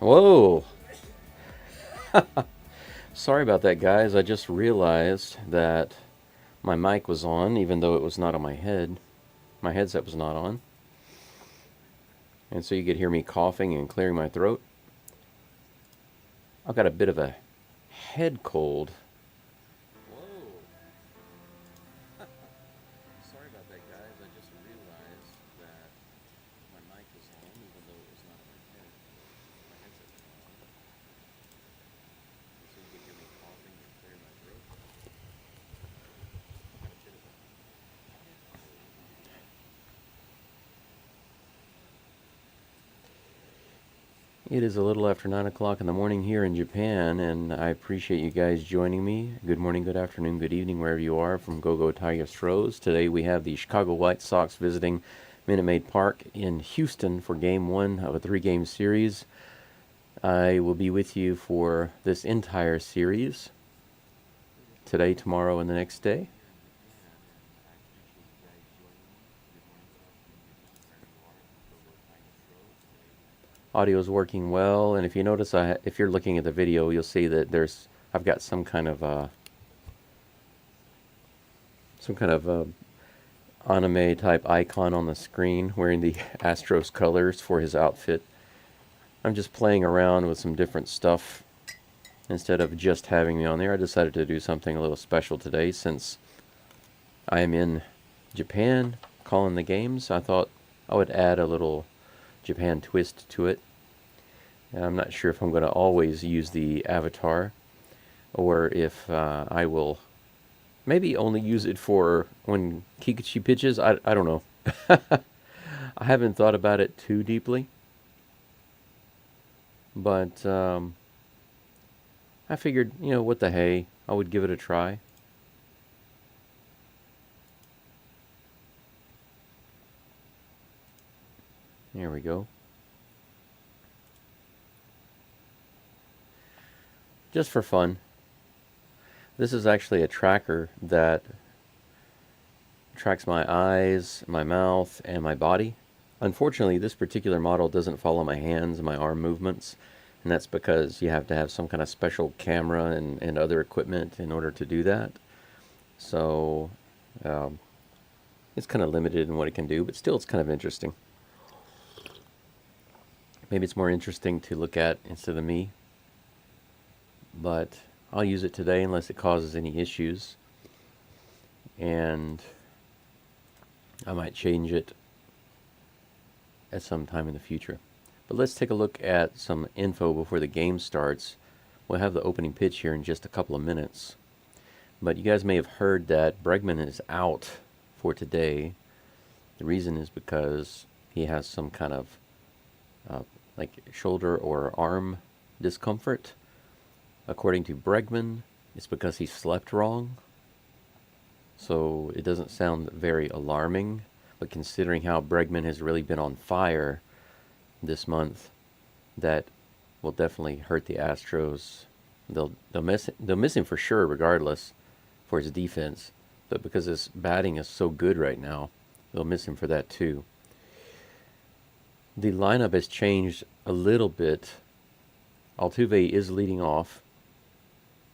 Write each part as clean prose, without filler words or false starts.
Whoa! Sorry about that, guys. I just realized that my mic was on, even though it was not on my head. My headset was not on. And so you could hear me coughing and clearing my throat. I've got a bit of a head cold. Whoa! Sorry about that, guys. I just realized that my mic was on, even though it was not on my head. My headset was not on. And so you could hear me coughing and clearing my throat. I've got a bit of a head cold. It is a little after 9 o'clock in the morning here in Japan, and I appreciate you guys joining me. Good morning, good afternoon, good evening, wherever you are from Go Tigers Astros. Today we have the Chicago White Sox visiting Minute Maid Park in Houston for Game 1 of a 3-game series. I will be with you for this entire series, today, tomorrow, and the next day. Audio is working well, and if you notice, if you're looking at the video, you'll see that I've got some kind of anime type icon on the screen wearing the Astros colors for his outfit. I'm just playing around with some different stuff instead of just having me on there. I decided to do something a little special today since I am in Japan calling the games. I thought I would add a little Japan twist to it. And I'm not sure if I'm going to always use the avatar or if I will maybe only use it for when Kikuchi pitches. I don't know. I haven't thought about it too deeply. But I figured, what the hey, I would give it a try. There we go. Just for fun. This is actually a tracker that tracks my eyes, my mouth, and my body. Unfortunately, this particular model doesn't follow my hands and my arm movements, and that's because you have to have some kind of special camera and other equipment in order to do that. So it's kind of limited in what it can do, but still it's kind of interesting. Maybe it's more interesting to look at instead of me, but I'll use it today unless it causes any issues, and I might change it at some time in the future. But let's take a look at some info before the game starts. We'll have the opening pitch here in just a couple of minutes. But you guys may have heard that Bregman is out for today. The reason is because he has some kind of like shoulder or arm discomfort. According to Bregman, it's because he slept wrong. So it doesn't sound very alarming, but considering how Bregman has really been on fire this month, that will definitely hurt the Astros. They'll miss him for sure, regardless, for his defense. But because his batting is so good right now, they'll miss him for that too. The lineup has changed a little bit. Altuve is leading off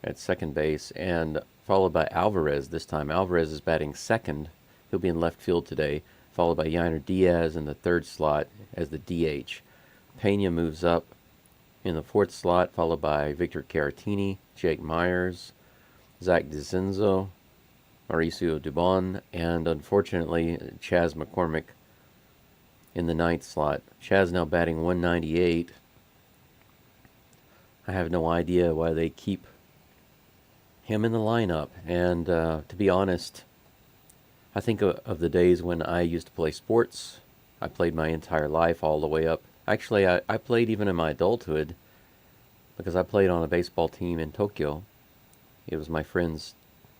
at second base, and followed by Alvarez this time. Alvarez is batting second. He'll be in left field today, followed by Yainer Diaz in the third slot as the DH. Pena moves up in the fourth slot, followed by Victor Caratini, Jake Myers, Zach DeCenzo, Mauricio Dubon, and unfortunately Chas McCormick in the ninth slot. Chaz now batting 198. I have no idea why they keep him in the lineup. And to be honest, I think of the days when I used to play sports. I played my entire life all the way up. Actually, I played even in my adulthood because I played on a baseball team in Tokyo. It was my friend's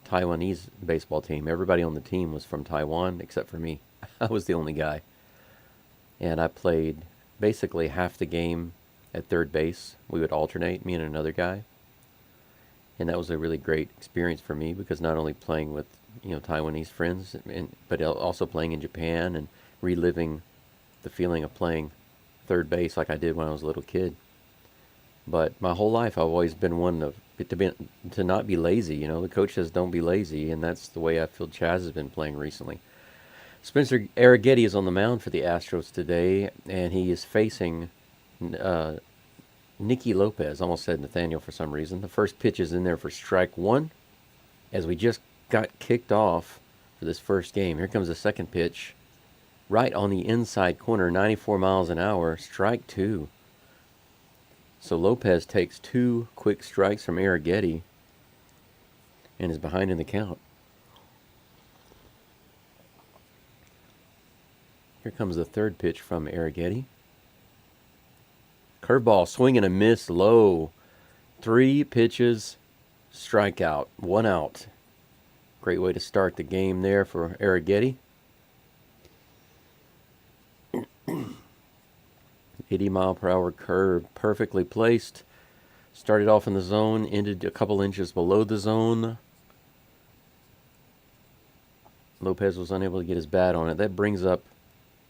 Taiwanese baseball team. Everybody on the team was from Taiwan except for me. I was the only guy. And I played basically half the game at third base. We would alternate, me and another guy. And that was a really great experience for me because not only playing with Taiwanese friends, but also playing in Japan and reliving the feeling of playing third base like I did when I was a little kid. But my whole life, I've always been one to not be lazy. You know, the coach says don't be lazy, and that's the way I feel Chaz has been playing recently. Spencer Arrighetti is on the mound for the Astros today, and he is facing uh, Nicky Lopez. Almost said Nathaniel for some reason. The first pitch is in there for strike one, as we just got kicked off for this first game. Here comes the second pitch, right on the inside corner, 94 miles an hour, strike two. So Lopez takes two quick strikes from Arrighetti and is behind in the count. Here comes the third pitch from Arrighetti. Curveball, swing and a miss, low. 3 pitches, strikeout, 1 out. Great way to start the game there for Arrighetti. 80-mile-per-hour curve, perfectly placed. Started off in the zone, ended a couple inches below the zone. Lopez was unable to get his bat on it. That brings up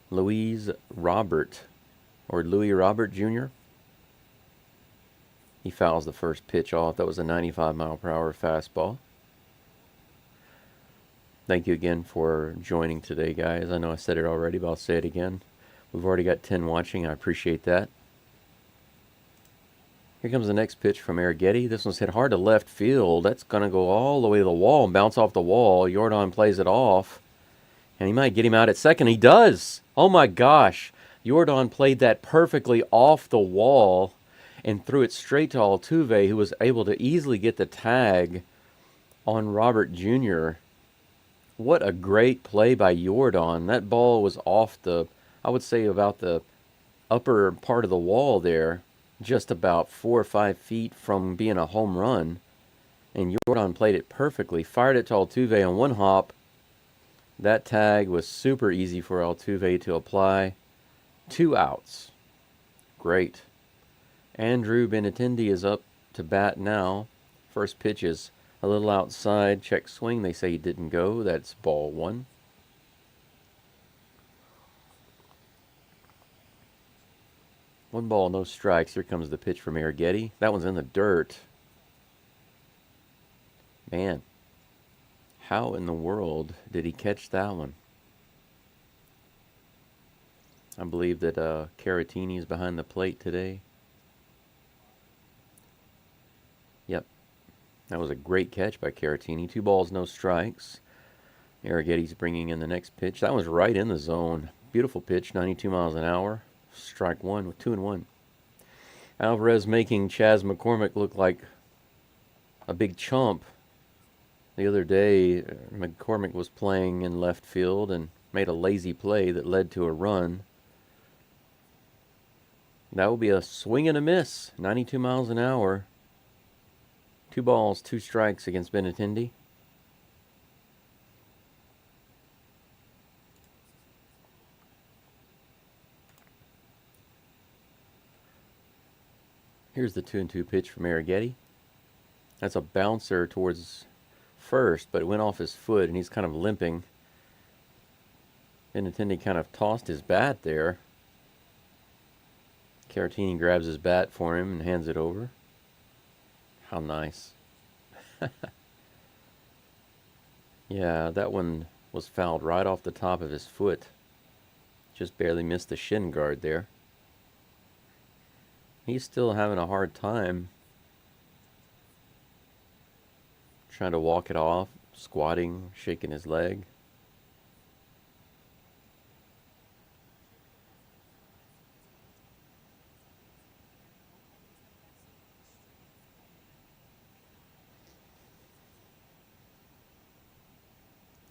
Louis Robert Jr. He fouls the first pitch off. That was a 95-mile-per-hour fastball. Thank you again for joining today, guys. I know I said it already, but I'll say it again. We've already got 10 watching. I appreciate that. Here comes the next pitch from Arrighetti. This one's hit hard to left field. That's going to go all the way to the wall and bounce off the wall. Jordan plays it off. And he might get him out at second. He does. Oh, my gosh. Jordan played that perfectly off the wall and threw it straight to Altuve, who was able to easily get the tag on Robert Jr. What a great play by Jordan. That ball was off I would say about the upper part of the wall there, just about 4 or 5 feet from being a home run. And Jordan played it perfectly, fired it to Altuve on one hop. That tag was super easy for Altuve to apply. 2 outs. Great. Andrew Benintendi is up to bat now. First pitch is a little outside. Check swing. They say he didn't go. That's ball 1. One ball, no strikes. Here comes the pitch from Arrighetti. That one's in the dirt. Man, how in the world did he catch that one? I believe that Caratini is behind the plate today. Yep, that was a great catch by Caratini. 2 balls, no strikes. Arrighetti's bringing in the next pitch. That was right in the zone. Beautiful pitch, 92 miles an hour. Strike 1 with 2-1. Alvarez making Chas McCormick look like a big chump. The other day, McCormick was playing in left field and made a lazy play that led to a run. That will be a swing and a miss. 92 miles an hour. 2 balls, 2 strikes against Benintendi. Here's the 2-2 pitch from Arrighetti. That's a bouncer towards first, but it went off his foot, and he's kind of limping. Benintendi kind of tossed his bat there. Caratini grabs his bat for him and hands it over. How nice. Yeah, that one was fouled right off the top of his foot. Just barely missed the shin guard there. He's still having a hard time trying to walk it off, squatting, shaking his leg.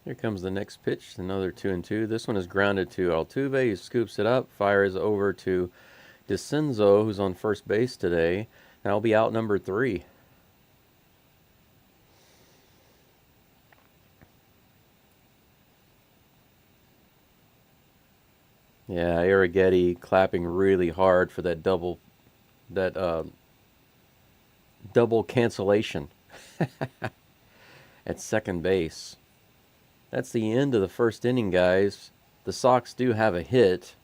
Here comes the next pitch, another 2-2. This one is grounded to Altuve. He scoops it up, fires over to DeCenzo, who's on first base today. That'll be out number 3. Yeah, Arrighetti clapping really hard for that double cancellation at second base. That's the end of the first inning, guys. The Sox do have a hit.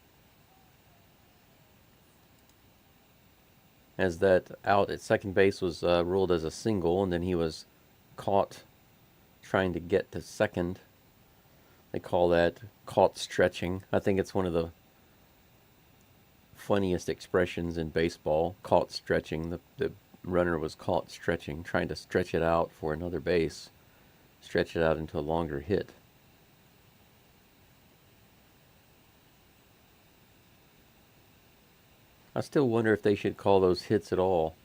as that out at second base was ruled as a single, and then he was caught trying to get to second. They call that caught stretching. I think it's one of the funniest expressions in baseball, caught stretching. The runner was caught stretching, trying to stretch it out for another base, stretch it out into a longer hit. I still wonder if they should call those hits at all.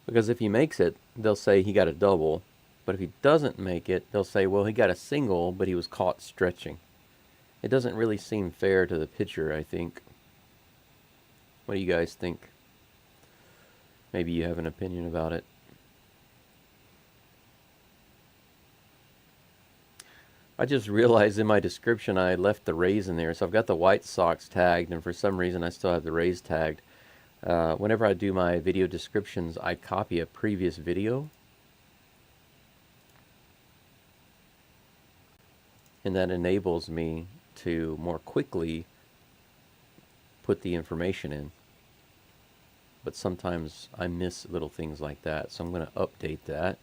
Because if he makes it, they'll say he got a double. But if he doesn't make it, they'll say, well, he got a single, but he was caught stretching. It doesn't really seem fair to the pitcher, I think. What do you guys think? Maybe you have an opinion about it. I just realized in my description I left the Rays in there. So I've got the White Sox tagged, and for some reason I still have the Rays tagged. Whenever I do my video descriptions, I copy a previous video. And that enables me to more quickly put the information in. But sometimes I miss little things like that, so I'm going to update that.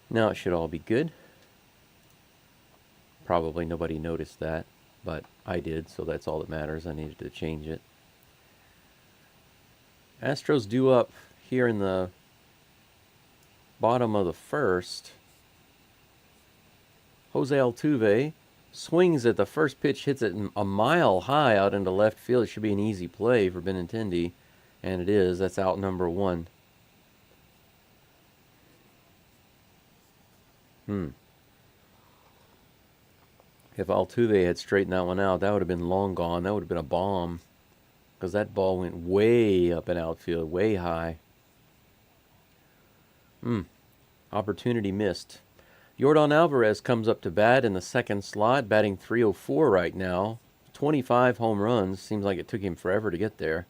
Now it should all be good. Probably nobody noticed that, but I did, so that's all that matters. I needed to change it. Astros due up here in the bottom of the first. Jose Altuve swings at the first pitch, hits it a mile high out into left field. It should be an easy play for Benintendi, and it is. That's out number one. If Altuve had straightened that one out, that would have been long gone. That would have been a bomb, because that ball went way up in outfield, way high. Opportunity missed. Yordan Alvarez comes up to bat in the second slot, batting .304 right now. 25 home runs. Seems like it took him forever to get there.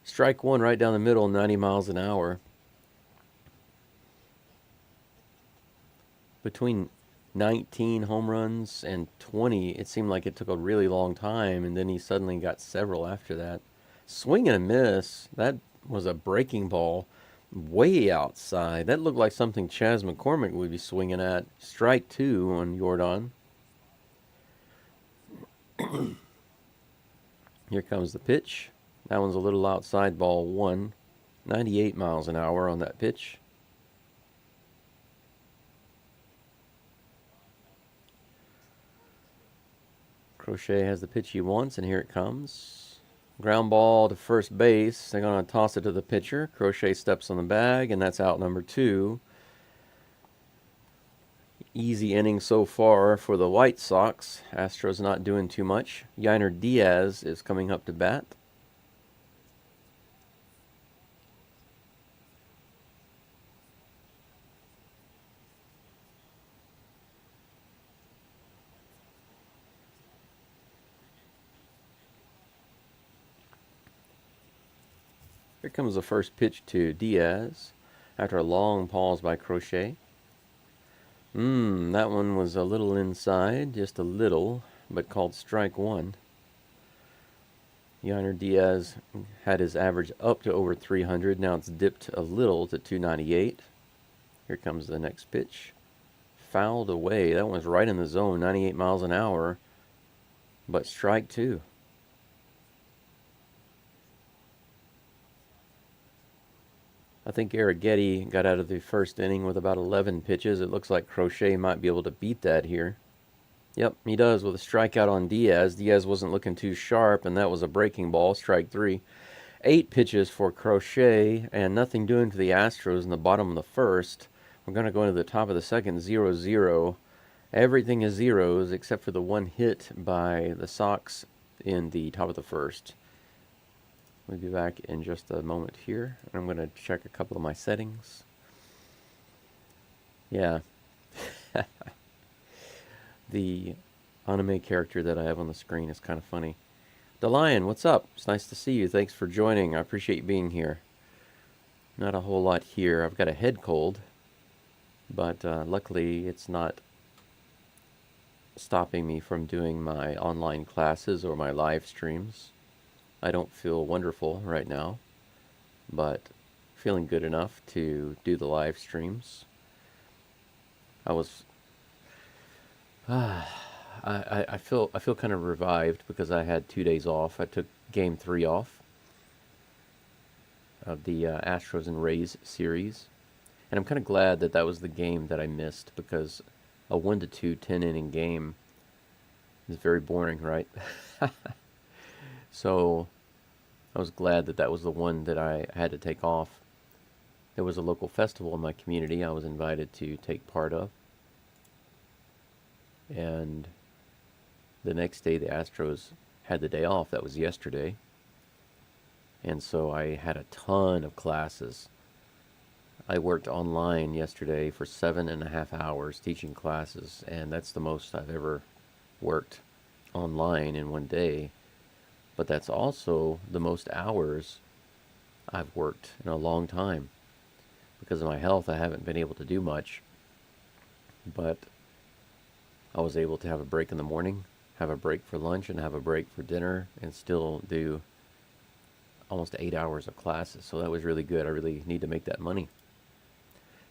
Strike one right down the middle, 90 miles an hour. Between 19 home runs and 20, it seemed like it took a really long time, and then he suddenly got several after that. Swing and a miss. That was a breaking ball. Way outside. That looked like something Chas McCormick would be swinging at. Strike two on Yordan. Here comes the pitch. That one's a little outside, ball one. 98 miles an hour on that pitch. Crochet has the pitch he wants, and here it comes. Ground ball to first base. They're going to toss it to the pitcher. Crochet steps on the bag, and that's out number two. Easy inning so far for the White Sox. Astros not doing too much. Yainer Diaz is coming up to bat. Here comes the first pitch to Diaz after a long pause by Crochet. That one was a little inside, just a little, but called strike one. Yainer Diaz had his average up to over 300. Now it's dipped a little to 298. Here comes the next pitch. Fouled away. That one's right in the zone, 98 miles an hour, but strike two. I think Arrighetti got out of the first inning with about 11 pitches. It looks like Crochet might be able to beat that here. Yep, he does with a strikeout on Diaz. Diaz wasn't looking too sharp, and that was a breaking ball, strike three. 8 pitches for Crochet, and nothing doing for the Astros in the bottom of the first. We're going to go into the top of the second, 0-0. Everything is zeros except for the one hit by the Sox in the top of the first. We'll be back in just a moment here. I'm going to check a couple of my settings. Yeah. The anime character that I have on the screen is kind of funny. DeLion, what's up? It's nice to see you. Thanks for joining. I appreciate you being here. Not a whole lot here. I've got a head cold, but luckily it's not stopping me from doing my online classes or my live streams. I don't feel wonderful right now, but feeling good enough to do the live streams. I was I feel kind of revived because I had 2 days off. I took game 3 off of the Astros and Rays series, and I'm kind of glad that that was the game that I missed, because a 1-2 10-inning game is very boring, right? So I was glad that that was the one that I had to take off. There was a local festival in my community I was invited to take part of, and the next day the Astros had the day off. That was yesterday. And so I had a ton of classes. I worked online yesterday for 7.5 hours teaching classes, and that's the most I've ever worked online in one day. But that's also the most hours I've worked in a long time. Because of my health, I haven't been able to do much. But I was able to have a break in the morning, have a break for lunch, and have a break for dinner, and still do almost 8 hours of classes. So that was really good. I really need to make that money.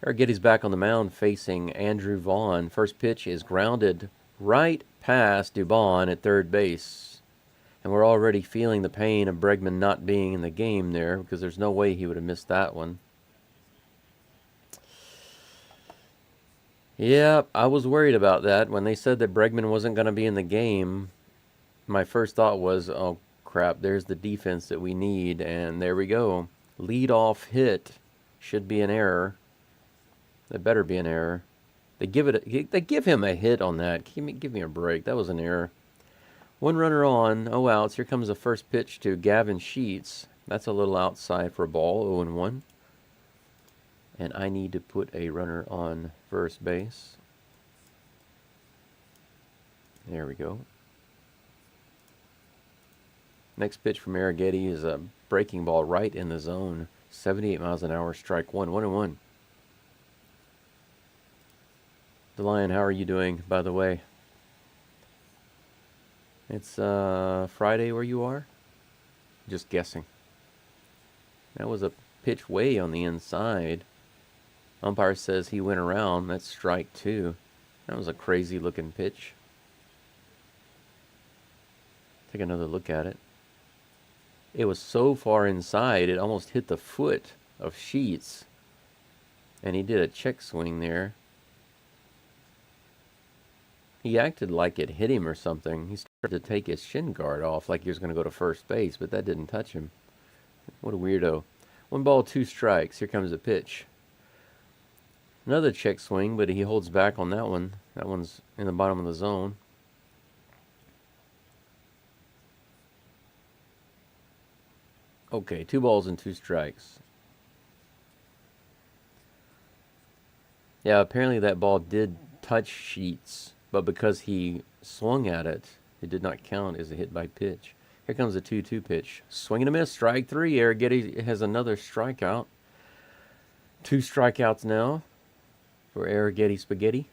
Arrighetti's back on the mound facing Andrew Vaughn. First pitch is grounded right past Dubon at third base. And we're already feeling the pain of Bregman not being in the game there, because there's no way he would have missed that one. Yeah, I was worried about that. When they said that Bregman wasn't going to be in the game, my first thought was, oh crap, there's the defense that we need, and there we go. Lead-off hit. Should be an error. That better be an error. They give him a hit on that. Give me a break. That was an error. One runner on, 0 outs. Here comes the first pitch to Gavin Sheets. That's a little outside for a ball, 0-1. And I need to put a runner on first base. There we go. Next pitch from Arrighetti is a breaking ball right in the zone. 78 miles an hour, strike one, 1-1. DeLion, how are you doing, by the way? It's Friday where you are? Just guessing. That was a pitch way on the inside. Umpire says he went around. That's strike 2. That was a crazy looking pitch. Take another look at it. It was so far inside, it almost hit the foot of Sheets. And he did a check swing there. He acted like it hit him or something. He started to take his shin guard off like he was going to go to first base, but that didn't touch him. What a weirdo. 1 ball, 2 strikes. Here comes the pitch. Another check swing, but he holds back on that one. That one's in the bottom of the zone. Okay, 2 balls and 2 strikes. Yeah, apparently that ball did touch Sheets, but because he swung at it, it did not count as a hit by pitch. Here comes the 2-2 pitch. Swing and a miss, strike 3. Arrighetti has another strikeout. 2 strikeouts now for Arrighetti Spaghetti.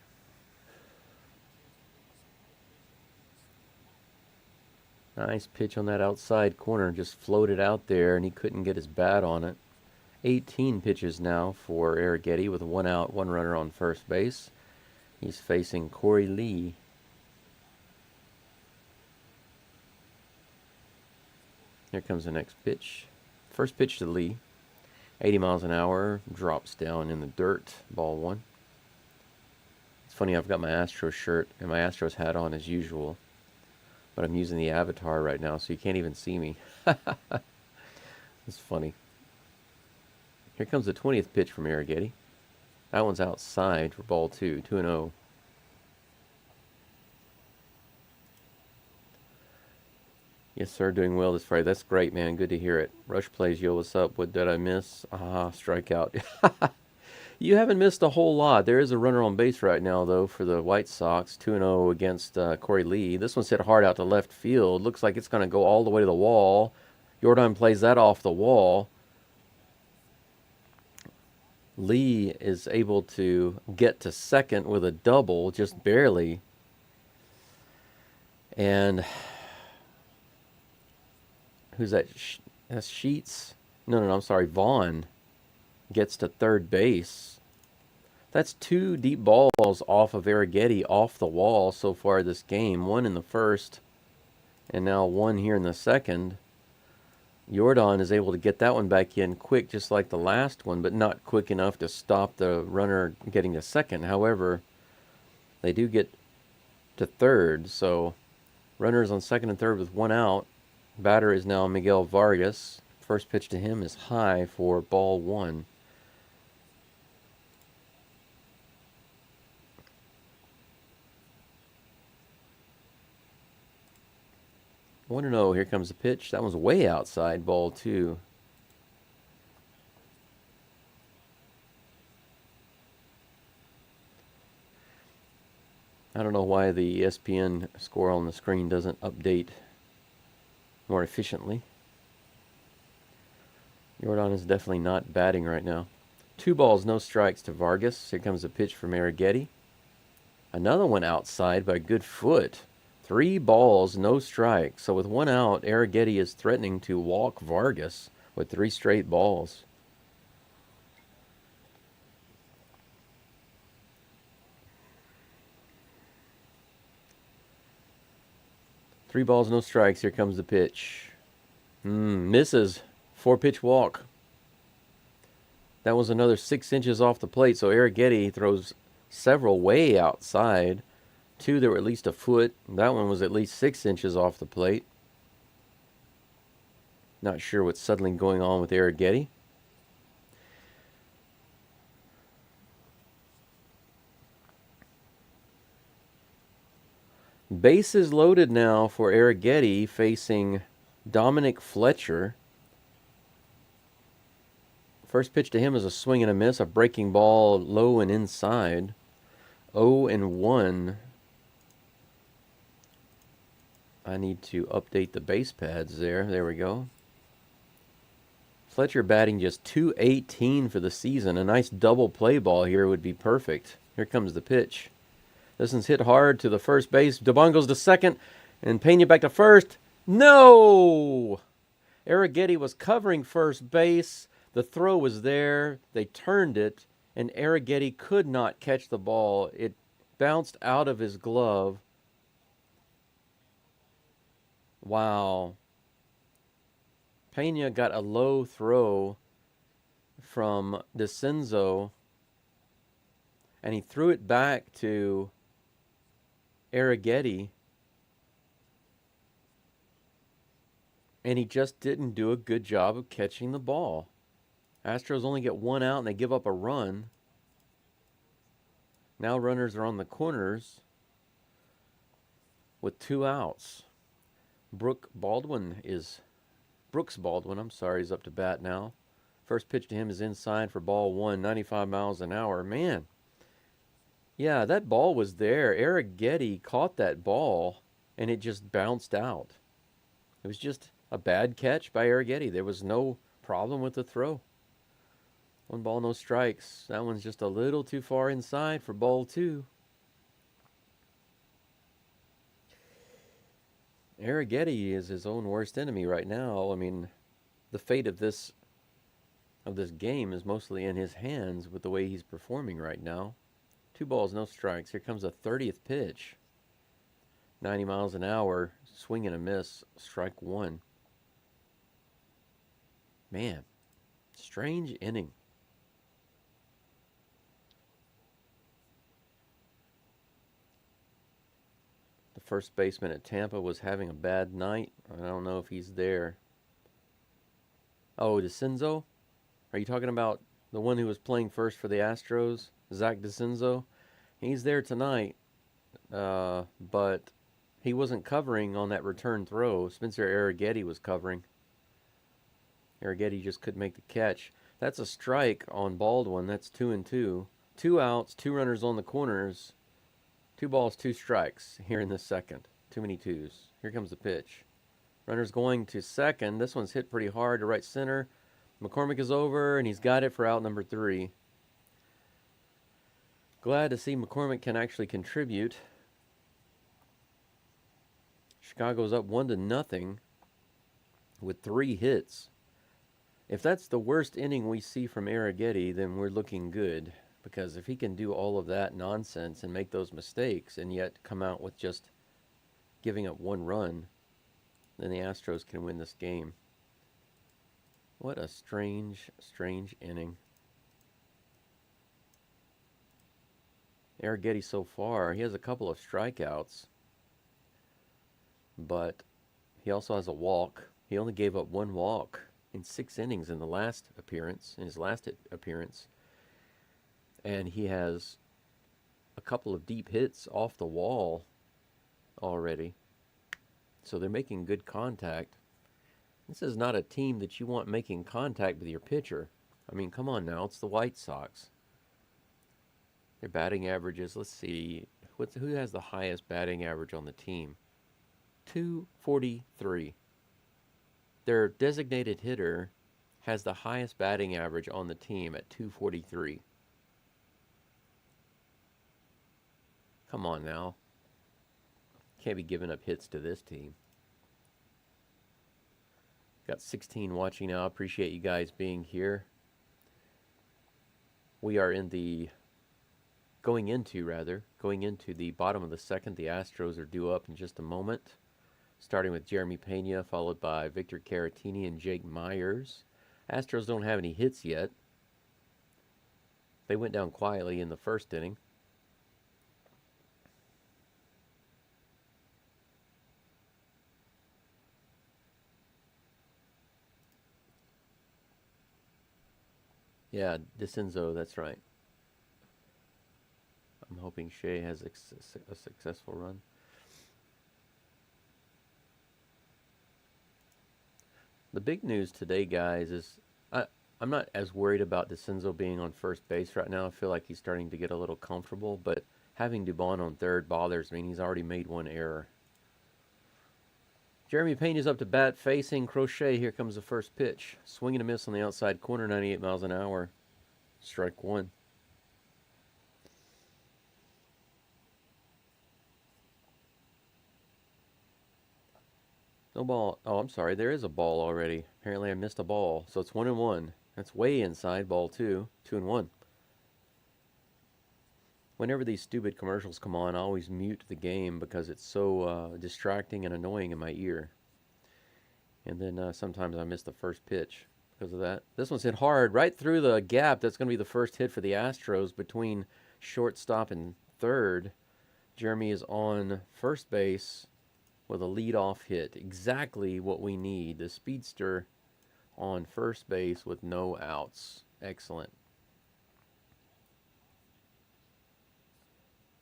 Nice pitch on that outside corner. Just floated out there, and he couldn't get his bat on it. 18 pitches now for Arrighetti with 1 out, 1 runner on first base. He's facing Corey Lee. Here comes the next pitch. First pitch to Lee. 80 miles an hour. Drops down in the dirt. Ball 1. It's funny, I've got my Astros shirt and my Astros hat on as usual. But I'm using the avatar right now, so you can't even see me. It's funny. Here comes the 20th pitch from Arrighetti. That one's outside for ball 2, 2-0. Yes, sir, doing well this Friday. That's great, man. Good to hear it. Rush plays, yo, what's up? What did I miss? Strikeout. You haven't missed a whole lot. There is a runner on base right now, though, for the White Sox. 2-0 against Corey Lee. This one's hit hard out to left field. Looks like it's going to go all the way to the wall. Jordan plays that off the wall. Lee is able to get to second with a double, just barely. And Who's that? That's Sheets. No, I'm sorry. Vaughn gets to third base. That's 2 deep balls off of Arrighetti off the wall so far this game. 1 in the first, and now 1 here in the second. Jordan is able to get that one back in quick, just like the last one, but not quick enough to stop the runner getting to second. However, they do get to third, so runners on second and third with 1 out. Batter is now Miguel Vargas. First pitch to him is high for ball 1. One and 0. Here comes the pitch. That one's way outside. Ball 2. I don't know why the ESPN score on the screen doesn't update more efficiently. Jordan is definitely not batting right now. 2 balls, no strikes to Vargas. Here comes a pitch from Arrighetti. Another one outside by a good foot. 3 balls, no strikes. So with 1 out, Arrighetti is threatening to walk Vargas with 3 straight balls. Three balls, no strikes. Here comes the pitch. Misses. 4-pitch walk. That was another 6 inches off the plate. So Arrighetti throws several way outside. 2 that were at least a foot. That one was at least 6 inches off the plate. Not sure what's suddenly going on with Arrighetti. Bases loaded now for Arrighetti facing Dominic Fletcher. First pitch to him is a swing and a miss, a breaking ball low and inside. 0-1. I need to update the base pads there. There we go. Fletcher batting just .218 for the season. A nice double play ball here would be perfect. Here comes the pitch. This one's hit hard to the first base. Dubon goes to second, and Pena back to first. No! Arrighetti was covering first base. The throw was there. They turned it, and Arrighetti could not catch the ball. It bounced out of his glove. Wow. Pena got a low throw from DeCenzo, and he threw it back to Arrighetti, and he just didn't do a good job of catching the ball. Astros only get 1 out, and they give up a run. Now runners are on the corners with 2 outs. Brooks Baldwin, is up to bat now. First pitch to him is inside for ball 1, 95 miles an hour. Man, yeah, that ball was there. Arrighetti caught that ball, and it just bounced out. It was just a bad catch by Arrighetti. There was no problem with the throw. 1 ball, no strikes. That one's just a little too far inside for ball 2. Arrighetti is his own worst enemy right now. I mean, the fate of this game is mostly in his hands with the way he's performing right now. 2 balls, no strikes. Here comes a 30th pitch. 90 miles an hour, swing and a miss, strike 1. Man, strange inning. The first baseman at Tampa was having a bad night. I don't know if he's there. Oh, DeCenzo? Are you talking about the one who was playing first for the Astros? Zach DeCenzo? He's there tonight, but he wasn't covering on that return throw. Spencer Arrighetti was covering. Arrighetti just couldn't make the catch. That's a strike on Baldwin. That's 2-2. 2 outs, 2 runners on the corners. 2 balls, 2 strikes here in the second. Too many twos. Here comes the pitch. Runner's going to second. This one's hit pretty hard to right center. McCormick is over, and he's got it for out number 3. Glad to see McCormick can actually contribute. Chicago's up 1-0. with 3 hits. If that's the worst inning we see from Arrighetti, then we're looking good. Because if he can do all of that nonsense and make those mistakes and yet come out with just giving up 1 run, then the Astros can win this game. What a strange, strange inning. Arrighetti so far, he has a couple of strikeouts, but he also has a walk. He only gave up 1 walk in 6 innings in the last appearance, in his last appearance. And he has a couple of deep hits off the wall already. So they're making good contact. This is not a team that you want making contact with your pitcher. I mean, come on now, it's the White Sox. Their batting averages, let's see, who has the highest batting average on the team? 243. Their designated hitter has the highest batting average on the team at 243. Come on now. Can't be giving up hits to this team. Got 16 watching now. Appreciate you guys being here. We are going into the bottom of the second. The Astros are due up in just a moment. Starting with Jeremy Pena, followed by Victor Caratini and Jake Myers. Astros don't have any hits yet. They went down quietly in the first inning. Yeah, DeCenzo, that's right. I'm hoping Shea has a successful run. The big news today, guys, is I'm not as worried about DeCenzo being on first base right now. I feel like he's starting to get a little comfortable, but having Dubon on third bothers me. He's already made 1 error. Jeremy Pena's up to bat, facing Crochet. Here comes the first pitch. Swing and a miss on the outside corner, 98 miles an hour. Strike 1. No ball. Oh, I'm sorry. There is a ball already. Apparently I missed a ball. So it's 1-1. That's way inside. Ball 2. 2-1. Whenever these stupid commercials come on, I always mute the game because it's so distracting and annoying in my ear. And then sometimes I miss the first pitch because of that. This one's hit hard right through the gap. That's going to be the first hit for the Astros between shortstop and third. Jeremy is on first base with a leadoff hit. Exactly what we need. The speedster on first base with no outs. Excellent.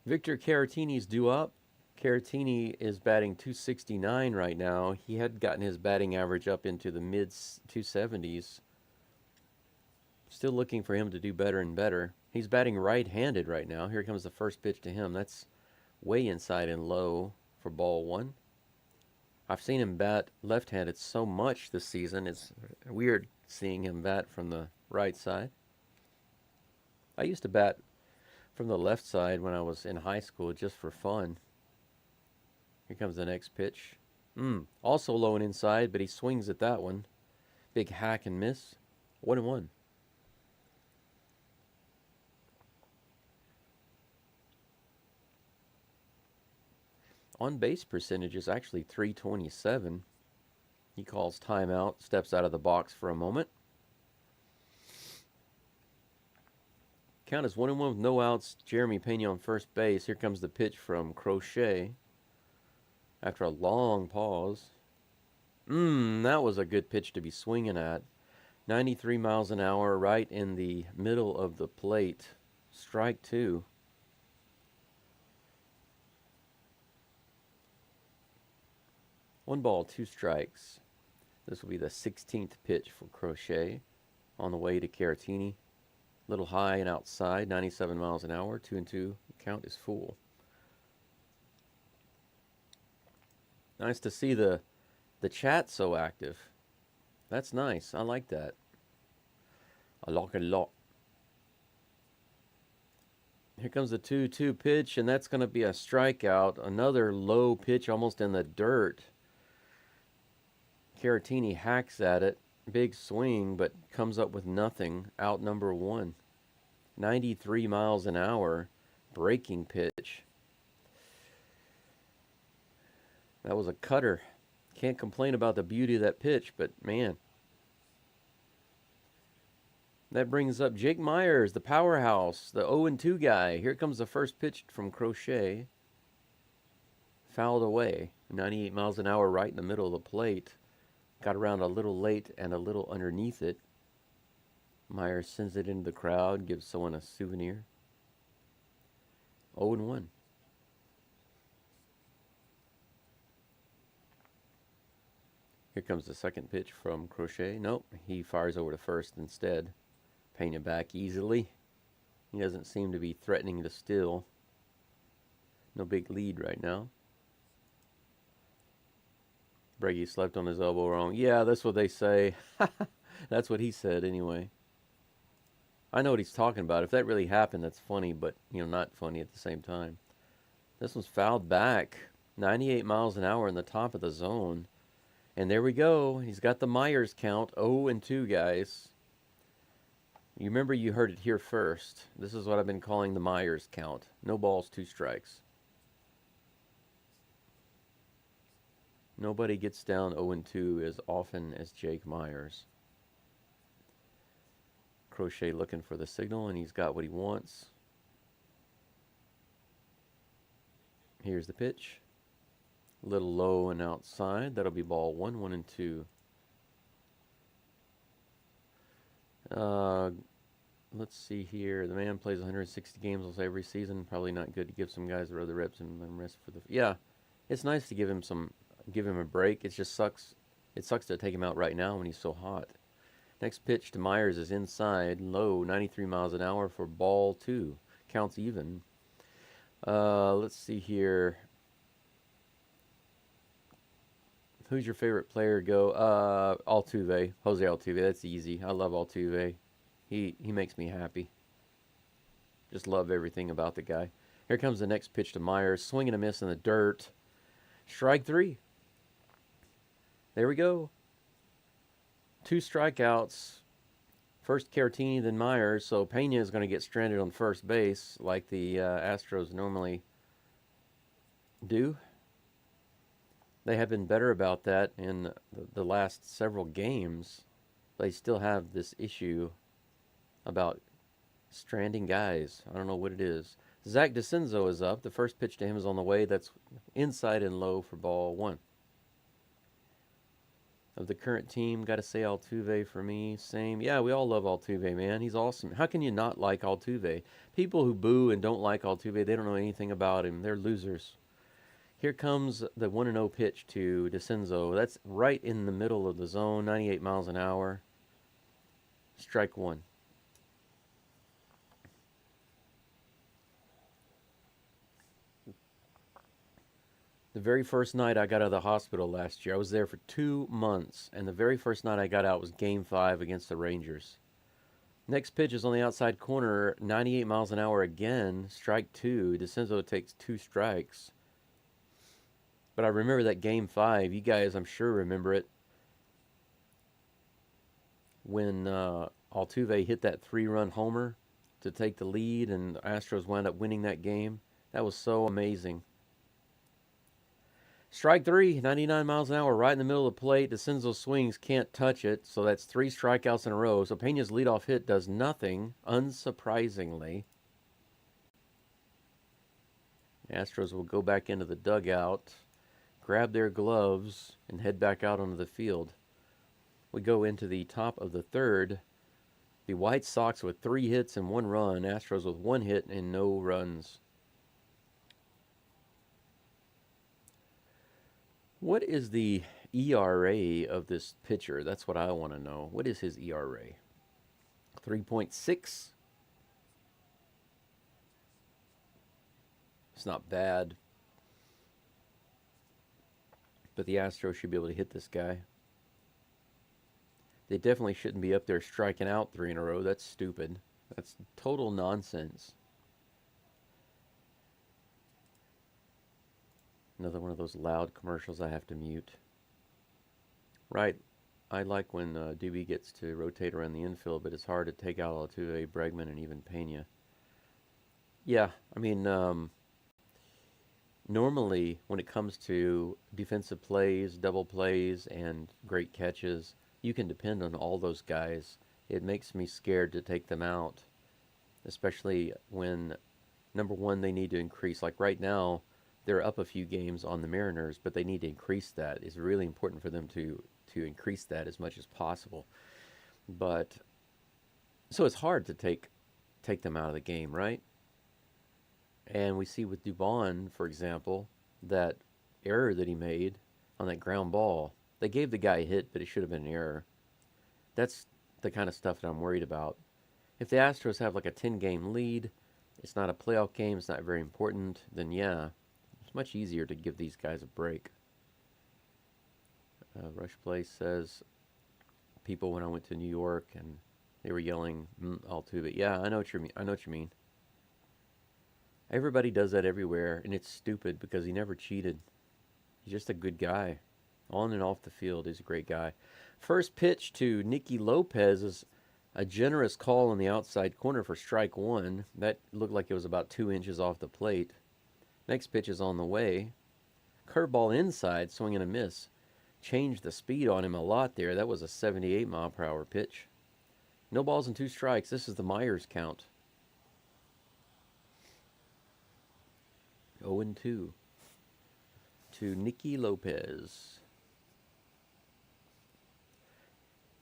Victor Caratini's due up. Caratini is batting .269 right now. He had gotten his batting average up into the mid 270s. Still looking for him to do better and better. He's batting right-handed right now. Here comes the first pitch to him. That's way inside and low for ball 1. I've seen him bat left-handed so much this season. It's weird seeing him bat from the right side. I used to bat from the left side when I was in high school just for fun. Here comes the next pitch. Also low and inside, but he swings at that one. Big hack and miss. 1-1. On base percentage is actually .327. He calls timeout, steps out of the box for a moment. Count is 1-1 with no outs. Jeremy Pena on first base. Here comes the pitch from Crochet. After a long pause. That was a good pitch to be swinging at. 93 miles an hour, right in the middle of the plate. Strike 2. One ball, 2 strikes. This will be the 16th pitch for Crochet. On the way to Caratini. Little high and outside, 97 miles an hour, 2-2. Count is full. Nice to see the chat so active. That's nice. I like that. I like it a lot. Here comes the 2-2 pitch, and that's going to be a strikeout. Another low pitch, almost in the dirt. Caratini hacks at it. Big swing, but comes up with nothing. Out number 1. 93 miles an hour. Breaking pitch. That was a cutter. Can't complain about the beauty of that pitch, but man. That brings up Jake Myers, the powerhouse, the 0-2 guy. Here comes the first pitch from Crochet. Fouled away. 98 miles an hour right in the middle of the plate. Got around a little late and a little underneath it. Myers sends it into the crowd, gives someone a souvenir. 0-1. Here comes the second pitch from Crochet. Nope, he fires over to first instead. Pena back easily. He doesn't seem to be threatening to steal. No big lead right now. Breggy slept on his elbow wrong. Yeah, that's what they say. That's what he said anyway. I know what he's talking about. If that really happened, that's funny, but not funny at the same time. This one's fouled back. 98 miles an hour in the top of the zone. And there we go. He's got the Myers count. 0-2, guys. You remember you heard it here first. This is what I've been calling the Myers count. No balls, 2 strikes. Nobody gets down 0-2 as often as Jake Myers. Crochet looking for the signal, and he's got what he wants. Here's the pitch. A little low and outside. That'll be ball 1, 1-2. Let's see here. The man plays 160 games every season. Probably not good to give some guys the other reps and rest for the. Yeah, it's nice to give him a break. It just sucks. It sucks to take him out right now when he's so hot. Next pitch to Myers is inside, low, 93 miles an hour for ball 2. Counts even. Let's see here. Who's your favorite player? Go. Altuve. Jose Altuve. That's easy. I love Altuve. He makes me happy. Just love everything about the guy. Here comes the next pitch to Myers. Swing and a miss in the dirt. Strike 3. There we go. 2 strikeouts. First Caratini, then Myers. So Pena is going to get stranded on first base like the Astros normally do. They have been better about that in the last several games. They still have this issue about stranding guys. I don't know what it is. Zach DeCenzo is up. The first pitch to him is on the way. That's inside and low for ball 1. Of the current team, got to say Altuve for me. Same. Yeah, we all love Altuve, man. He's awesome. How can you not like Altuve? People who boo and don't like Altuve, they don't know anything about him. They're losers. Here comes the 1-0 pitch to DeCenzo. That's right in the middle of the zone, 98 miles an hour. Strike 1. The very first night I got out of the hospital last year, I was there for 2 months, and the very first night I got out was Game 5 against the Rangers. Next pitch is on the outside corner, 98 miles an hour again, strike 2. DeCenzo takes 2 strikes. But I remember that Game 5. You guys, I'm sure, remember it. When Altuve hit that 3-run homer to take the lead, and the Astros wound up winning that game. That was so amazing. Strike 3, 99 miles an hour, right in the middle of the plate. DeCenzo swings, can't touch it, so that's 3 strikeouts in a row. So Pena's leadoff hit does nothing, unsurprisingly. The Astros will go back into the dugout, grab their gloves, and head back out onto the field. We go into the top of the third. The White Sox with 3 hits and 1 run. Astros with 1 hit and no runs. What is the ERA of this pitcher? That's what I want to know. What is his ERA? 3.6. It's not bad. But the Astros should be able to hit this guy. They definitely shouldn't be up there striking out 3 in a row. That's stupid. That's total nonsense. Another one of those loud commercials I have to mute. Right. I like when Doobie gets to rotate around the infield, but it's hard to take out Altuve, Bregman, and even Pena. Yeah, I mean, normally when it comes to defensive plays, double plays, and great catches, you can depend on all those guys. It makes me scared to take them out, especially when, number one, they need to increase. Like right now, they're up a few games on the Mariners, but they need to increase that. It's really important for them to increase that as much as possible. But so it's hard to take them out of the game, right? And we see with Dubon, for example, that error that he made on that ground ball. They gave the guy a hit, but it should have been an error. That's the kind of stuff that I'm worried about. If the Astros have like a 10-game lead, it's not a playoff game, it's not very important, then yeah, it's much easier to give these guys a break. Rush Place says, people when I went to New York and they were yelling Altuve. Yeah, I know what you mean. I know what you mean. Everybody does that everywhere, and it's stupid because he never cheated. He's just a good guy. On and off the field, he's a great guy. First pitch to Nicky Lopez is a generous call on the outside corner for strike one. That looked like it was about 2 inches off the plate. Next pitch is on the way. Curveball inside, swing and a miss. Changed the speed on him a lot there. That was a 78 mile per hour pitch. No balls and 2 strikes. This is the Myers count. 0-2 to Nicky Lopez.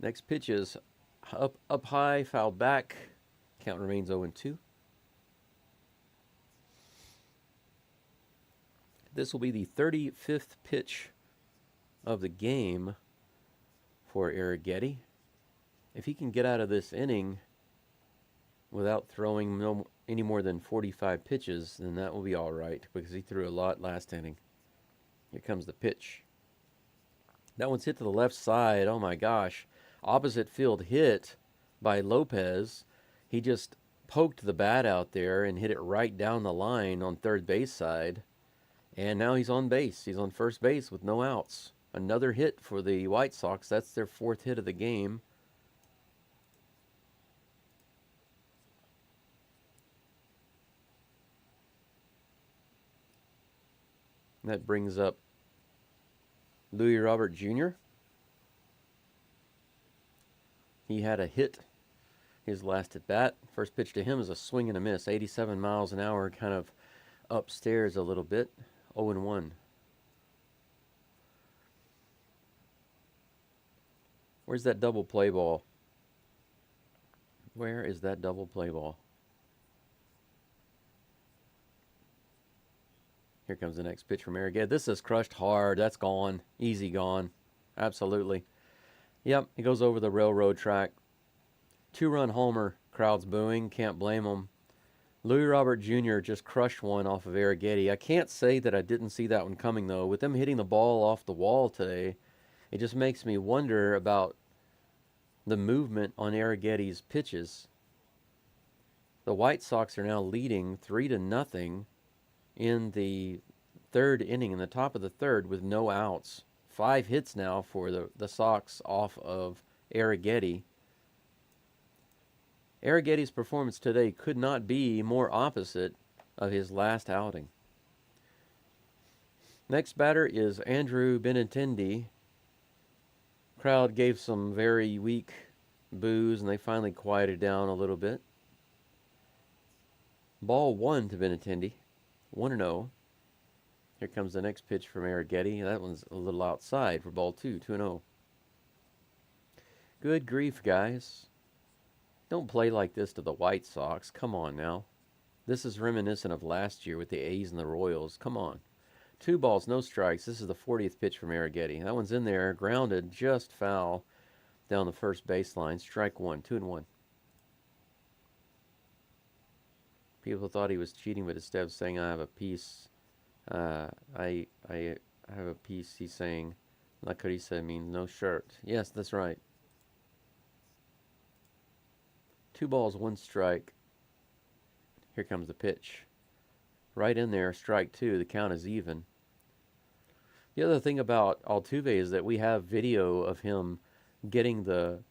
Next pitch is up high, fouled back. Count remains 0-2. This will be the 35th pitch of the game for Arrighetti. If he can get out of this inning without throwing any more than 45 pitches, then that will be all right, because he threw a lot last inning. Here comes the pitch. That one's hit to the left side. Oh my gosh. Opposite field hit by Lopez. He just poked the bat out there and hit it right down the line on third base side. And now he's on base. He's on first base with no outs. Another hit for the White Sox. That's their 4th hit of the game. That brings up Louis Robert Jr. He had a hit his last at bat. First pitch to him is a swing and a miss. 87 miles an hour, kind of upstairs a little bit. 0-1. Where's that double play ball? Where is that double play ball? Here comes the next pitch from Arrighetti. This is crushed hard. That's gone. Easy gone. Absolutely. Yep, it goes over the railroad track. 2-run homer. Crowd's booing. Can't blame them. Louis Robert Jr. just crushed one off of Arrighetti. I can't say that I didn't see that one coming, though. With them hitting the ball off the wall today, it just makes me wonder about the movement on Arrighetti's pitches. The White Sox are now leading 3-0 in the 3rd inning, in the top of the 3rd, with no outs. 5 hits now for the Sox off of Arrighetti. Arrighetti's performance today could not be more opposite of his last outing. Next batter is Andrew Benintendi. Crowd gave some very weak boos, and they finally quieted down a little bit. Ball 1 to Benintendi. 1-0. Here comes the next pitch from Arrighetti. That one's a little outside for ball 2. 2-0. Good grief, guys. Don't play like this to the White Sox. Come on now. This is reminiscent of last year with the A's and the Royals. Come on. 2 balls, no strikes. This is the 40th pitch from Arrighetti. That one's in there, grounded, just foul down the first baseline. Strike 1, 2-1. People thought he was cheating, but instead of saying I have a piece, I have a piece, he's saying La Carissa means no shirt. Yes, that's right. 2 balls, 1 strike. Here comes the pitch. Right in there, strike 2. The count is even. The other thing about Altuve is that we have video of him getting the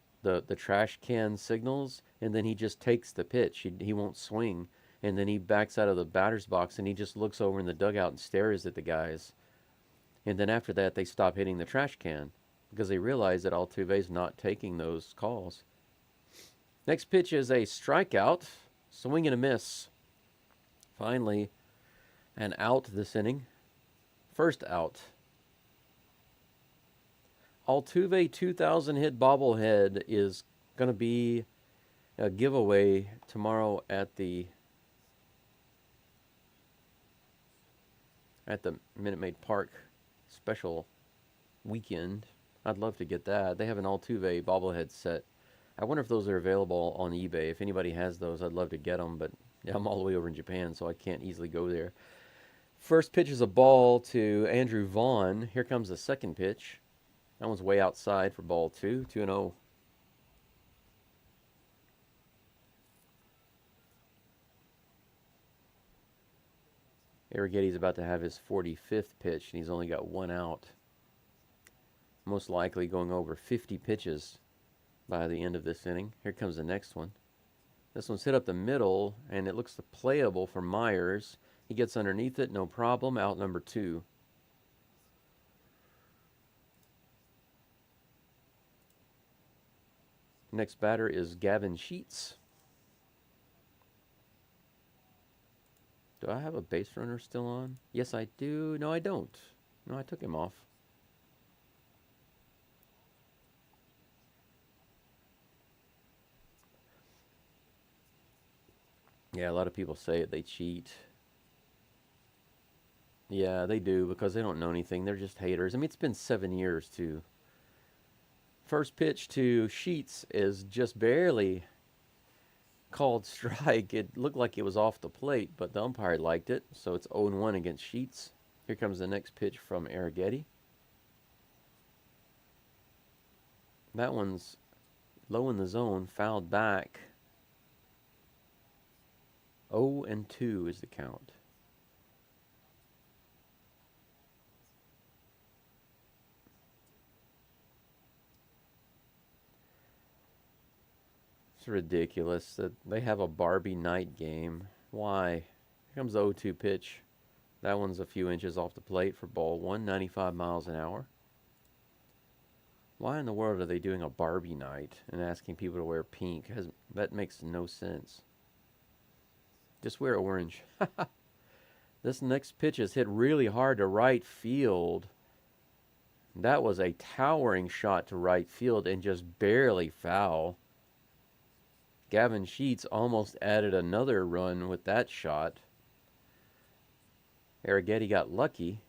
trash can signals, and then he just takes the pitch. He won't swing, and then he backs out of the batter's box and he just looks over in the dugout and stares at the guys. And then after that, they stop hitting the trash can because they realize that Altuve's not taking those calls. Next pitch is a strikeout, swing and a miss. Finally, an out this inning. First out. Altuve 2000 hit bobblehead is going to be a giveaway tomorrow at the Minute Maid Park special weekend. I'd love to get that. They have an Altuve bobblehead set. I wonder if those are available on eBay. If anybody has those, I'd love to get them, but yeah, I'm all the way over in Japan, so I can't easily go there. First pitch is a ball to Andrew Vaughn. Here comes the second pitch. That one's way outside for ball 2, 2-0. Arrighetti's about to have his 45th pitch, and he's only got one out. Most likely going over 50 pitches by the end of this inning. Here comes the next one. This one's hit up the middle, and it looks playable for Myers. He gets underneath it, no problem. Out number 2. Next batter is Gavin Sheets. Do I have a base runner still on? Yes, I do. No, I don't. No, I took him off. Yeah, a lot of people say it. They cheat. Yeah, they do because they don't know anything. They're just haters. I mean, it's been 7 years, too. First pitch to Sheets is just barely called strike. It looked like it was off the plate, but the umpire liked it, so it's 0-1 against Sheets. Here comes the next pitch from Arrighetti. That one's low in the zone, fouled back. 0-2 is the count. It's ridiculous that they have a Barbie night game. Why? Here comes the 0-2 pitch. That one's a few inches off the plate for ball 1, 95 miles an hour. Why in the world are they doing a Barbie night and asking people to wear pink? That makes no sense. Just wear orange. This next pitch is hit really hard to right field. That was a towering shot to right field and just barely foul. Gavin Sheets almost added another run with that shot. Arrighetti got lucky.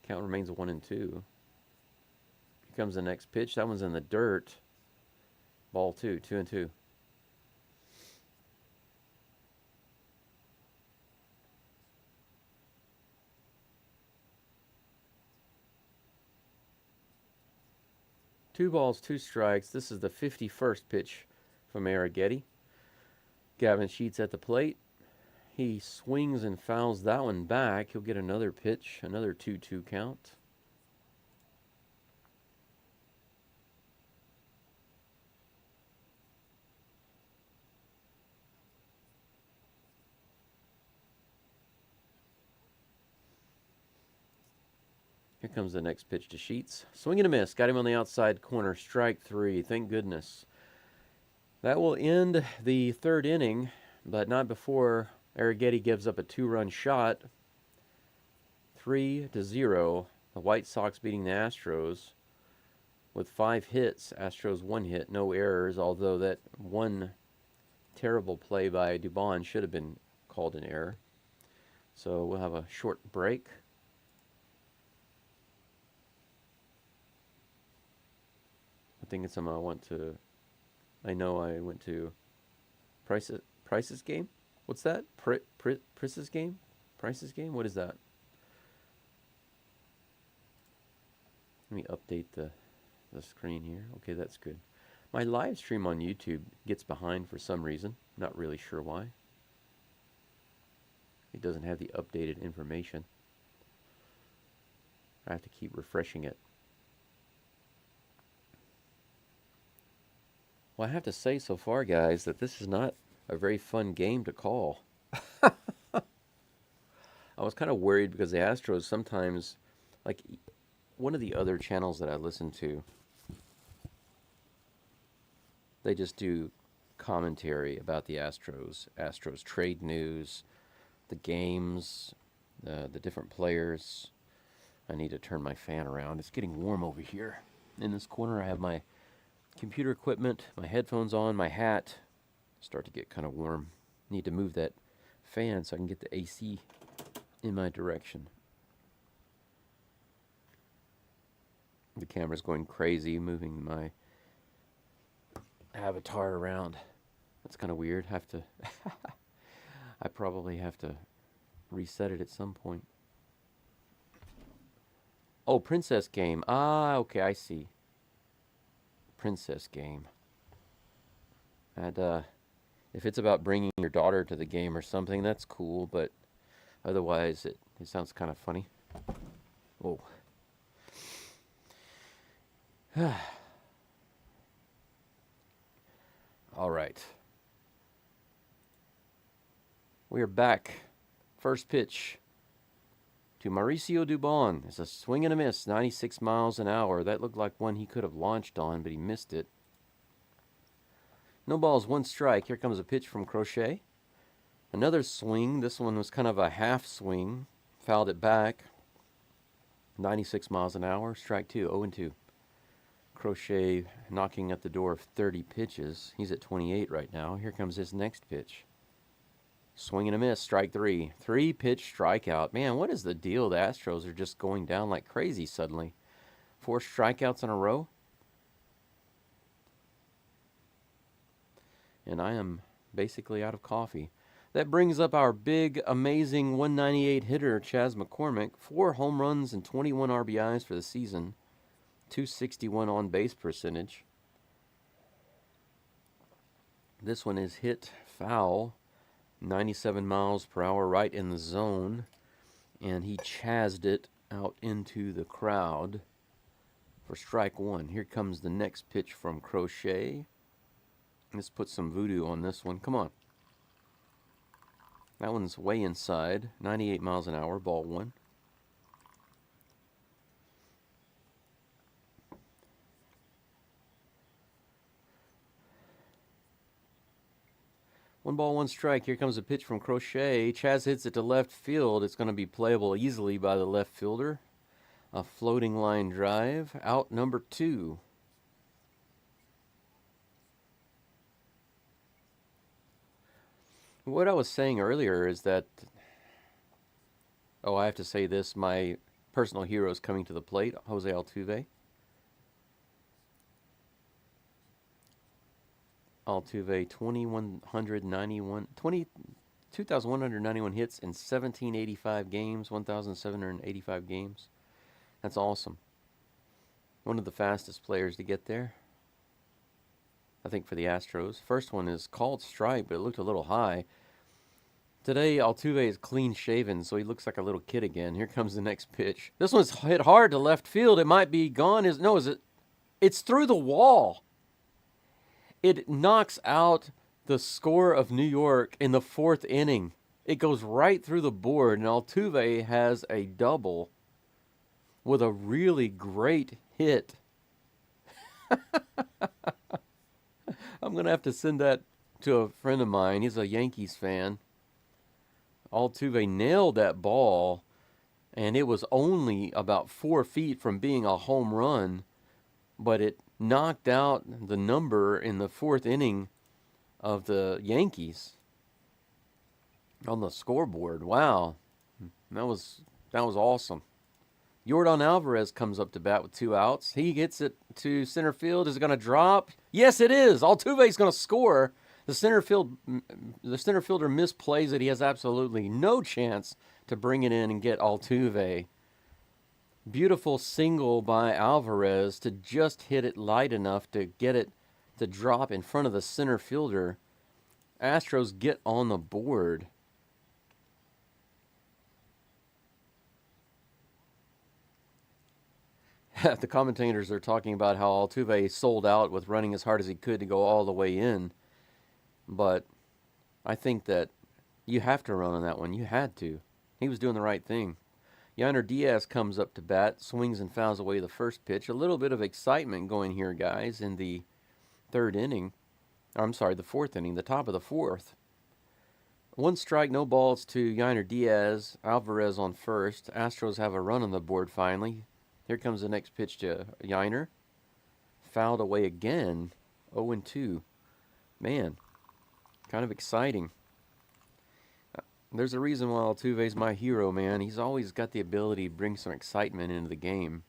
Count remains 1-2. Here comes the next pitch. That one's in the dirt. Ball 2, 2-2. Two balls, 2 strikes. This is the 51st pitch from Arrighetti. Gavin Sheets at the plate. He swings and fouls that one back. He'll get another pitch, another 2-2 count. Here comes the next pitch to Sheets. Swing and a miss. Got him on the outside corner. Strike 3. Thank goodness. That will end the third inning, but not before Arrighetti gives up a 2-run shot. 3-0. The White Sox beating the Astros with 5 hits. Astros 1 hit, no errors, although that one terrible play by Dubon should have been called an error. So we'll have a short break. I think it's something I know I went to Price's game? What's that? Price's game? Price's game? What is that? Let me update the screen here. Okay, that's good. My live stream on YouTube gets behind for some reason. Not really sure why. It doesn't have the updated information. I have to keep refreshing it. Well, I have to say so far, guys, that this is not a very fun game to call. I was kind of worried because the Astros sometimes, like one of the other channels that I listen to, they just do commentary about the Astros trade news, the games, the different players. I need to turn my fan around. It's getting warm over here. In this corner, I have my computer equipment, my headphones on, my hat. Start to get kind of warm. Need to move that fan so I can get the AC in my direction. The camera's going crazy, moving my avatar around. That's kind of weird. I probably have to reset it at some point. Oh, princess game. Ah, okay, I see. Princess game. And if it's about bringing your daughter to the game or something, that's cool, but otherwise it sounds kind of funny. Oh. All right. We are back. First pitch to Mauricio Dubon. It's a swing and a miss, 96 miles an hour. That looked like one he could have launched on, but he missed it. No balls, one strike. Here comes a pitch from Crochet. Another swing. This one was kind of a half swing. Fouled it back. 96 miles an hour. Strike two, 0-2. Crochet knocking at the door of 30 pitches. He's at 28 right now. Here comes his next pitch. Swing and a miss, strike three. 3-pitch strikeout. Man, what is the deal? The Astros are just going down like crazy suddenly. 4 strikeouts in a row. And I am basically out of coffee. That brings up our big, amazing 198 hitter, Chas McCormick. 4 home runs and 21 RBIs for the season. 261 on-base percentage. This one is hit foul. 97 miles per hour right in the zone. And he chased it out into the crowd for strike one. Here comes the next pitch from Crochet. Let's put some voodoo on this one. Come on. That one's way inside. 98 miles an hour, ball one. One ball, one strike. Here comes a pitch from Crochet. Chas hits it to left field. It's going to be playable easily by the left fielder. A floating line drive. Out number 2. What I was saying earlier is that, I have to say this, my personal hero is coming to the plate, Jose Altuve. Altuve, 2,191 hits in 1,785 games, 1,785 games. That's awesome. One of the fastest players to get there, I think, for the Astros. First one is called strike, but it looked a little high. Today, Altuve is clean shaven, so he looks like a little kid again. Here comes the next pitch. This one's hit hard to left field. It might be gone. It's through the wall. It knocks out the score of New York in the 4th inning. It goes right through the board, and Altuve has a double with a really great hit. I'm going to have to send that to a friend of mine. He's a Yankees fan. Altuve nailed that ball, and it was only about 4 feet from being a home run, but it knocked out the number in the 4th inning of the Yankees on the scoreboard. Wow. That was awesome. Yordan Alvarez comes up to bat with 2 outs. He gets it to center field. Is it going to drop? Yes, it is. Altuve's going to score. The center fielder misplays it. He has absolutely no chance to bring it in and get Altuve. Beautiful single by Alvarez to just hit it light enough to get it to drop in front of the center fielder. Astros get on the board. the commentators are talking about how Altuve sold out with running as hard as he could to go all the way in. But I think that you have to run on that one. You had to. He was doing the right thing. Yainer Diaz comes up to bat, swings and fouls away the first pitch. A little bit of excitement going here, guys, in the third inning. The fourth inning, the top of the fourth. One strike, no balls to Yainer Diaz. Alvarez on first. Astros have a run on the board finally. Here comes the next pitch to Yainer. Fouled away again. 0-2. Man, kind of exciting. There's a reason why Altuve's my hero, man. He's always got the ability to bring some excitement into the game.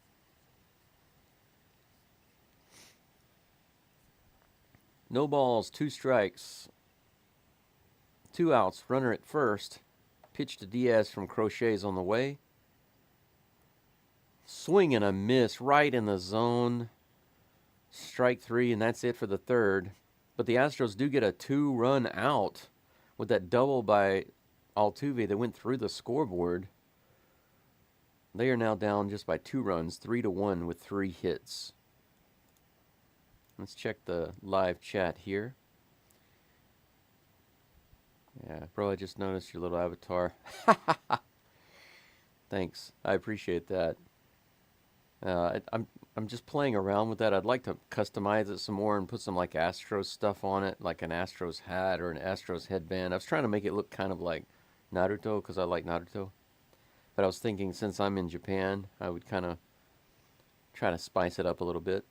No balls, 2 strikes. 2 outs, runner at first. Pitch to Diaz from Crochet's on the way. Swing and a miss right in the zone. Strike 3, and that's it for the third. But the Astros do get a 2-run out with that double by Altuve that went through the scoreboard. They are now down just by 2 runs, 3-1 with 3 hits. Let's check the live chat here. Yeah, bro, I just noticed your little avatar. Thanks, I appreciate that. I'm just playing around with that. I'd like to customize it some more and put some like Astros stuff on it, like an Astros hat or an Astros headband. I was trying to make it look kind of like Naruto because I like Naruto. But I was thinking since I'm in Japan, I would kind of try to spice it up a little bit.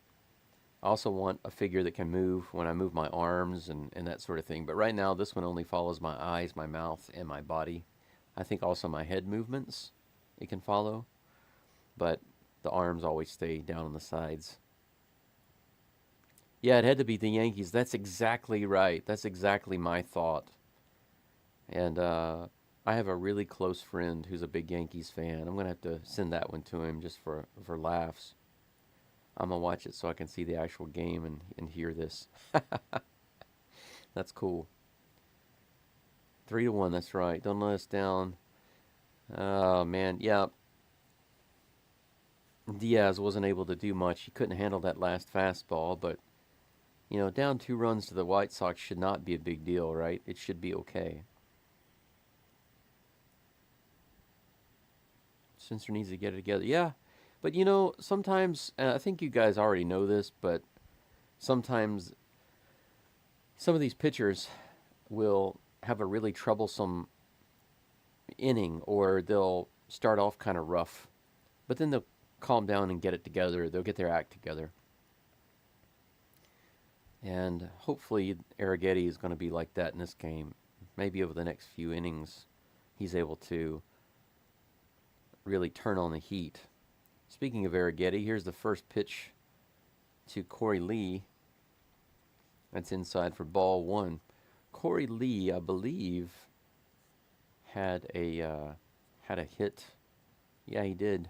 I also want a figure that can move when I move my arms and that sort of thing. But right now, this one only follows my eyes, my mouth, and my body. I think also my head movements it can follow. But the arms always stay down on the sides. Yeah, it had to be the Yankees. That's exactly right. That's exactly my thought. And I have a really close friend who's a big Yankees fan. I'm going to have to send that one to him just for laughs. I'm going to watch it so I can see the actual game and hear this. That's cool. 3-1, that's right. Don't let us down. Oh, man. Yeah. Diaz wasn't able to do much. He couldn't handle that last fastball, but, you know, down 2 runs to the White Sox should not be a big deal, right? It should be okay. Spencer needs to get it together. Yeah. But, you know, sometimes, I think you guys already know this, but sometimes some of these pitchers will have a really troublesome inning, or they'll start off kind of rough, but then they'll calm down and get it together. They'll get their act together. And hopefully Arrighetti is going to be like that in this game. Maybe over the next few innings, he's able to really turn on the heat. Speaking of Arrighetti, here's the first pitch to Corey Lee. That's inside for ball 1. Corey Lee, I believe, had a hit. Yeah, he did.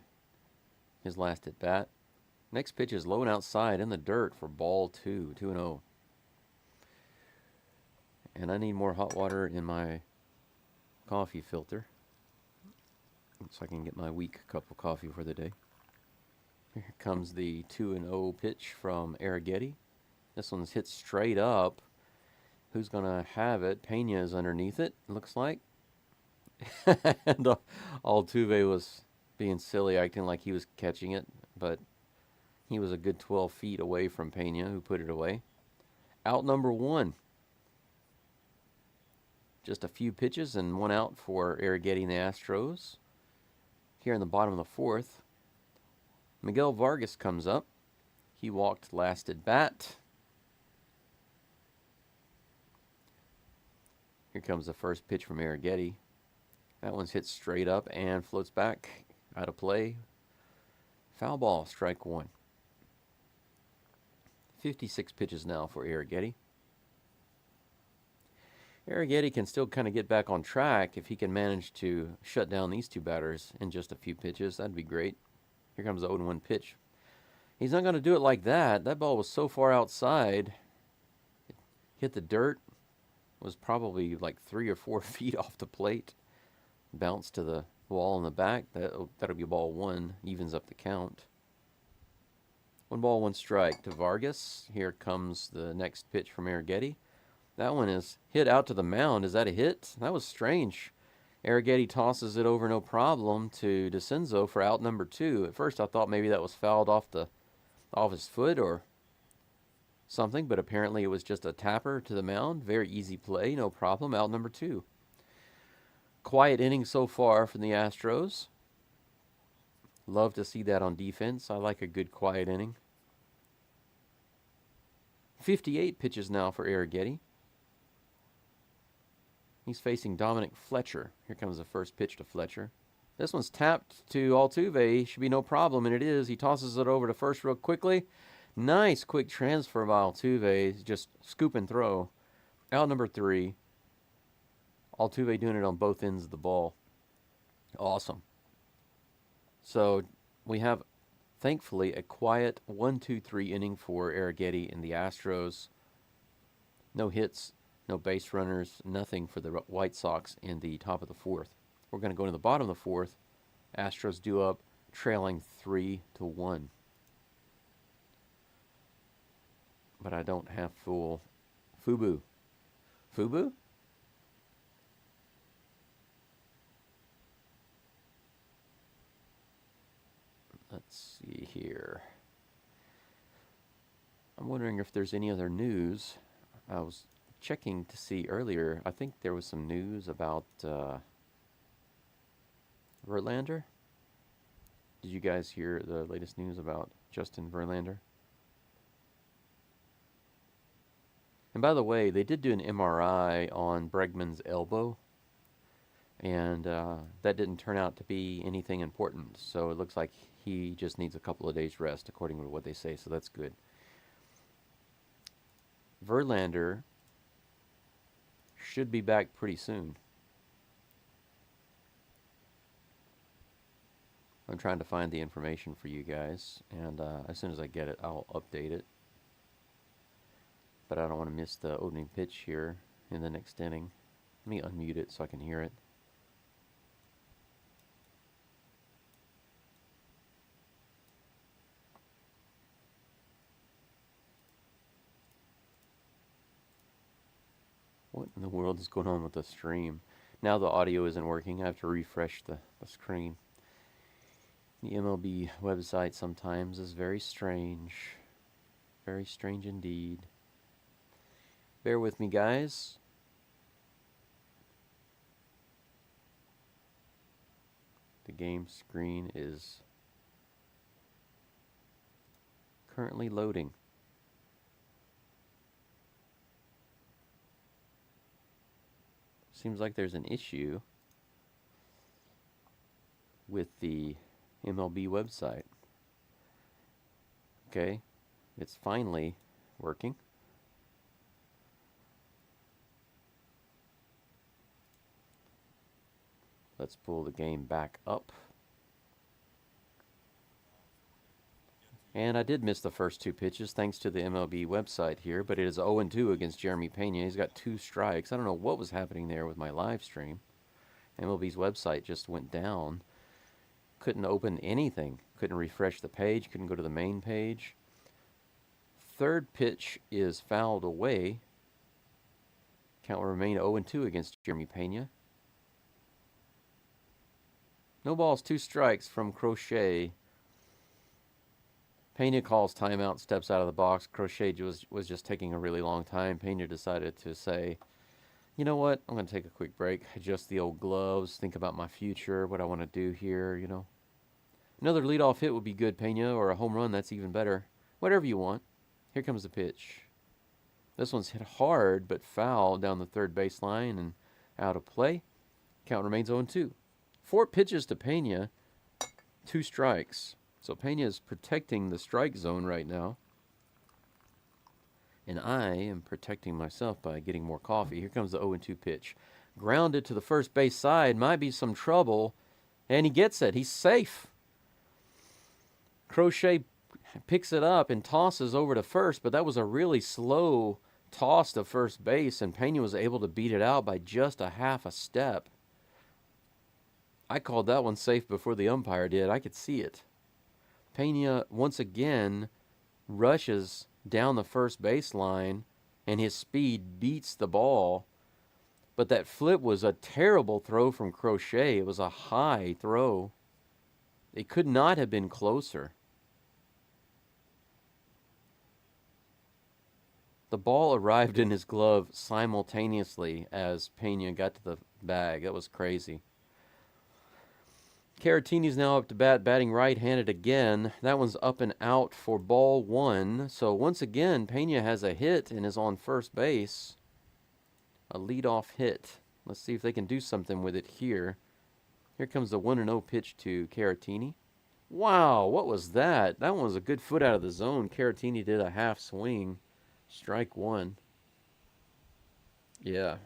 His last at bat. Next pitch is low and outside in the dirt for ball 2, 2-0. And I need more hot water in my coffee filter so I can get my weak cup of coffee for the day. Here comes the 2-0 pitch from Arrighetti. This one's hit straight up. Who's going to have it? Pena is underneath it, looks like. And Altuve was being silly, acting like he was catching it, but he was a good 12 feet away from Pena, who put it away. Out number 1. Just a few pitches and 1 out for Arrighetti and the Astros. Here in the bottom of the 4th, Miguel Vargas comes up. He walked last at bat. Here comes the first pitch from Arrighetti. That one's hit straight up and floats back out of play. Foul ball, strike 1. 56 pitches now for Arrighetti. Arrighetti can still kind of get back on track if he can manage to shut down these 2 batters in just a few pitches. That'd be great. Here comes the 0-1 pitch. He's not going to do it like that. That ball was so far outside. It hit the dirt. Was probably like 3 or 4 feet off the plate. Bounced to the wall in the back. That'll be ball 1. Evens up the count. 1 ball, 1 strike to Vargas. Here comes the next pitch from Arrighetti. That one is hit out to the mound. Is that a hit? That was strange. Arrighetti tosses it over no problem to DeCenzo for out number 2. At first I thought maybe that was fouled off his foot or something, but apparently it was just a tapper to the mound. Very easy play, no problem. Out number 2. Quiet inning so far from the Astros. Love to see that on defense. I like a good quiet inning. 58 pitches now for Arrighetti. He's facing Dominic Fletcher. Here comes the first pitch to Fletcher. This one's tapped to Altuve. Should be no problem, and it is. He tosses it over to first real quickly. Nice quick transfer by Altuve. Just scoop and throw. Out number 3. Altuve doing it on both ends of the ball. Awesome. So we have, thankfully, a quiet 1-2-3 inning for Arrighetti and the Astros. No hits, no base runners, nothing for the White Sox in the top of the 4th. We're going to go to the bottom of the 4th. Astros due up, trailing 3-1. But I don't have full Fubu. Fubu? Let's see here. I'm wondering if there's any other news. I was checking to see earlier. I think there was some news about Verlander. Did you guys hear the latest news about Justin Verlander? And by the way, they did do an MRI on Bregman's elbow, and that didn't turn out to be anything important. So it looks like he just needs a couple of days rest, according to what they say, so that's good. Verlander should be back pretty soon. I'm trying to find the information for you guys, and as soon as I get it, I'll update it. But I don't want to miss the opening pitch here in the next inning. Let me unmute it so I can hear it. What in the world is going on with the stream? Now the audio isn't working. I have to refresh the screen. The MLB website sometimes is very strange. Very strange indeed. Bear with me, guys. The game screen is currently loading. Seems like there's an issue with the MLB website. Okay, it's finally working. Let's pull the game back up. And I did miss the first 2 pitches thanks to the MLB website here, but it is 0-2 against Jeremy Pena. He's got 2 strikes. I don't know what was happening there with my live stream. MLB's website just went down. Couldn't open anything. Couldn't refresh the page. Couldn't go to the main page. Third pitch is fouled away. Count will remain 0-2 against Jeremy Pena. No balls, 2 strikes from Crochet. Pena calls timeout, steps out of the box. Crochet was just taking a really long time. Pena decided to say, you know what, I'm going to take a quick break, adjust the old gloves, think about my future, what I want to do here, you know. Another leadoff hit would be good, Pena, or a home run, that's even better. Whatever you want. Here comes the pitch. This one's hit hard, but foul down the third baseline and out of play. Count remains 0-2. 4 pitches to Pena, 2 strikes. So Pena is protecting the strike zone right now. And I am protecting myself by getting more coffee. Here comes the 0-2 pitch. Grounded to the first base side. Might be some trouble. And he gets it. He's safe. Crochet picks it up and tosses over to first. But that was a really slow toss to first base. And Pena was able to beat it out by just a half a step. I called that one safe before the umpire did. I could see it. Pena, once again, rushes down the first baseline, and his speed beats the ball. But that flip was a terrible throw from Crochet. It was a high throw. It could not have been closer. The ball arrived in his glove simultaneously as Pena got to the bag. That was crazy. Caratini's now up to bat, batting right-handed again. That one's up and out for ball one. So once again, Pena has a hit and is on first base. A leadoff hit. Let's see if they can do something with it here. Here comes the 1-0 pitch to Caratini. Wow, what was that? That one was a good foot out of the zone. Caratini did a half swing. Strike one. Yeah,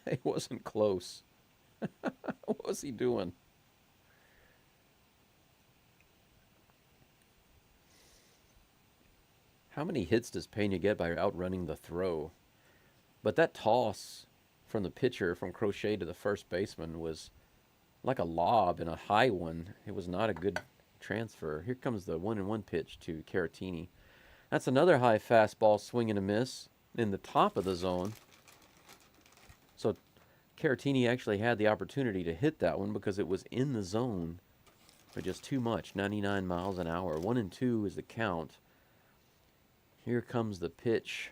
it wasn't close. What was he doing? How many hits does Pena get by outrunning the throw? But that toss from the pitcher, from Crochet to the first baseman, was like a lob and a high one. It was not a good transfer. Here comes the 1-1 pitch to Caratini. That's another high fastball, swing and a miss in the top of the zone. So Caratini actually had the opportunity to hit that one because it was in the zone, but just too much. 99 miles an hour. 1-2 is the count. Here comes the pitch.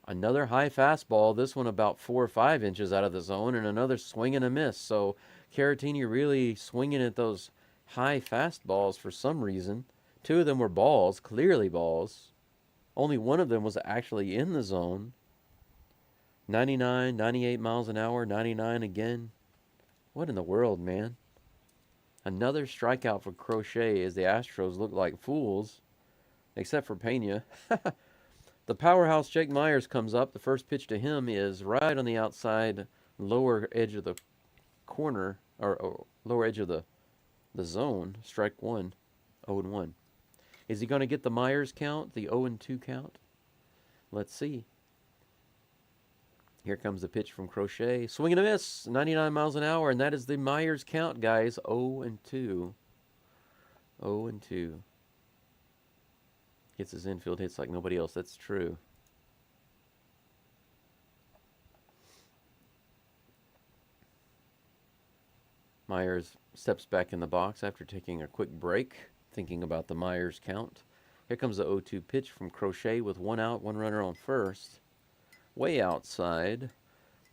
Another high fastball, this one about 4 or 5 inches out of the zone, and another swing and a miss. So Caratini really swinging at those high fastballs for some reason. 2 of them were balls, clearly balls. Only one of them was actually in the zone. 99, 98 miles an hour, 99 again. What in the world, man? Another strikeout for Crochet as the Astros look like fools, except for Pena. The powerhouse Jake Myers comes up. The first pitch to him is right on the outside lower edge of the corner, or lower edge of the zone. Strike one, 0-1. Is he going to get the Myers count, the 0-2 count? Let's see. Here comes the pitch from Crochet. Swing and a miss, 99 miles an hour, and that is the Myers count, guys. 0-2. 0-2. Gets his infield hits like nobody else. That's true. Myers steps back in the box after taking a quick break, thinking about the Myers count. Here comes the 0-2 pitch from Crochet with 1 out, 1 runner on first. Way outside,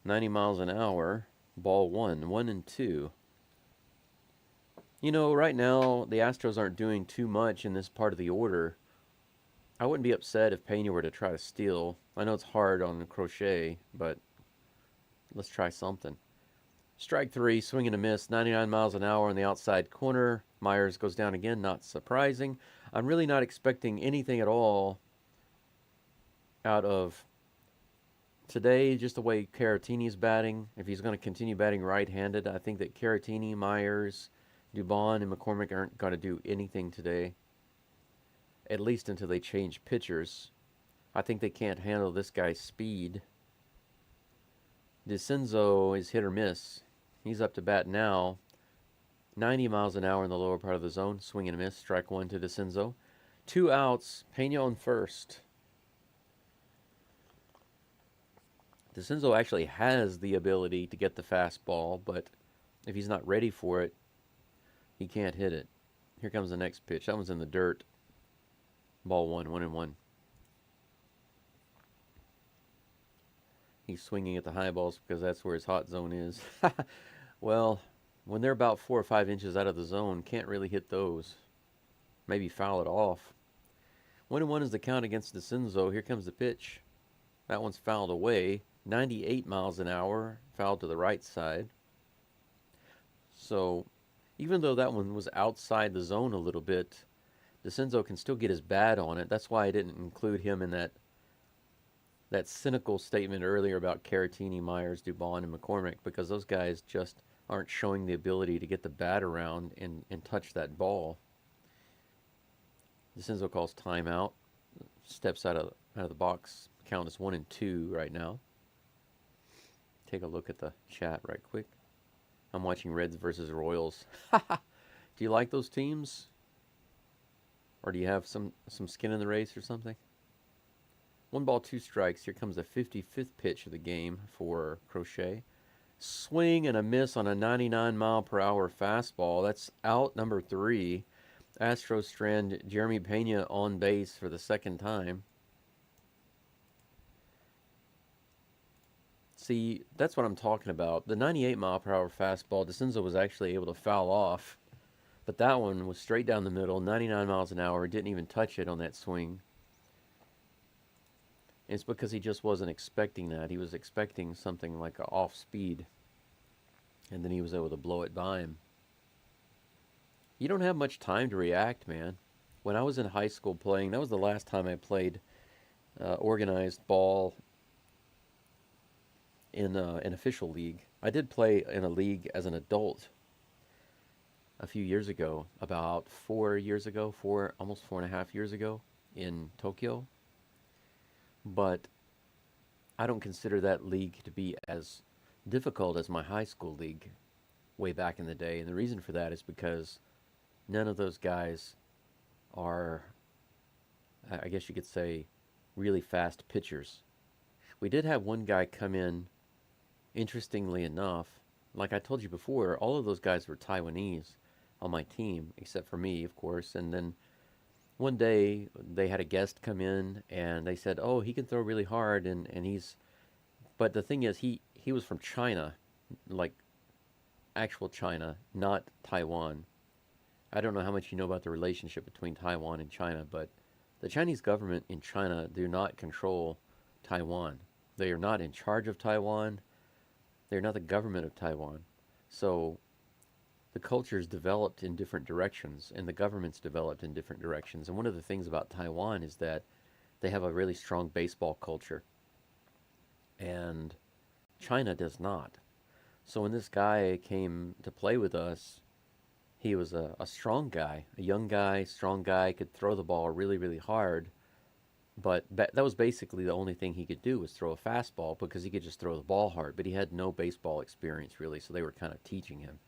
90 miles an hour, ball 1, 1-2. You know, right now, the Astros aren't doing too much in this part of the order. I wouldn't be upset if Pena were to try to steal. I know it's hard on Crochet, but let's try something. Strike 3, swing and a miss, 99 miles an hour on the outside corner. Myers goes down again, not surprising. I'm really not expecting anything at all out of today, just the way Caratini's batting. If he's going to continue batting right-handed, I think that Caratini, Myers, Dubon, and McCormick aren't going to do anything today, at least until they change pitchers. I think they can't handle this guy's speed. DeCenzo is hit or miss. He's up to bat now. 90 miles an hour in the lower part of the zone. Swing and a miss. Strike 1 to DeCenzo. 2 outs. Pena on first. DeCenzo actually has the ability to get the fastball, but if he's not ready for it, he can't hit it. Here comes the next pitch. That one's in the dirt. Ball 1, 1-1. He's swinging at the high balls because that's where his hot zone is. Well, when they're about 4 or 5 inches out of the zone, can't really hit those. Maybe foul it off. 1-1 is the count against DeCenzo. Here comes the pitch. That one's fouled away. 98 miles an hour, fouled to the right side. So, even though that one was outside the zone a little bit, DeCenzo can still get his bat on it. That's why I didn't include him in that cynical statement earlier about Caratini, Myers, Dubon, and McCormick, because those guys just aren't showing the ability to get the bat around and touch that ball. DeCenzo calls timeout, steps out of the box. Count is 1-2 right now. Take a look at the chat right quick. I'm watching Reds versus Royals. Do you like those teams? Or do you have some skin in the race or something? 1 ball, 2 strikes. Here comes the 55th pitch of the game for Crochet. Swing and a miss on a 99-mile-per-hour fastball. That's out number 3. Astros strand Jeremy Pena on base for the second time. See, that's what I'm talking about. The 98-mile-per-hour fastball, DeCenzo was actually able to foul off. But that one was straight down the middle, 99 miles an hour. Didn't even touch it on that swing. And it's because he just wasn't expecting that. He was expecting something like an off speed. And then he was able to blow it by him. You don't have much time to react, man. When I was in high school playing, that was the last time I played organized ball in an official league. I did play in a league as an adult a few years ago, about 4 years ago, almost 4.5 years ago in Tokyo. But I don't consider that league to be as difficult as my high school league way back in the day. And the reason for that is because none of those guys are, I guess you could say, really fast pitchers. We did have one guy come in, interestingly enough, like I told you before, all of those guys were Taiwanese on my team, except for me, of course. And then one day they had a guest come in and they said, oh, he can throw really hard, and he's, but the thing is, he was from China, like actual China, not Taiwan. I don't know how much you know about the relationship between Taiwan and China, but the Chinese government in China do not control Taiwan. They are not in charge of Taiwan. They're not the government of Taiwan. So the culture's developed in different directions, and the government's developed in different directions. And one of the things about Taiwan is that they have a really strong baseball culture, and China does not. So when this guy came to play with us, he was a strong guy, a young guy, strong guy, could throw the ball really, really hard. But that was basically the only thing he could do, was throw a fastball, because he could just throw the ball hard. But he had no baseball experience, really, so they were kind of teaching him.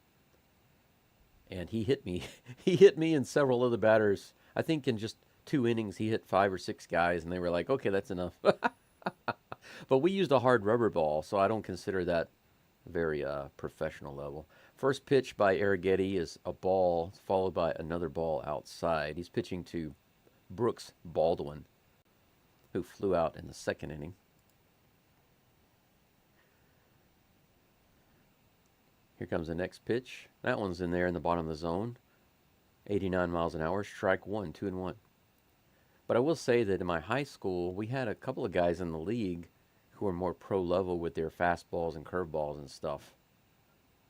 And he hit me. He hit me and several other batters. I think in just 2 innings, he hit 5 or 6 guys, and they were like, okay, that's enough. But we used a hard rubber ball, so I don't consider that very professional level. First pitch by Arrighetti is a ball, followed by another ball outside. He's pitching to Brooks Baldwin, who flew out in the second inning. Here comes the next pitch. That one's in there in the bottom of the zone. 89 miles an hour, strike one, 2-1. But I will say that in my high school, we had a couple of guys in the league who were more pro level with their fastballs and curveballs and stuff.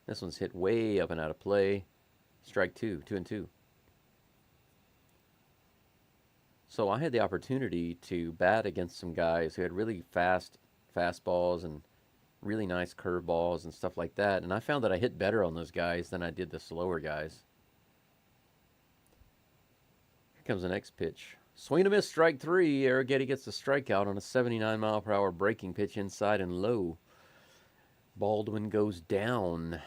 This one's hit way up and out of play. Strike two, 2-2. So I had the opportunity to bat against some guys who had really fast fastballs and really nice curveballs and stuff like that. And I found that I hit better on those guys than I did the slower guys. Here comes the next pitch. Swing and a miss, strike 3. Arrighetti gets the strikeout on a 79-mile-per-hour breaking pitch inside and low. Baldwin goes down.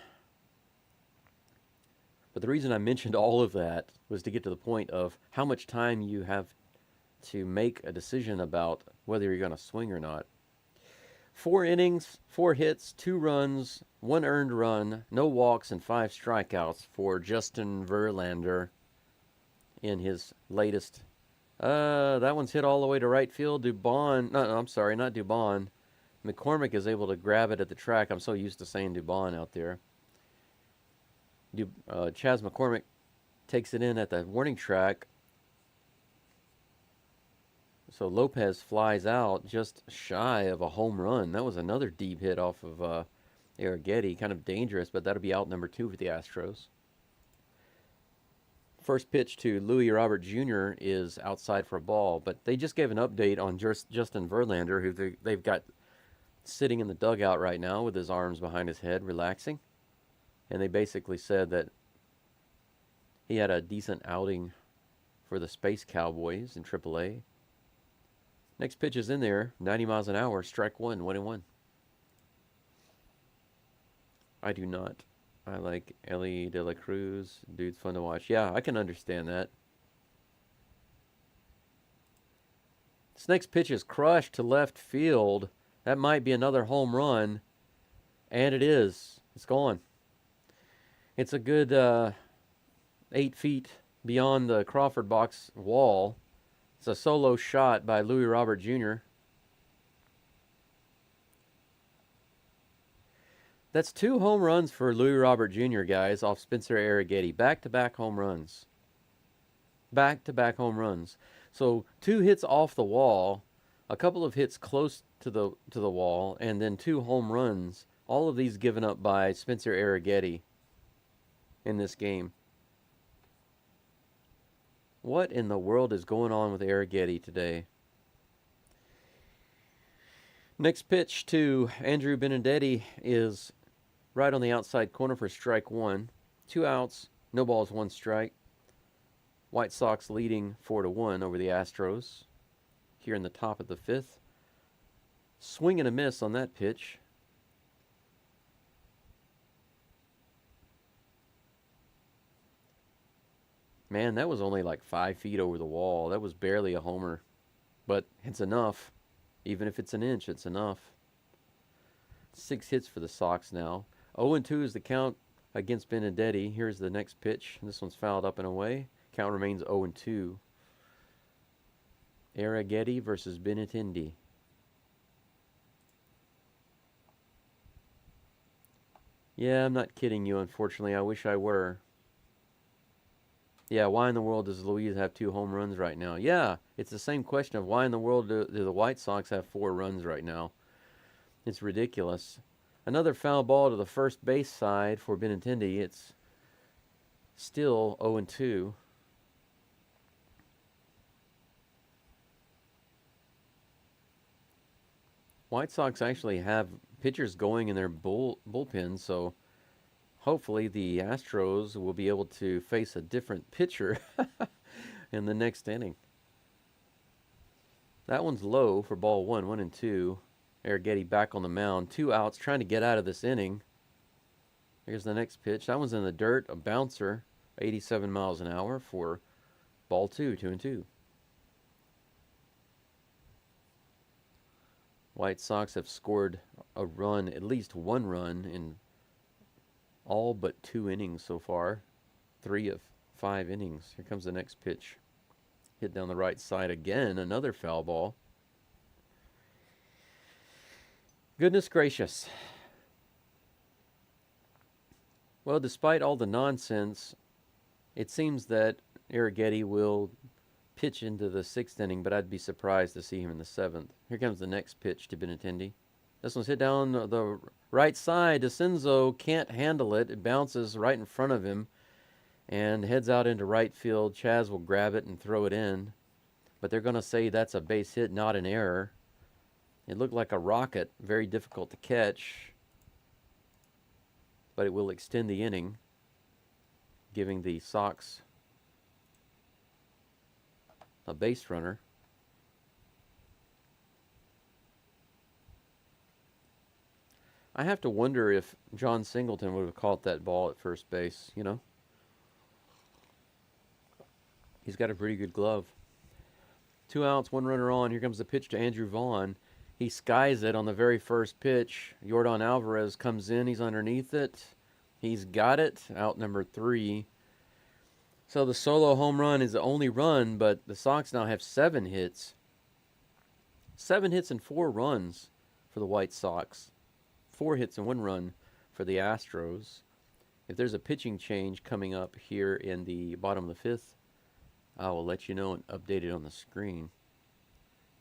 But the reason I mentioned all of that was to get to the point of how much time you have to make a decision about whether you're going to swing or not. 4 innings, 4 hits, 2 runs, 1 earned run, no walks, and 5 strikeouts for Justin Verlander in his latest. That one's hit all the way to right field. Dubon, no, I'm sorry, not Dubon. McCormick is able to grab it at the track. I'm so used to saying Dubon out there. Chas McCormick takes it in at the warning track. So Lopez flies out just shy of a home run. That was another deep hit off of Arrighetti. Kind of dangerous, but that'll be out number 2 for the Astros. First pitch to Louis Robert Jr. is outside for a ball, but they just gave an update on Justin Verlander, who they've got sitting in the dugout right now with his arms behind his head, relaxing. And they basically said that he had a decent outing for the Space Cowboys in AAA. Next pitch is in there, 90 miles an hour, strike 1, 1-1. I do not. I like Ellie De La Cruz. Dude's fun to watch. Yeah, I can understand that. This next pitch is crushed to left field. That might be another home run. And it is. It's gone. It's a good 8 feet beyond the Crawford box wall. It's a solo shot by Louis Robert Jr. That's 2 home runs for Louis Robert Jr., guys, off Spencer Arrighetti. Back-to-back home runs. Back-to-back home runs. So 2 hits off the wall, a couple of hits close to the wall, and then 2 home runs. All of these given up by Spencer Arrighetti in this game. What in the world is going on with Arrighetti today? Next pitch to Andrew Benintendi is right on the outside corner for strike 1. 2 outs, no balls, 1 strike. White Sox leading 4-1 over the Astros here in the top of the 5th. Swing and a miss on that pitch. Man, that was only like 5 feet over the wall. That was barely a homer. But it's enough. Even if it's an inch, it's enough. 6 hits for the Sox now. 0-2 is the count against Benintendi. Here's the next pitch. This one's fouled up and away. Count remains 0-2. Arrighetti versus Benintendi. Yeah, I'm not kidding you, unfortunately. I wish I were. Yeah, why in the world does Louise have 2 home runs right now? Yeah, it's the same question of why in the world do the White Sox have 4 runs right now? It's ridiculous. Another foul ball to the first base side for Benintendi. It's still 0-2. White Sox actually have pitchers going in their bullpen, so hopefully the Astros will be able to face a different pitcher in the next inning. That one's low for ball 1, 1-2. Arrighetti back on the mound. 2 outs, trying to get out of this inning. Here's the next pitch. That one's in the dirt, a bouncer, 87 miles an hour for ball 2, 2-2. White Sox have scored a run, at least 1 run, in all but 2 innings so far. 3 of 5 innings. Here comes the next pitch. Hit down the right side again. Another foul ball. Goodness gracious. Well, despite all the nonsense, it seems that Arrighetti will pitch into the 6th inning, but I'd be surprised to see him in the 7th. Here comes the next pitch to Benintendi. This one's hit down the right side. DeCenzo can't handle it. It bounces right in front of him and heads out into right field. Chaz will grab it and throw it in, but they're going to say that's a base hit, not an error. It looked like a rocket, very difficult to catch, but it will extend the inning, giving the Sox a base runner. I have to wonder if John Singleton would have caught that ball at first base, you know. He's got a pretty good glove. 2 outs, 1 runner on. Here comes the pitch to Andrew Vaughn. He skies it on the very first pitch. Yordan Alvarez comes in. He's underneath it. He's got it. Out number 3. So the solo home run is the only run, but the Sox now have 7 hits. 7 hits and 4 runs for the White Sox. 4 hits and 1 run for the Astros. If there's a pitching change coming up here in the bottom of the 5th, I will let you know and update it on the screen.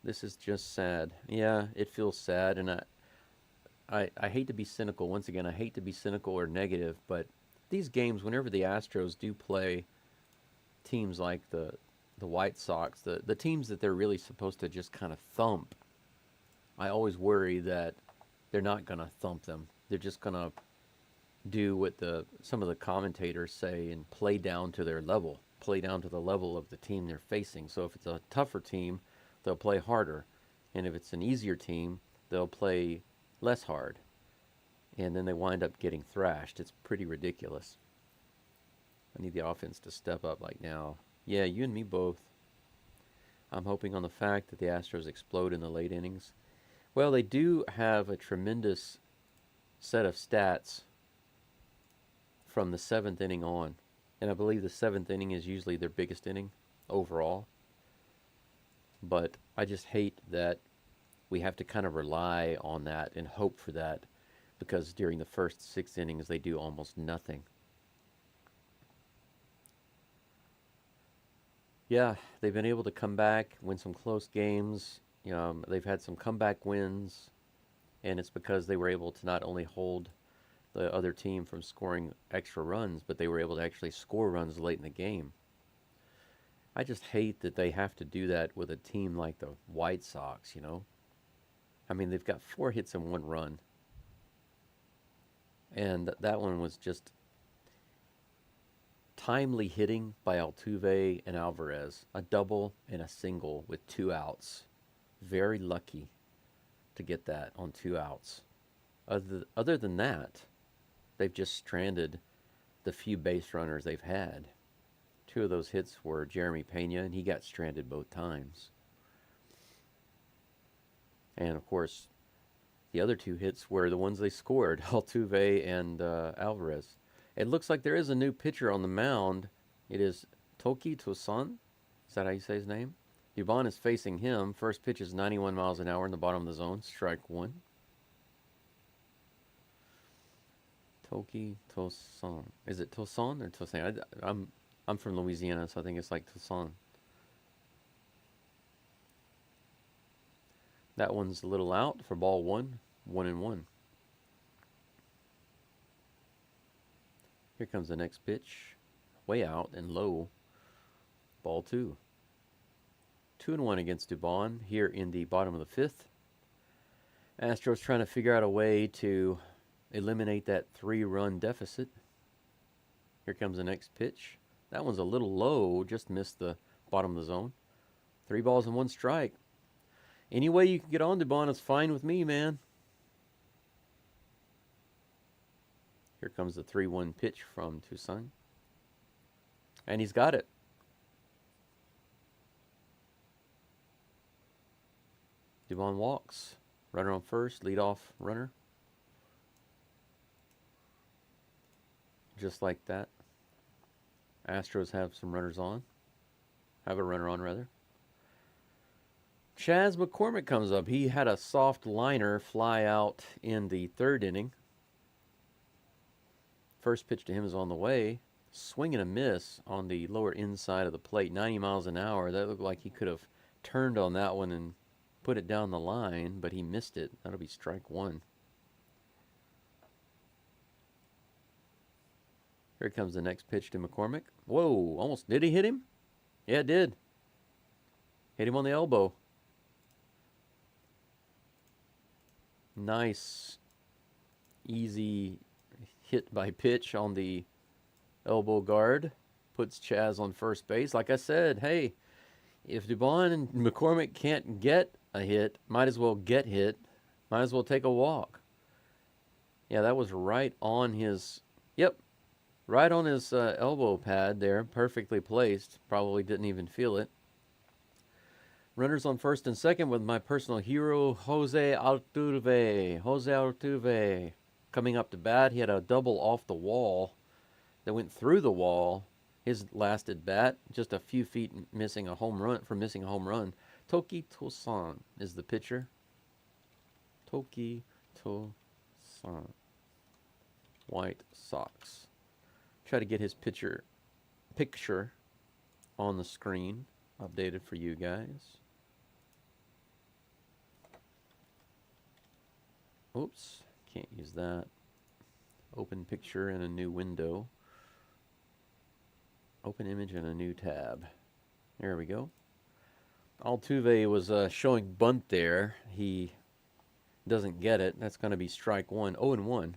This is just sad. Yeah, it feels sad, and I hate to be cynical. Once again, I hate to be cynical or negative, but these games, whenever the Astros do play teams like the White Sox, the teams that they're really supposed to just kind of thump, I always worry that they're not going to thump them. They're just going to do what some of the commentators say and play down to their level, play down to the level of the team they're facing. So if it's a tougher team, they'll play harder. And if it's an easier team, they'll play less hard. And then they wind up getting thrashed. It's pretty ridiculous. I need the offense to step up like now. Yeah, you and me both. I'm hoping on the fact that the Astros explode in the late innings. Well, they do have a tremendous set of stats from the 7th inning on. And I believe the 7th inning is usually their biggest inning overall. But I just hate that we have to kind of rely on that and hope for that, because during the first 6 innings they do almost nothing. Yeah, they've been able to come back, win some close games. They've had some comeback wins, and it's because they were able to not only hold the other team from scoring extra runs, but they were able to actually score runs late in the game. I just hate that they have to do that with a team like the White Sox, I mean, they've got 4 hits and 1 run. And that one was just timely hitting by Altuve and Alvarez. A double and a single with 2 outs. Very lucky to get that on 2 outs. Other than that, they've just stranded the few base runners they've had. 2 of those hits were Jeremy Pena, and he got stranded both times. And of course, the other 2 hits were the ones they scored, Altuve and Alvarez. It looks like there is a new pitcher on the mound. It is Toki Toussaint. Is that how you say his name? Dubon is facing him. First pitch is 91 miles an hour in the bottom of the zone. Strike 1. Toki Toussaint. Is it Toussaint or Toussaint? I'm from Louisiana, so I think it's like Toussaint. That one's a little out for ball 1. 1-1. Here comes the next pitch. Way out and low. Ball 2. 2-1 against Dubon here in the bottom of the 5th. Astros trying to figure out a way to eliminate that 3-run deficit. Here comes the next pitch. That one's a little low. Just missed the bottom of the zone. 3 balls and 1 strike. Any way you can get on Dubon is fine with me, man. Here comes the 3-1 pitch from Toussaint. And he's got it. Dubon walks. Runner on first, leadoff runner. Just like that. Astros have some runners on. Have a runner on, rather. Chas McCormick comes up. He had a soft liner fly out in the 3rd inning. First pitch to him is on the way. Swing and a miss on the lower inside of the plate. 90 miles an hour. That looked like he could have turned on that one and put it down the line, but he missed it. That'll be strike 1. Here comes the next pitch to McCormick. Whoa, almost. Did he hit him? Yeah, it did. Hit him on the elbow. Nice, easy hit by pitch on the elbow guard. Puts Chas on first base. Like I said, hey, if Dubon and McCormick can't get a hit, might as well get hit. Might as well take a walk. Yeah, that was right on his... Yep, right on his elbow pad there. Perfectly placed. Probably didn't even feel it. Runners on first and second with my personal hero, Jose Altuve. Jose Altuve coming up to bat. He had a double off the wall that went through the wall. His last at bat, just a few feet missing a home run. Toki Toussaint is the pitcher. Toki Toussaint. White Sox. Try to get his picture on the screen, updated for you guys. Oops, can't use that. Open picture in a new window. Open image in a new tab. There we go. Altuve was showing bunt there. He doesn't get it. That's going to be strike 1. 0-1.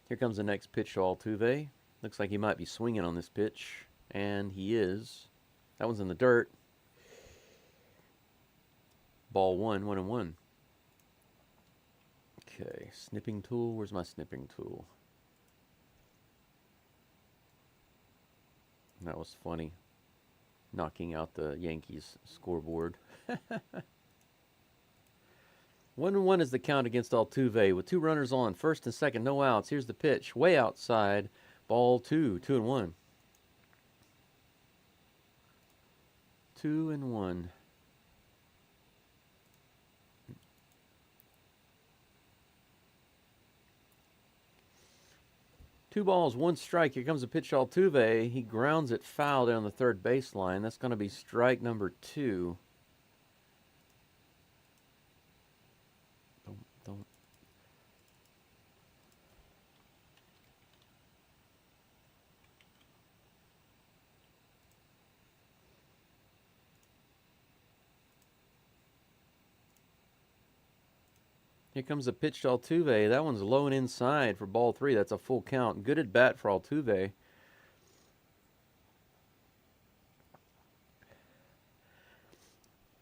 Here comes the next pitch to Altuve. Looks like he might be swinging on this pitch. And he is. That one's in the dirt. Ball 1, 1-1. Okay, snipping tool. Where's my snipping tool? That was funny. Knocking out the Yankees scoreboard. 1-1 is the count against Altuve with 2 runners on. First and second, no outs. Here's the pitch. Way outside. Ball 2. 2-1. 2-1. 2 balls, 1 strike. Here comes a pitch to Altuve. He grounds it foul down the third baseline. That's going to be strike number 2. Don't. Here comes a pitch to Altuve. That one's low and inside for ball 3. That's a full count. Good at bat for Altuve.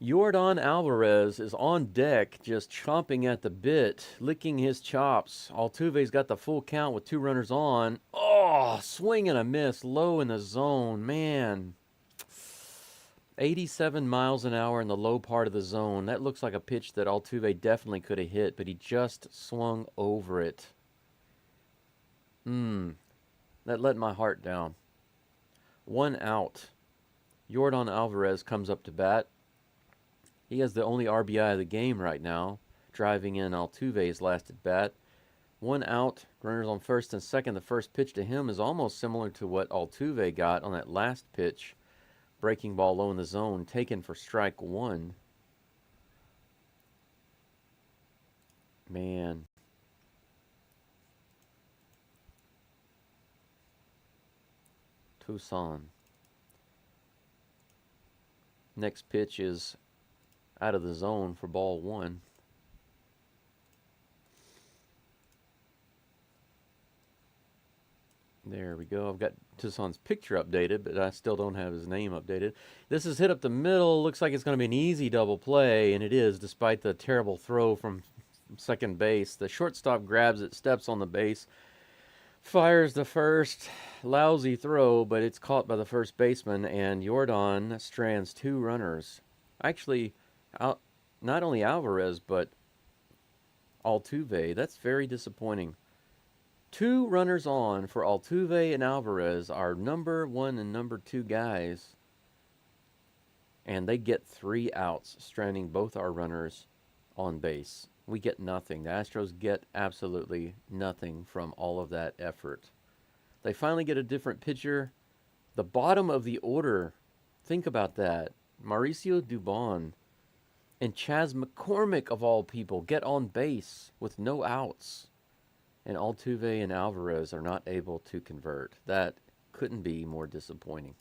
Yordan Alvarez is on deck, just chomping at the bit, licking his chops. Altuve's got the full count with 2 runners on. Oh, swing and a miss, low in the zone. Man. 87 miles an hour in the low part of the zone. That looks like a pitch that Altuve definitely could have hit, but he just swung over it. That let my heart down. 1 out. Yordan Alvarez comes up to bat. He has the only RBI of the game right now, driving in Altuve's last at bat. 1 out, runners on first and second. The first pitch to him is almost similar to what Altuve got on that last pitch. Breaking ball low in the zone, taken for strike 1. Man. Tucson. Next pitch is out of the zone for ball 1. There we go. I've got Tucson's picture updated, but I still don't have his name updated. This is hit up the middle. Looks like it's going to be an easy double play, and it is, despite the terrible throw from second base. The shortstop grabs it, steps on the base, fires the first. Lousy throw, but it's caught by the first baseman, and Yordan strands 2 runners. Actually, not only Alvarez, but Altuve. That's very disappointing. 2 runners on for Altuve and Alvarez, our number 1 and number 2 guys. And they get 3 outs, stranding both our runners on base. We get nothing. The Astros get absolutely nothing from all of that effort. They finally get a different pitcher. The bottom of the order, think about that. Mauricio Dubon and Chas McCormick, of all people, get on base with no outs. And Altuve and Alvarez are not able to convert. That couldn't be more disappointing.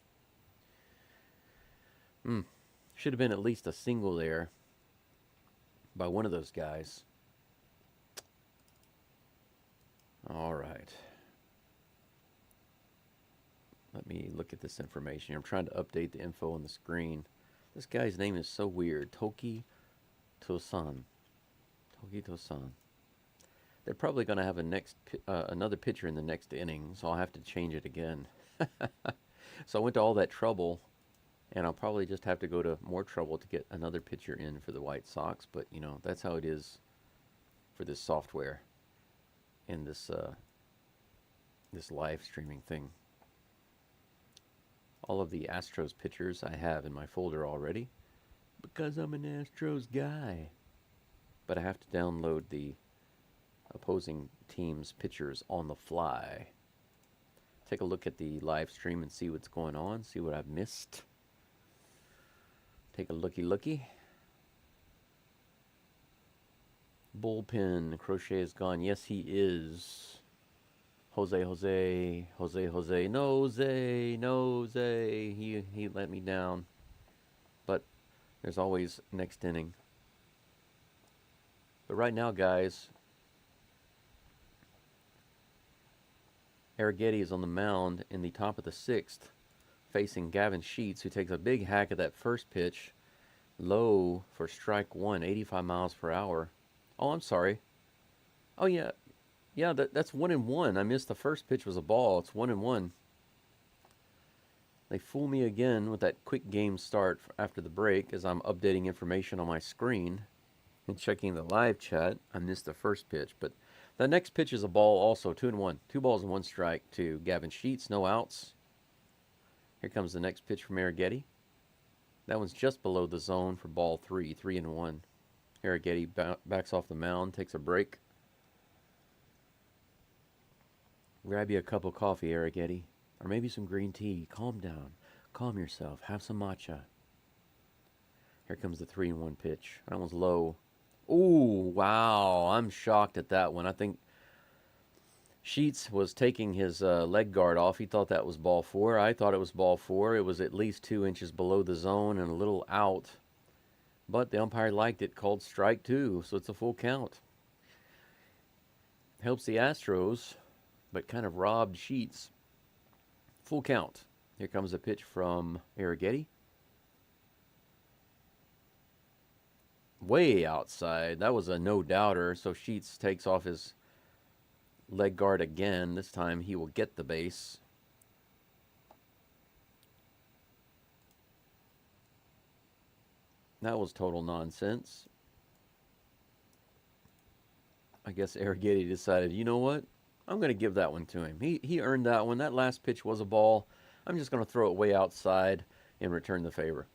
Should have been at least a single there by one of those guys. All right. Let me look at this information. I'm trying to update the info on the screen. This guy's name is so weird. Toki Tosan. Toki Tosan. They're probably going to have another pitcher in the next inning, so I'll have to change it again. So I went to all that trouble, and I'll probably just have to go to more trouble to get another pitcher in for the White Sox. But, you know, that's how it is for this software and this live streaming thing. All of the Astros pitchers I have in my folder already because I'm an Astros guy. But I have to download the opposing team's pitchers on the fly. Take a look at the live stream and see what's going on, see what I've missed. Take a looky. Bullpen, Crochet is gone. Yes, he is. Jose, no, he let me down. But there's always next inning. But right now, guys, Arrighetti is on the mound in the top of the 6th, facing Gavin Sheets, who takes a big hack at that first pitch, low for strike 1, 85 miles per hour. Oh, I'm sorry. Oh, yeah. Yeah, that's 1-1. I missed the first pitch was a ball. It's 1-1. They fool me again with that quick game start after the break as I'm updating information on my screen and checking the live chat. I missed the first pitch, but the next pitch is a ball also, 2-1. 2 balls and 1 strike to Gavin Sheets, no outs. Here comes the next pitch from Arrighetti. That one's just below the zone for ball 3, 3-1. Arrighetti backs off the mound, takes a break. Grab you a cup of coffee, Arrighetti. Or maybe some green tea. Calm down. Calm yourself. Have some matcha. Here comes the 3-1 pitch. That one's low. Ooh, wow. I'm shocked at that one. I think Sheets was taking his leg guard off. He thought that was ball 4. I thought it was ball 4. It was at least 2 inches below the zone and a little out. But the umpire liked it, called strike 2, so it's a full count. Helps the Astros, but kind of robbed Sheets. Full count. Here comes a pitch from Arrighetti. Way outside. That was a no-doubter, so Sheets takes off his leg guard again. This time he will get the base. That was total nonsense. I guess Arrighetti decided, you know what? I'm going to give that one to him. He earned that one. That last pitch was a ball. I'm just going to throw it way outside and return the favor.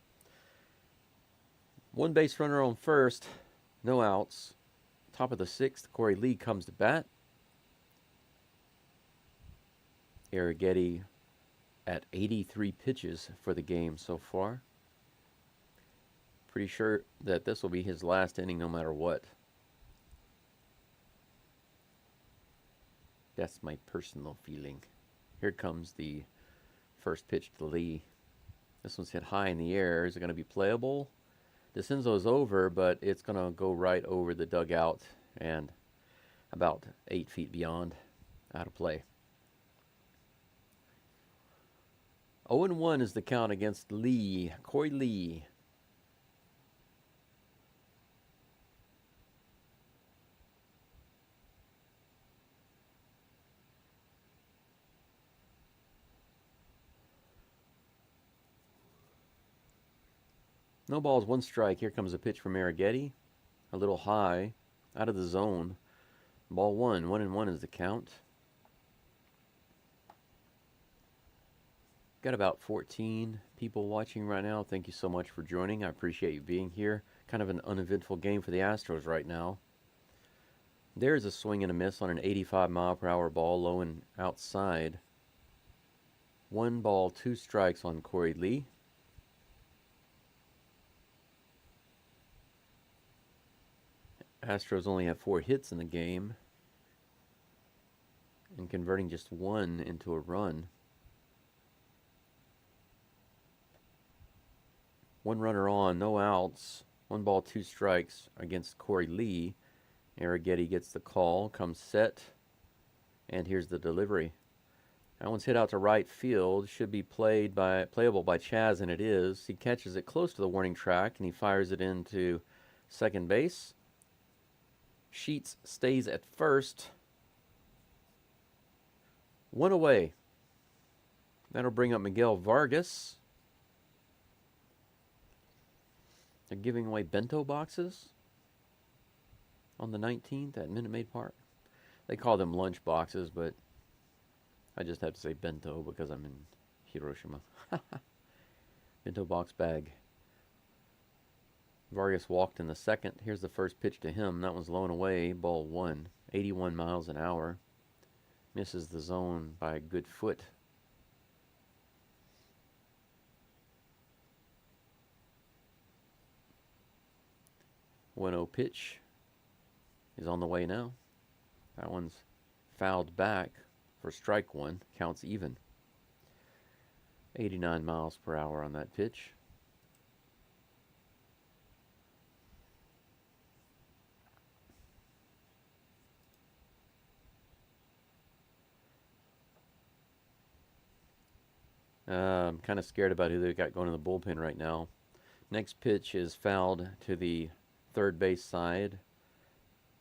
1 base runner on first. No outs. Top of the 6th, Corey Lee comes to bat. Arrighetti at 83 pitches for the game so far. Pretty sure that this will be his last inning no matter what. That's my personal feeling. Here comes the first pitch to Lee. This one's hit high in the air. Is it going to be playable? DeCenzo's over, but it's going to go right over the dugout and about 8 feet beyond. Out of play. 0-1 is the count against Lee. Corey Lee. No balls, 1 strike. Here comes a pitch from Arrighetti. A little high, out of the zone. Ball 1. 1-1 is the count. Got about 14 people watching right now. Thank you so much for joining. I appreciate you being here. Kind of an uneventful game for the Astros right now. There's a swing and a miss on an 85-mile-per-hour ball, low and outside. 1 ball, 2 strikes on Corey Lee. Astros only have 4 hits in the game and converting just 1 into a run. 1 runner on, no outs. 1 ball, 2 strikes against Corey Lee. Arrighetti gets the call, comes set, and here's the delivery. That one's hit out to right field. Should be playable by Chaz, and it is. He catches it close to the warning track, and he fires it into second base. Sheets stays at first. 1 away. That'll bring up Miguel Vargas. They're giving away bento boxes on the 19th at Minute Maid Park. They call them lunch boxes, but I just have to say bento because I'm in Hiroshima. Bento box bag. Vargas walked in the second. Here's the first pitch to him. That one's low and away. Ball 1. 81 miles an hour. Misses the zone by a good foot. One-oh pitch is on the way now. That one's fouled back for strike 1. Counts even. 89 miles per hour on that pitch. I'm kind of scared about who they've got going in the bullpen right now. Next pitch is fouled to the third base side.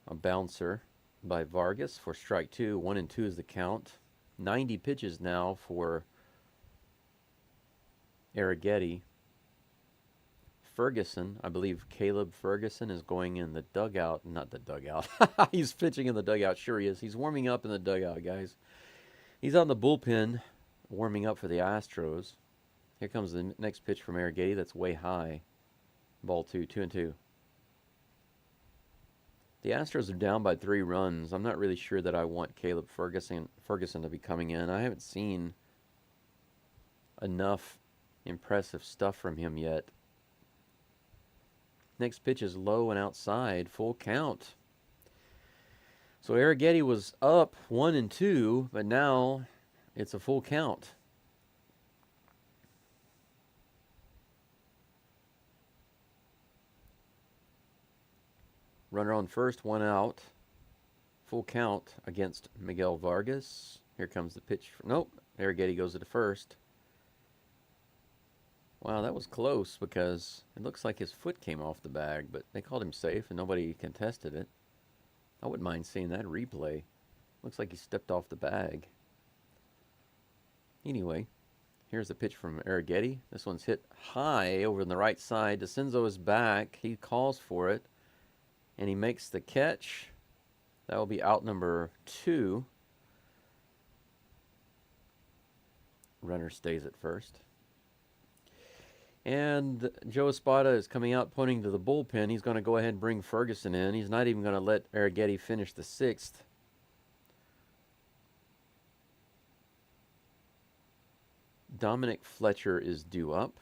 A bouncer by Vargas for strike 2. 1-2 is the count. 90 pitches now for Arrighetti. Ferguson, I believe Caleb Ferguson is going in the dugout. Not the dugout. He's pitching in the dugout. Sure he is. He's warming up in the dugout, guys. He's on the bullpen warming up for the Astros. Here comes the next pitch from Arrighetti. That's way high. Ball 2, 2-2. The Astros are down by 3 runs. I'm not really sure that I want Caleb Ferguson to be coming in. I haven't seen enough impressive stuff from him yet. Next pitch is low and outside, full count. So Arrighetti was up 1-2, but now it's a full count. Runner on first, 1 out. Full count against Miguel Vargas. Here comes the pitch. Nope, Arrighetti goes to the first. Wow, that was close because it looks like his foot came off the bag, but they called him safe and nobody contested it. I wouldn't mind seeing that replay. Looks like he stepped off the bag. Anyway, here's the pitch from Arrighetti. This one's hit high over on the right side. DeCenzo is back. He calls for it, and he makes the catch. That will be out number 2. Runner stays at first. And Joe Espada is coming out pointing to the bullpen. He's going to go ahead and bring Ferguson in. He's not even going to let Arrighetti finish the 6th. Dominic Fletcher is due up.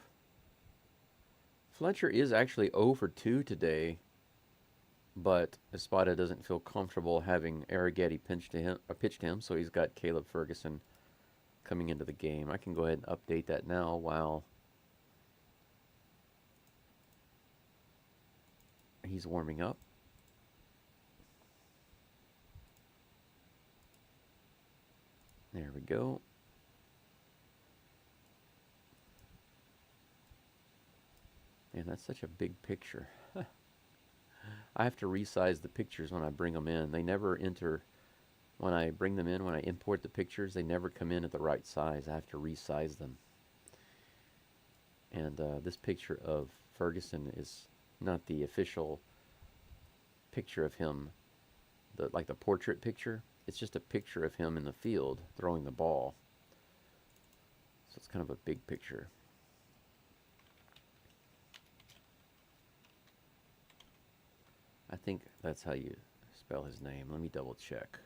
Fletcher is actually 0 for 2 today, but Espada doesn't feel comfortable having Arrighetti pitch to him, so he's got Caleb Ferguson coming into the game. I can go ahead and update that now while he's warming up. There we go. Man, that's such a big picture. I have to resize the pictures when I bring them in. They never enter, when I bring them in, when I import the pictures, they never come in at the right size. I have to resize them. And this picture of Ferguson is not the official picture of him, like the portrait picture. It's just a picture of him in the field throwing the ball. So it's kind of a big picture. I think that's how you spell his name. Let me double check.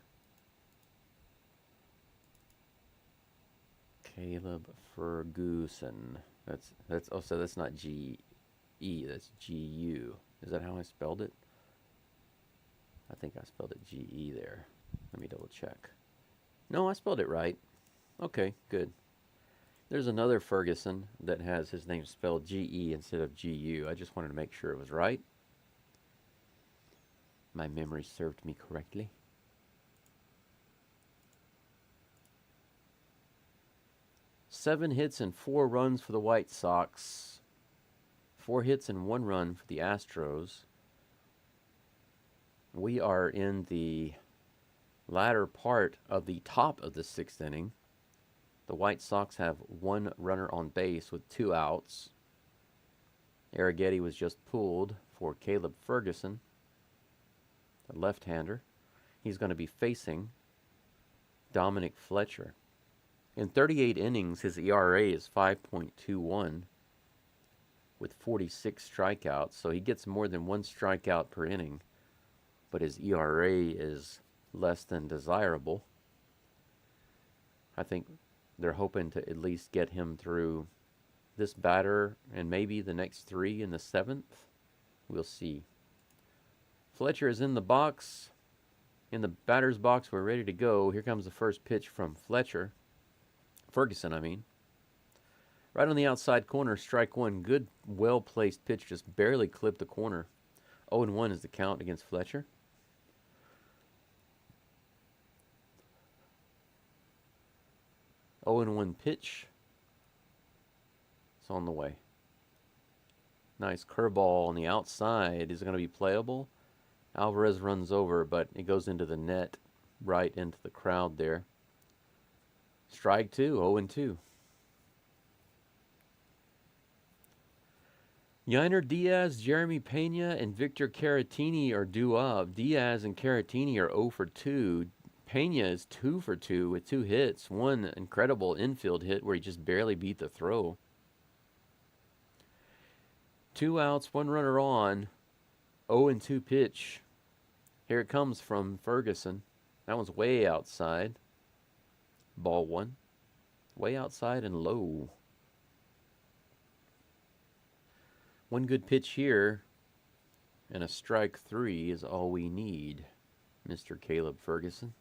Caleb Ferguson. So that's not G-E, that's G-U. Is that how I spelled it? I think I spelled it G-E there. Let me double check. No, I spelled it right. Okay, good. There's another Ferguson that has his name spelled G-E instead of G-U. I just wanted to make sure it was right. My memory served me correctly. Seven hits and 4 runs for the White Sox. 4 hits and 1 run for the Astros. We are in the latter part of the top of the 6th inning. The White Sox have 1 runner on base with 2 outs. Arrighetti was just pulled for Caleb Ferguson, a left-hander. He's going to be facing Dominic Fletcher. In 38 innings, his ERA is 5.21 with 46 strikeouts, so he gets more than 1 strikeout per inning, but his ERA is less than desirable. I think they're hoping to at least get him through this batter and maybe the next 3 in the 7th. We'll see. Fletcher is in the box. In the batter's box, we're ready to go. Here comes the first pitch from Fletcher. Ferguson, I mean. Right on the outside corner, strike 1. Good, well-placed pitch, just barely clipped the corner. 0-1 is the count against Fletcher. Oh, 0-1 pitch. It's on the way. Nice curveball on the outside. Is it going to be playable? Alvarez runs over, but it goes into the net, right into the crowd there. Strike 2, 0-2. Yainer Diaz, Jeremy Pena, and Victor Caratini are due up. Diaz and Caratini are 0 for 2. Pena is 2 for 2 with 2 hits. One incredible infield hit where he just barely beat the throw. 2 outs, 1 runner on. 0 and 2 pitch. Here it comes from Ferguson. That one's way outside. Ball 1. Way outside and low. One good pitch here, and a strike 3 is all we need, Mr. Caleb Ferguson.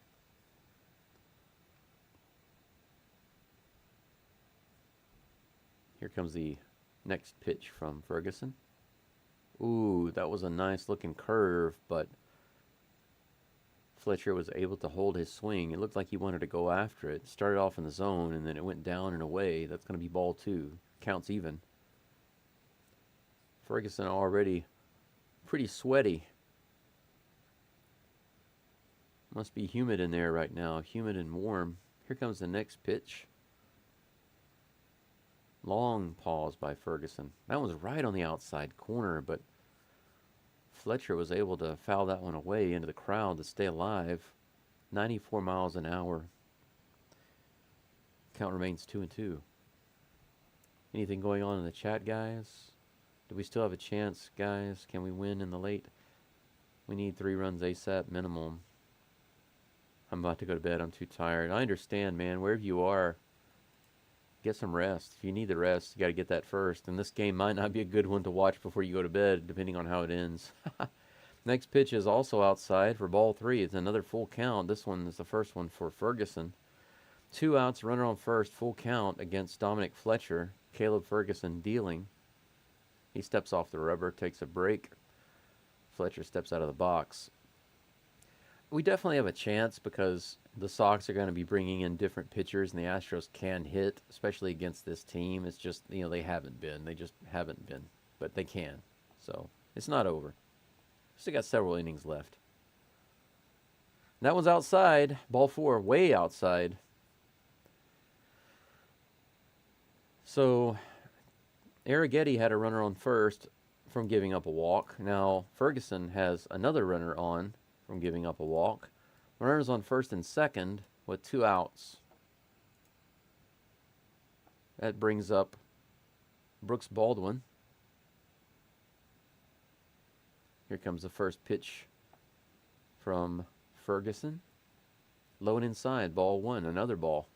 Here comes the next pitch from Ferguson. Ooh, that was a nice looking curve, but Fletcher was able to hold his swing. It looked like he wanted to go after it. Started off in the zone, and then it went down and away. That's going to be ball 2. Counts even. Ferguson already pretty sweaty. Must be humid in there right now. Humid and warm. Here comes the next pitch. Long pause by Ferguson. That was right on the outside corner, but Fletcher was able to foul that one away into the crowd to stay alive. 94 miles an hour. Count remains 2 and 2. Anything going on in the chat, guys? Do we still have a chance, guys? Can we win in the late? We need 3 runs ASAP minimum. I'm about to go to bed. I'm too tired. I understand, man. Wherever you are, get some rest. If you need the rest, you got to get that first. And this game might not be a good one to watch before you go to bed, depending on how it ends. Next pitch is also outside for ball 3. It's another full count. This one is the first one for Ferguson. 2 outs, runner on first, full count against Dominic Fletcher. Caleb Ferguson dealing. He steps off the rubber, takes a break. Fletcher steps out of the box. We definitely have a chance because the Sox are going to be bringing in different pitchers, and the Astros can hit, especially against this team. It's just, they haven't been. They just haven't been. But they can. So, it's not over. Still got several innings left. And that one's outside. Ball 4, way outside. So, Arrighetti had a runner on first from giving up a walk. Now, Ferguson has another runner on from giving up a walk. Runners on first and second with 2 outs. That brings up Brooks Baldwin. Here comes the first pitch from Ferguson. Low and inside, ball 1, another ball.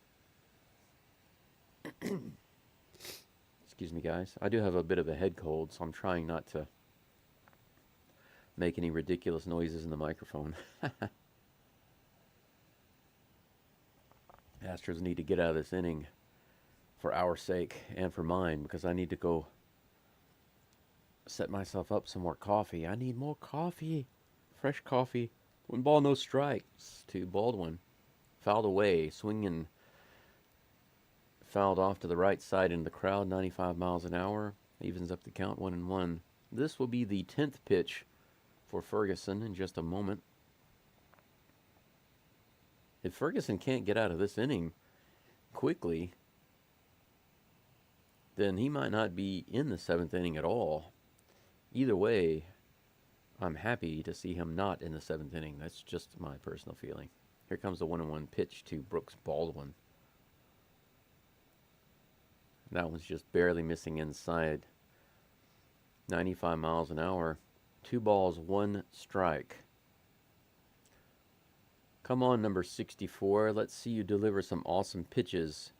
Excuse me, guys. I do have a bit of a head cold, so I'm trying not to make any ridiculous noises in the microphone. Astros need to get out of this inning for our sake and for mine, because I need to go set myself up some more coffee. I need more coffee. Fresh coffee. 1 ball, no strikes to Baldwin. Fouled away, swinging. Fouled off to the right side into the crowd, 95 miles an hour. Evens up the count, 1 and 1. This will be the 10th pitch for Ferguson in just a moment. If Ferguson can't get out of this inning quickly, then he might not be in the 7th inning at all. Either way, I'm happy to see him not in the 7th inning. That's just my personal feeling. Here comes the 1-1 pitch to Brooks Baldwin. That one's just barely missing inside. 95 miles an hour. 2 balls, 1 strike. Come on, number 64. Let's see you deliver some awesome pitches.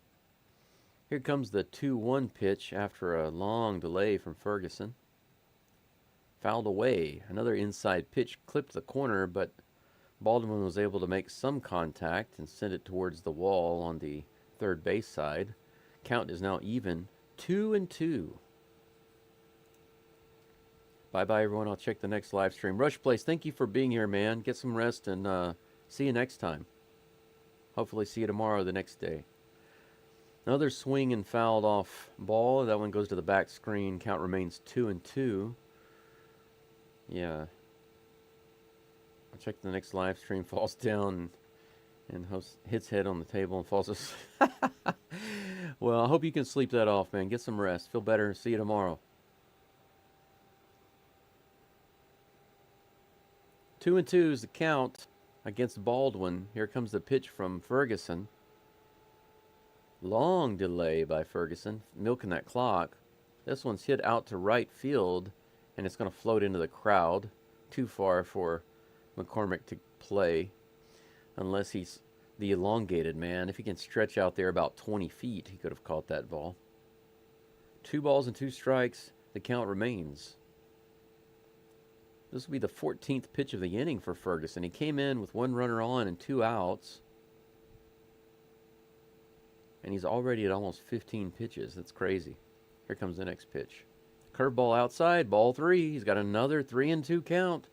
Here comes the 2-1 pitch after a long delay from Ferguson. Fouled away. Another inside pitch clipped the corner, but Baldwin was able to make some contact and send it towards the wall on the third base side. Count is now even, 2 and 2. Bye-bye, everyone. I'll check the next live stream. Rush Place, thank you for being here, man. Get some rest, and see you next time. Hopefully see you tomorrow or the next day. Another swing and fouled off ball. That one goes to the back screen. Count remains 2 and 2. Yeah. I'll check the next live stream. Falls down and hits head on the table and falls asleep. Well, I hope you can sleep that off, man. Get some rest. Feel better. See you tomorrow. 2-2 is the count against Baldwin. Here comes the pitch from Ferguson. Long delay by Ferguson, milking that clock. This one's hit out to right field, and it's going to float into the crowd. Too far for McCormick to play, unless he's the elongated man. If he can stretch out there about 20 feet, he could have caught that ball. 2 balls and 2 strikes. The count remains. This will be the 14th pitch of the inning for Ferguson. He came in with 1 runner on and 2 outs. And he's already at almost 15 pitches. That's crazy. Here comes the next pitch. Curveball outside, ball 3. He's got another 3-2 count.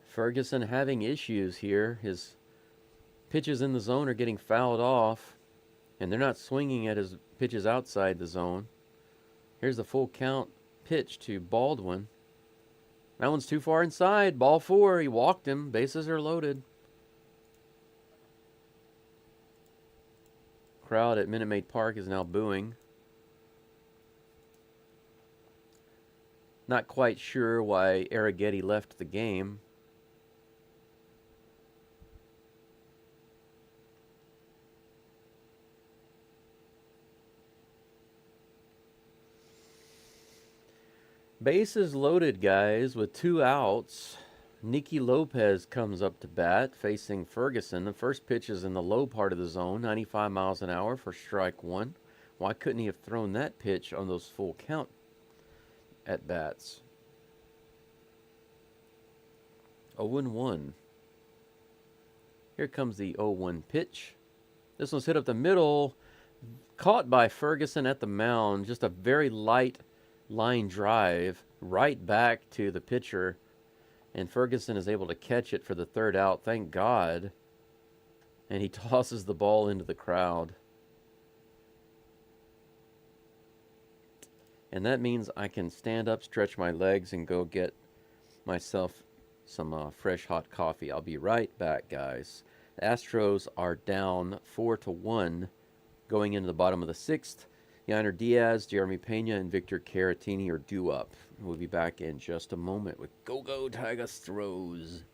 Ferguson having issues here. His pitches in the zone are getting fouled off, and they're not swinging at his pitches outside the zone. Here's the full count pitch to Baldwin. That one's too far inside. Ball 4. He walked him. Bases are loaded. Crowd at Minute Maid Park is now booing. Not quite sure why Arrighetti left the game. Bases loaded, guys, with 2 outs. Nicky Lopez comes up to bat, facing Ferguson. The first pitch is in the low part of the zone, 95 miles an hour for strike 1. Why couldn't he have thrown that pitch on those full count at bats? 0-1. Here comes the 0-1 pitch. This one's hit up the middle, caught by Ferguson at the mound. Just a very light line drive right back to the pitcher, and Ferguson is able to catch it for the 3rd out, thank God, and he tosses the ball into the crowd. And that means I can stand up, stretch my legs, and go get myself some fresh hot coffee. I'll be right back, guys. The Astros are down 4-1 going into the bottom of the 6th. Yainer Diaz, Jeremy Pena, and Victor Caratini are due up. We'll be back in just a moment with Go Go Tigers Throws.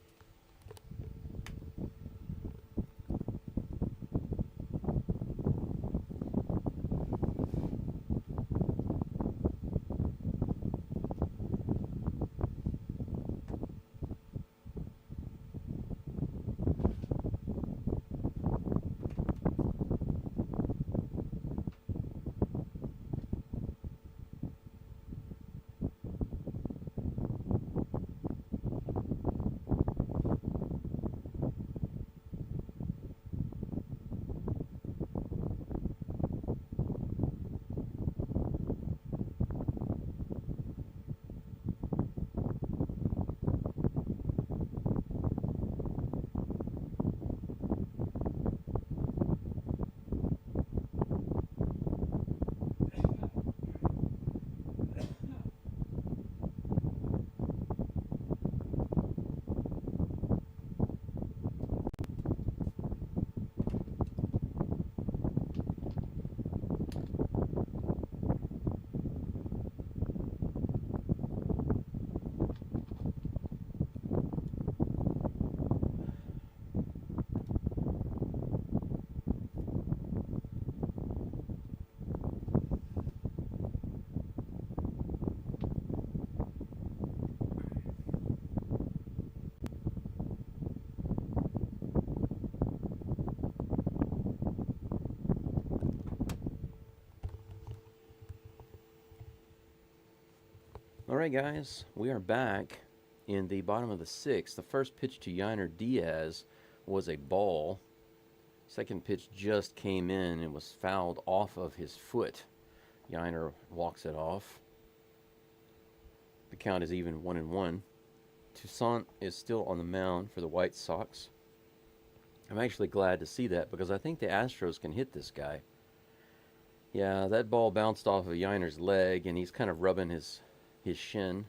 Alright guys, we are back in the bottom of the 6th. The first pitch to Yainer Diaz was a ball. Second pitch just came in and was fouled off of his foot. Yainer walks it off. The count is even 1-1. Toussaint is still on the mound for the White Sox. I'm actually glad to see that because I think the Astros can hit this guy. Yeah, that ball bounced off of Yainer's leg and he's kind of rubbing his shin.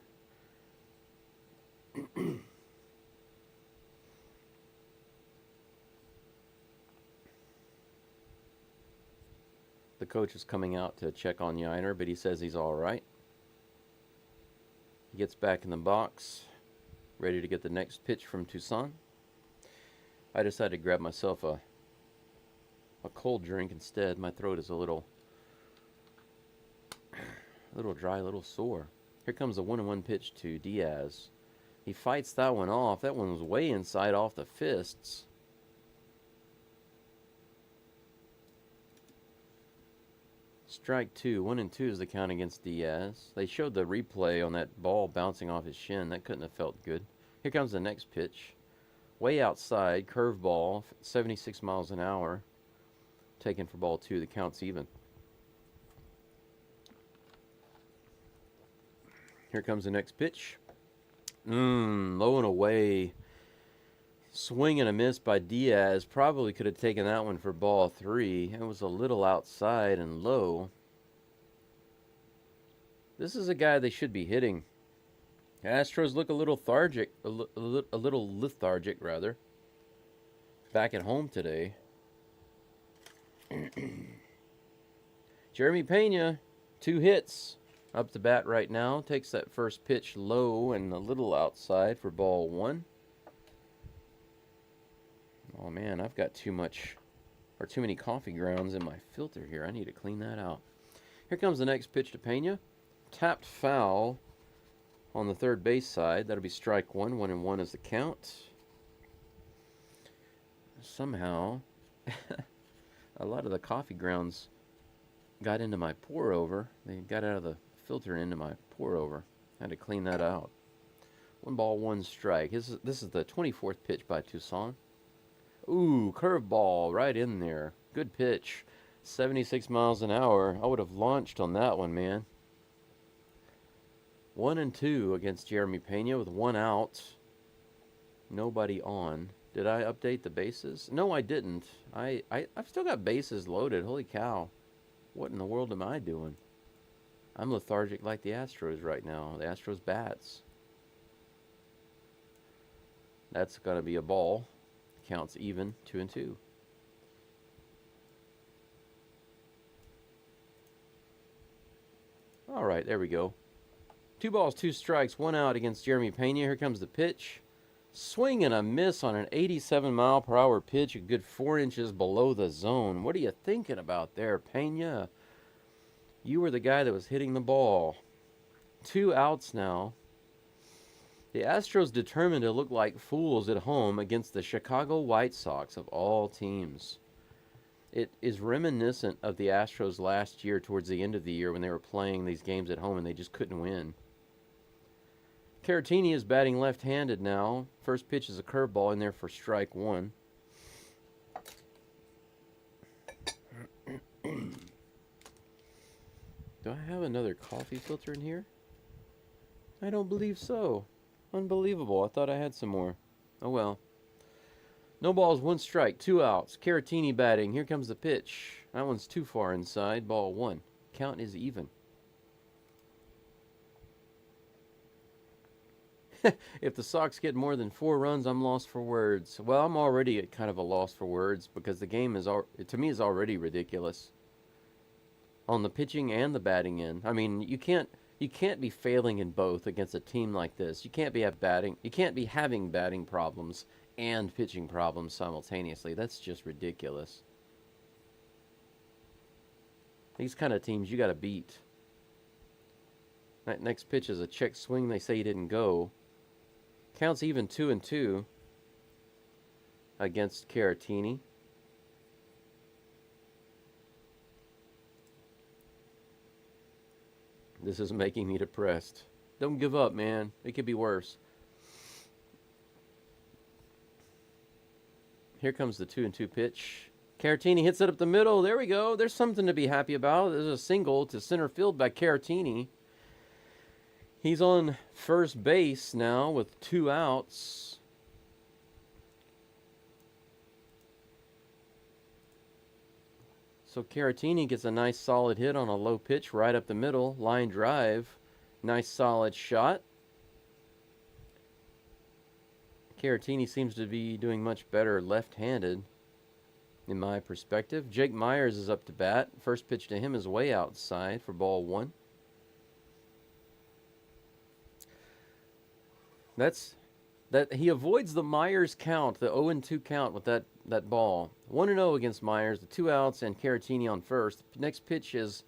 The coach is coming out to check on Yainer, but he says he's all right. He gets back in the box. ready to get the next pitch from Tucson. I decided to grab myself a cold drink instead. My throat is a little dry, a little sore. Here comes the 1-1 pitch to Diaz. He fights that one off. That one was way inside off the fists. Strike 2. 1-2 is the count against Diaz. They showed the replay on that ball bouncing off his shin. That couldn't have felt good. Here comes the next pitch. Way outside, curveball, 76 miles an hour. Taken for ball 2. The count's even. Here comes the next pitch. Low and away. Swing and a miss by Diaz. Probably could have taken that one for ball 3. It was a little outside and low. This is a guy they should be hitting. Astros look a little lethargic, a little lethargic rather. Back at home today. Jeremy Pena, 2 hits. Up to bat right now. Takes that first pitch low and a little outside for ball 1. Oh man, I've got too many coffee grounds in my filter here. I need to clean that out. Here comes the next pitch to Pena. Tapped foul on the third base side. That'll be strike 1. 1-1 is the count. Somehow, a lot of the coffee grounds got into my pour over. They got out of the filter into my pour over. I had to clean that out. 1 ball, 1 strike. This is the 24th pitch by Tucson. Ooh, curveball right in there. Good pitch. 76 miles an hour. I would have launched on that one, man. 1-2 against Jeremy Pena with 1 out. Nobody on. Did I update the bases? No, I didn't. I've still got bases loaded. Holy cow. What in the world am I doing? I'm lethargic like the Astros right now. The Astros bats. That's going to be a ball. Counts even, 2-2. All right, there we go. 2 balls, 2 strikes, 1 out against Jeremy Pena. Here comes the pitch. Swing and a miss on an 87-mile-per-hour pitch, a good 4 inches below the zone. What are you thinking about there, Pena? You were the guy that was hitting the ball. 2 outs now. The Astros determined to look like fools at home against the Chicago White Sox of all teams. It is reminiscent of the Astros last year towards the end of the year when they were playing these games at home and they just couldn't win. Caratini is batting left-handed now. First pitch is a curveball in there for strike 1. Do I have another coffee filter in here? I don't believe so. Unbelievable. I thought I had some more. Oh well. No balls, 1 strike, 2 outs. Caratini batting. Here comes the pitch. That one's too far inside. Ball 1. Count is even. If the Sox get more than 4 runs, I'm lost for words. Well, I'm already at kind of a loss for words because the game is, to me, is already ridiculous. On the pitching and the batting end. I mean, you can't be failing in both against a team like this. You can't be having batting problems and pitching problems simultaneously. That's just ridiculous. These kind of teams you got to beat. That next pitch is a check swing. They say he didn't go. Counts even, 2-2 against Caratini. This is making me depressed. Don't give up, man. It could be worse. Here comes the 2-2 pitch. Caratini hits it up the middle. There we go. There's something to be happy about. There's a single to center field by Caratini. He's on first base now with 2 outs. So Caratini gets a nice solid hit on a low pitch right up the middle. Line drive. Nice solid shot. Caratini seems to be doing much better left-handed in my perspective. Jake Myers is up to bat. First pitch to him is way outside for ball 1. That he avoids the Myers count, the 0-2 count with that ball. 1-0 against Myers, the 2 outs and Caratini on first. Next pitch is,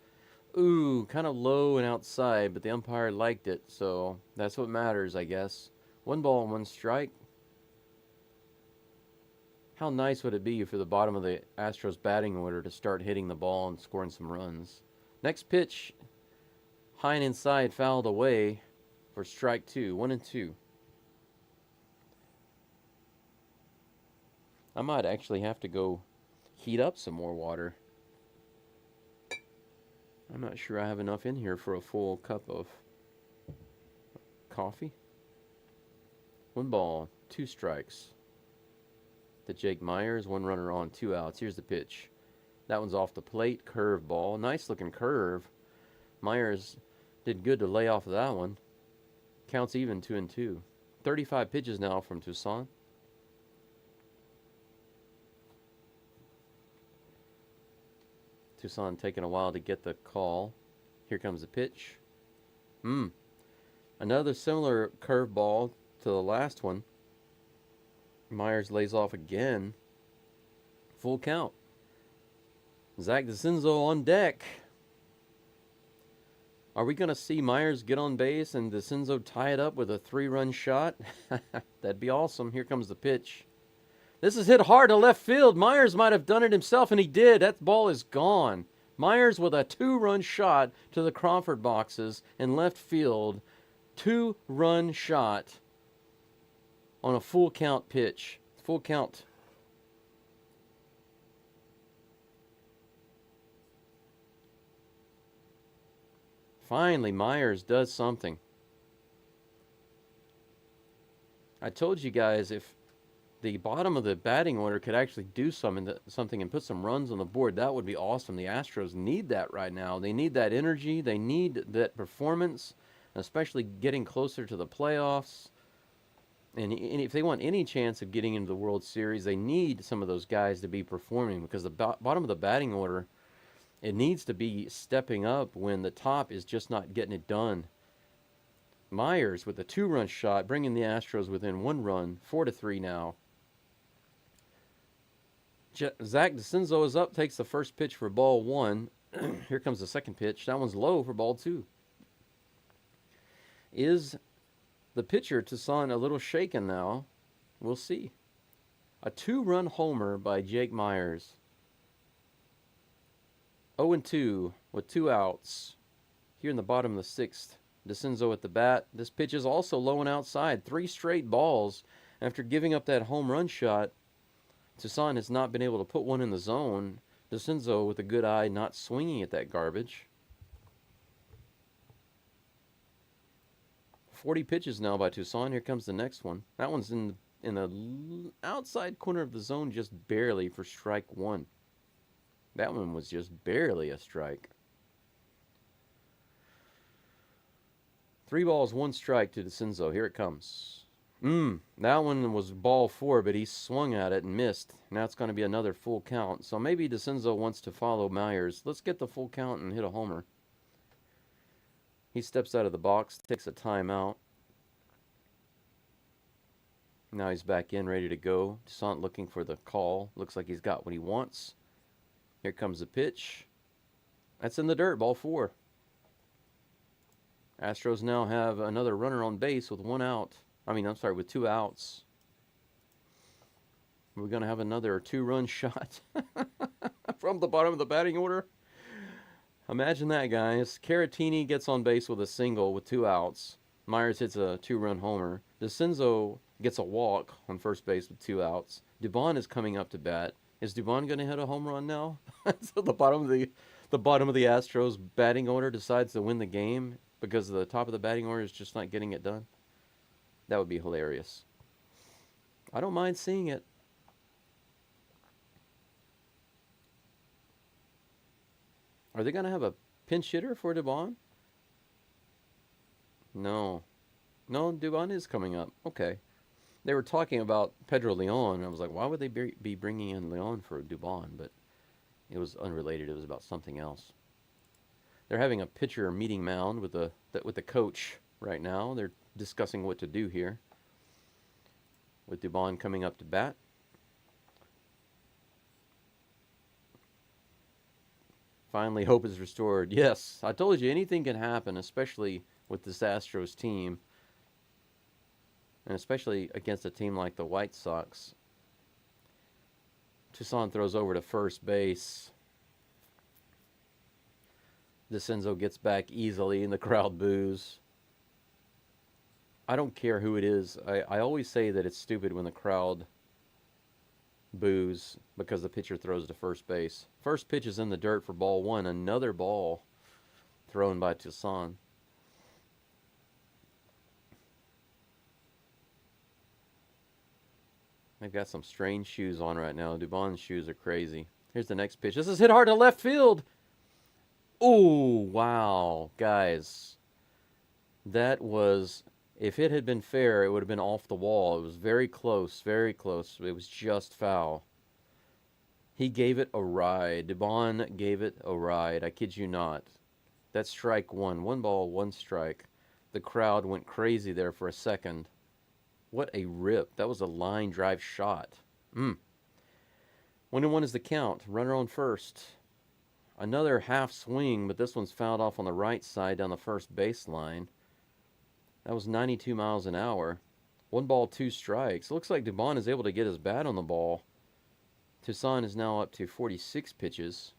ooh, kind of low and outside, but the umpire liked it, so that's what matters, I guess. 1 ball and 1 strike. How nice would it be for the bottom of the Astros batting order to start hitting the ball and scoring some runs? Next pitch, high and inside, fouled away for strike 2, 1-2. I might actually have to go heat up some more water. I'm not sure I have enough in here for a full cup of coffee. 1 ball, 2 strikes. To Jake Myers, 1 runner on, 2 outs. Here's the pitch. That one's off the plate, curve ball. Nice looking curve. Myers did good to lay off of that one. Counts even, 2-2. 35 pitches now from Toussaint. Toussaint taking a while to get the call. Here comes the pitch. Another similar curve ball to the last one. Myers lays off again. Full count. Zach DeCinzo on deck. Are we going to see Myers get on base and DeCinzo tie it up with a 3-run shot? That'd be awesome. Here comes the pitch. This is hit hard to left field. Myers might have done it himself, and he did. That ball is gone. Myers with a 2-run shot to the Crawford boxes in left field. 2-run shot on a full count pitch. Full count. Finally, Myers does something. I told you guys if the bottom of the batting order could actually do something and put some runs on the board, that would be awesome. The Astros need that right now. They need that energy. They need that performance, especially getting closer to the playoffs. And if they want any chance of getting into the World Series, they need some of those guys to be performing, because the bottom of the batting order, it needs to be stepping up when the top is just not getting it done. Myers with a 2-run shot, bringing the Astros within 1 run, 4-3 now. Zach DeCinzo is up, takes the first pitch for ball 1. Here comes the second pitch. That one's low for ball 2. Is the pitcher, Toussaint, a little shaken now? We'll see. A 2-run homer by Jake Myers. 0-2 with 2 outs. Here in the bottom of the 6th. DeCinzo at the bat. This pitch is also low and outside. 3 straight balls after giving up that home run shot. Toussaint has not been able to put one in the zone. DeCinzo with a good eye, not swinging at that garbage. 40 pitches now by Toussaint. Here comes the next one. That one's in the outside corner of the zone, just barely, for strike 1. That one was just barely a strike. 3 balls, 1 strike to DeCinzo. Here it comes. That one was ball 4, but he swung at it and missed. Now it's going to be another full count. So maybe DeCinzo wants to follow Myers. Let's get the full count and hit a homer. He steps out of the box, takes a timeout. Now he's back in, ready to go. Toussaint looking for the call. Looks like he's got what he wants. Here comes the pitch. That's in the dirt, ball 4. Astros now have another runner on base with 1 out. With 2 outs. We're going to have another 2-run shot from the bottom of the batting order. Imagine that, guys. Caratini gets on base with a single with 2 outs. Myers hits a 2-run homer. DeCinzo gets a walk on first base with 2 outs. Dubon is coming up to bat. Is Dubon going to hit a home run now? So the bottom of the Astros batting order decides to win the game because the top of the batting order is just not getting it done. That would be hilarious. I don't mind seeing it. Are they going to have a pinch hitter for Dubon? No. No, Dubon is coming up. Okay. They were talking about Pedro Leon. I was like, why would they be bringing in Leon for Dubon? But it was unrelated. It was about something else. They're having a pitcher meeting mound with the coach right now. They're discussing what to do here. with Dubon coming up to bat. Finally, hope is restored. Yes, I told you anything can happen, especially with this Astros team, and especially against a team like the White Sox. Toussaint throws over to first base. DeCenzo gets back easily, and the crowd boos. I don't care who it is. I always say that it's stupid when the crowd boos because the pitcher throws to first base. First pitch is in the dirt for ball one. Another ball thrown by Toussaint. They've got some strange shoes on right now. Dubon's shoes are crazy. Here's the next pitch. This is hit hard to left field. Oh, wow. Guys, that was... If it had been fair, it would have been off the wall. It was very close, very close. It was just foul. He gave it a ride. Dubon gave it a ride. I kid you not. That's strike one. One ball, one strike. The crowd went crazy there for a second. What a rip. That was a line drive shot. 1-1 is the count. Runner on first. Another half swing, but this one's fouled off on the right side down the first baseline. That was 92 miles an hour. 1 ball, 2 strikes. Looks like Dubon is able to get his bat on the ball. Toussaint is now up to 46 pitches.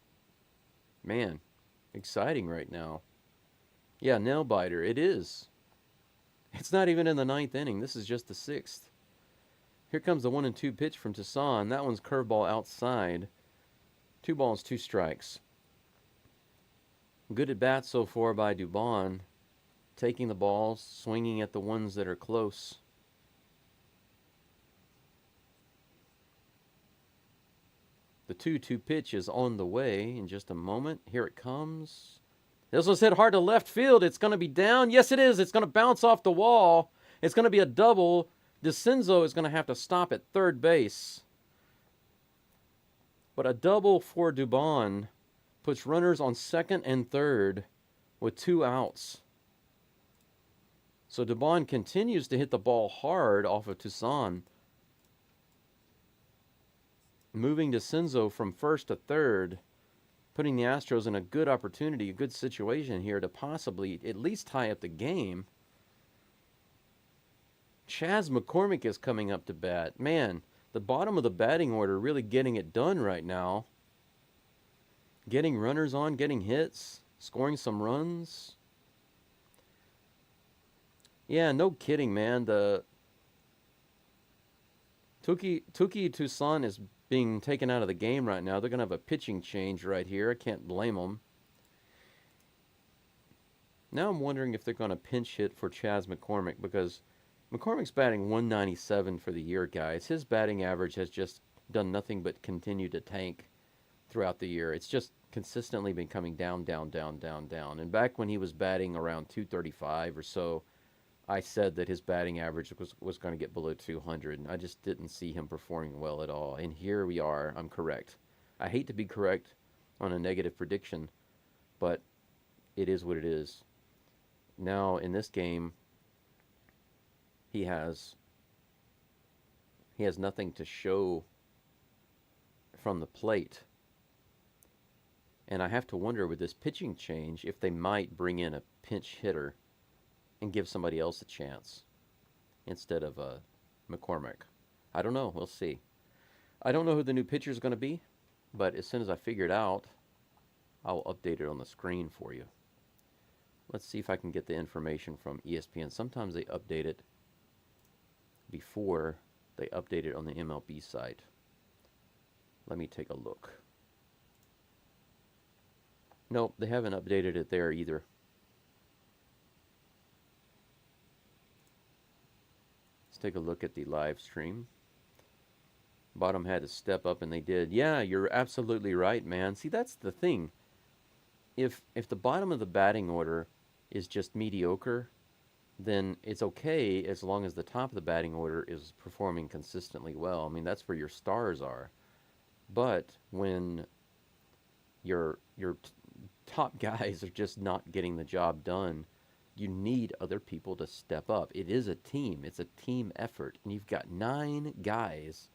Man, exciting right now. Yeah, nail biter. It is. It's not even in the 9th inning. This is just the 6th. Here comes the 1-2 pitch from Toussaint. That one's curveball outside. 2 balls, 2 strikes. Good at bat so far by Dubon. Taking the balls, swinging at the ones that are close. The 2-2 pitch is on the way in just a moment. Here it comes. This was hit hard to left field. It's going to be down. Yes, it is. It's going to bounce off the wall. It's going to be a double. DeCenzo is going to have to stop at third base. But a double for Dubon puts runners on second and third with 2 outs. So Dubon continues to hit the ball hard off of Toussaint, moving DeCenzo from first to third, putting the Astros in a good opportunity, a good situation here to possibly at least tie up the game. Chas McCormick is coming up to bat. Man, the bottom of the batting order really getting it done right now. Getting runners on, getting hits, scoring some runs. Yeah, no kidding, man. The Touki Toussaint is being taken out of the game right now. They're going to have a pitching change right here. I can't blame them. Now I'm wondering if they're going to pinch hit for Chas McCormick, because McCormick's batting 197 for the year, guys. His batting average has just done nothing but continue to tank throughout the year. It's just consistently been coming down, down, down, down, down. And back when he was batting around 235 or so, I said that his batting average was going to get below 200, and I just didn't see him performing well at all. And here we are. I'm correct. I hate to be correct on a negative prediction, but it is what it is. Now, in this game, he has nothing to show from the plate. And I have to wonder with this pitching change if they might bring in a pinch hitter and give somebody else a chance instead of McCormick. I don't know. We'll see. I don't know who the new pitcher is going to be, but as soon as I figure it out, I'll update it on the screen for you. Let's see if I can get the information from ESPN. Sometimes they update it before they update it on the MLB site. Let me take a look. Nope, they haven't updated it there either. Take a look at the live stream. Bottom had to step up, and they did. Yeah, you're absolutely right, man. See, that's the thing. If the bottom of the batting order is just mediocre, then it's okay as long as the top of the batting order is performing consistently well. I mean, that's where your stars are. But when your top guys are just not getting the job done, You need other people to step up. It is a team. It's a team effort. And you've got 9 guys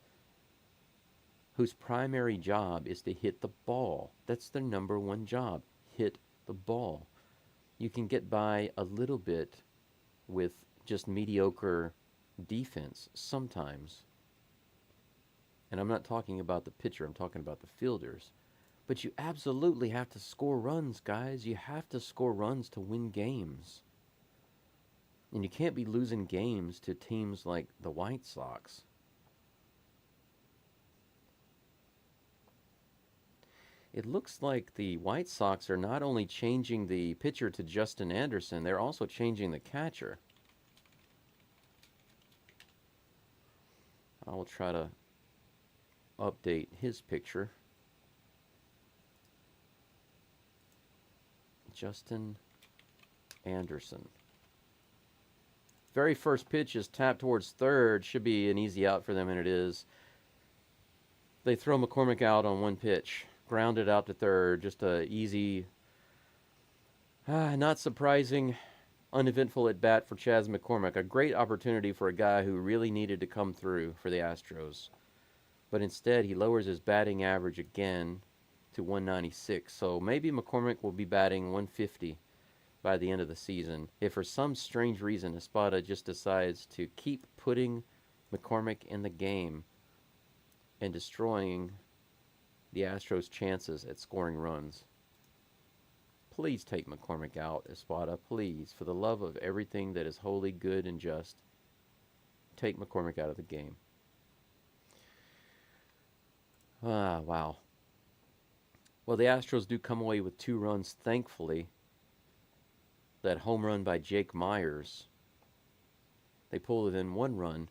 whose primary job is to hit the ball. That's their number one job. Hit the ball. You can get by a little bit with just mediocre defense sometimes. And I'm not talking about the pitcher, I'm talking about the fielders. But you absolutely have to score runs, guys. You have to score runs to win games. And you can't be losing games to teams like the White Sox. It looks like the White Sox are not only changing the pitcher to Justin Anderson, they're also changing the catcher. I will try to update his picture. Justin Anderson. Very first pitch is tapped towards third. Should be an easy out for them, and it is. They throw McCormick out on one pitch. Grounded out to third. Just a easy, not surprising, uneventful at bat for Chas McCormick. A great opportunity for a guy who really needed to come through for the Astros. But instead, he lowers his batting average again to 196. So maybe McCormick will be batting 150 by the end of the season. If for some strange reason Espada just decides to keep putting McCormick in the game and destroying the Astros' chances at scoring runs. Please take McCormick out, Espada. Please, for the love of everything that is holy, good, and just, take McCormick out of the game. Wow. Well, the Astros do come away with 2 runs, thankfully. That home run by Jake Myers. They pulled it in 1 run.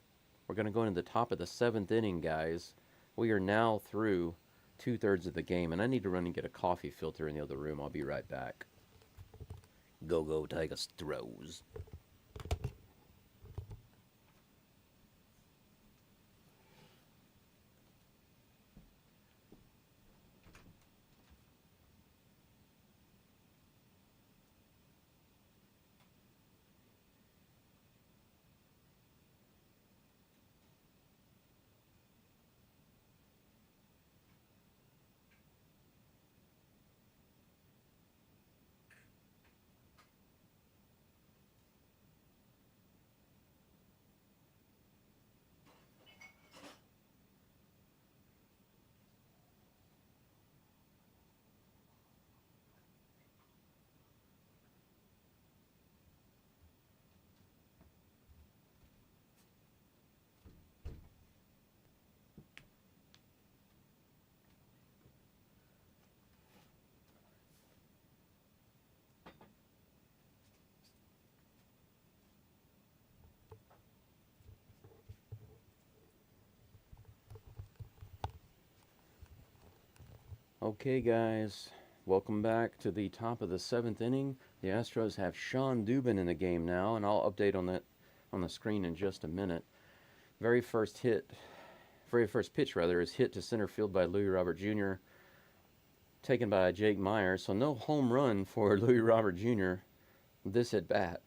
We're going to go into the top of the 7th inning, guys. We are now through 2/3 of the game, and I need to run and get a coffee filter in the other room. I'll be right back. Go, Tigers, throws. Okay, guys, welcome back to the top of the 7th inning. The Astros have Sean Dubin in the game now, and I'll update on that on the screen in just a minute. Very first pitch is hit to center field by Louis Robert Jr., taken by Jake Myers. So no home run for Louis Robert Jr. this at bat.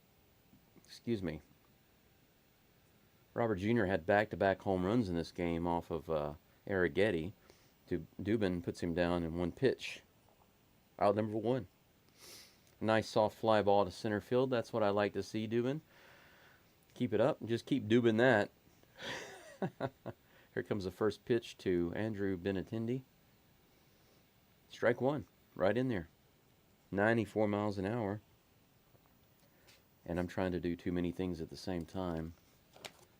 Excuse me. Robert Jr. had back-to-back home runs in this game off of Arrighetti. Dubin puts him down in 1 pitch. Out number 1. Nice soft fly ball to center field. That's what I like to see, Dubin. Keep it up. Just keep Dubin that. Here comes the first pitch to Andrew Benintendi. Strike 1. Right in there. 94 miles an hour. And I'm trying to do too many things at the same time.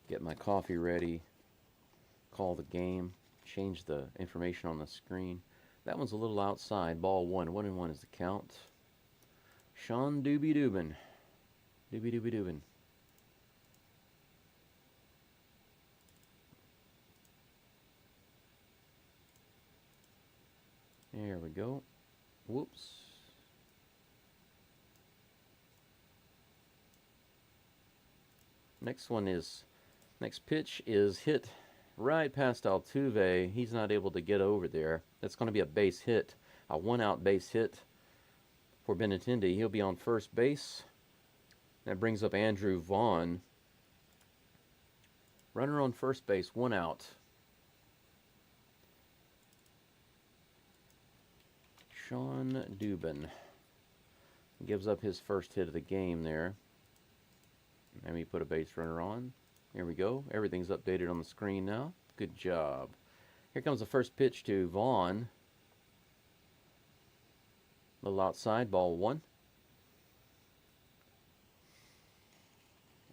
Get my coffee ready. Call the game. Change the information on the screen. That one's a little outside. Ball 1. 1-1 is the count. Sean Dubin. Dubin. There we go. Whoops. Next pitch is hit right past Altuve. He's not able to get over there. That's going to be a base hit. A 1-out base hit for Benintendi. He'll be on first base. That brings up Andrew Vaughn. Runner on first base, 1 out. Sean Dubin gives up his first hit of the game there. Let me put a base runner on. Here we go. Everything's updated on the screen now. Good job. Here comes the first pitch to Vaughn. A little outside, ball 1.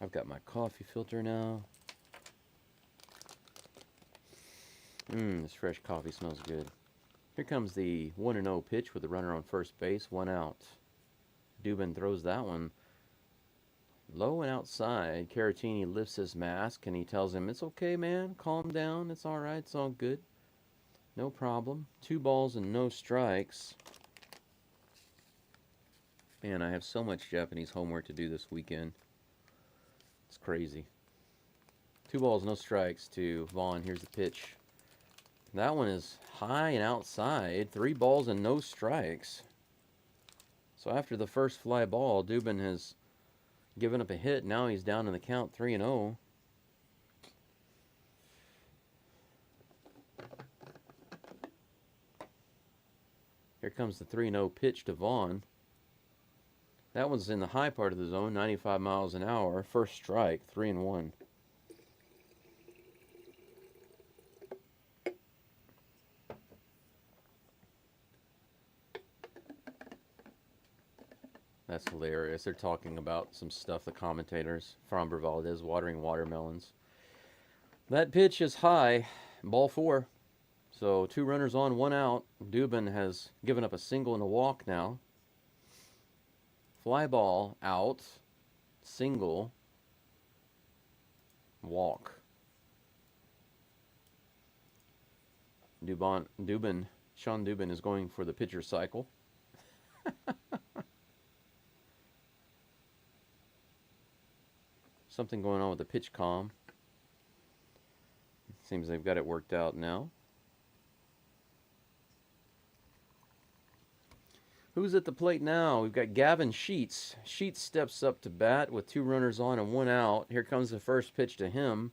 I've got my coffee filter now. This fresh coffee smells good. Here comes the 1-0 pitch with the runner on first base, 1 out. Dubin throws that one low and outside. Caratini lifts his mask and he tells him, "It's okay, man. Calm down. It's all right. It's all good. No problem." 2 balls and no strikes. Man, I have so much Japanese homework to do this weekend. It's crazy. 2 balls, no strikes to Vaughn. Here's the pitch. That one is high and outside. 3 balls and no strikes. So after the first fly ball, Dubin has given up a hit. Now he's down in the count, 3-0. Here comes the 3-0 pitch to Vaughn. That one's in the high part of the zone, 95 miles an hour. First strike, 3-1. That's hilarious. They're talking about some stuff, the commentators. Framber Valdez watering watermelons. That pitch is high, ball 4. So 2 runners on, 1 out. Dubin has given up a single and a walk now. Fly ball out, single, walk. Sean Dubin is going for the pitcher cycle. Something going on with the pitch comm. Seems they've got it worked out now. Who's at the plate now? We've got Gavin Sheets. Sheets steps up to bat with 2 runners on and 1 out. Here comes the first pitch to him.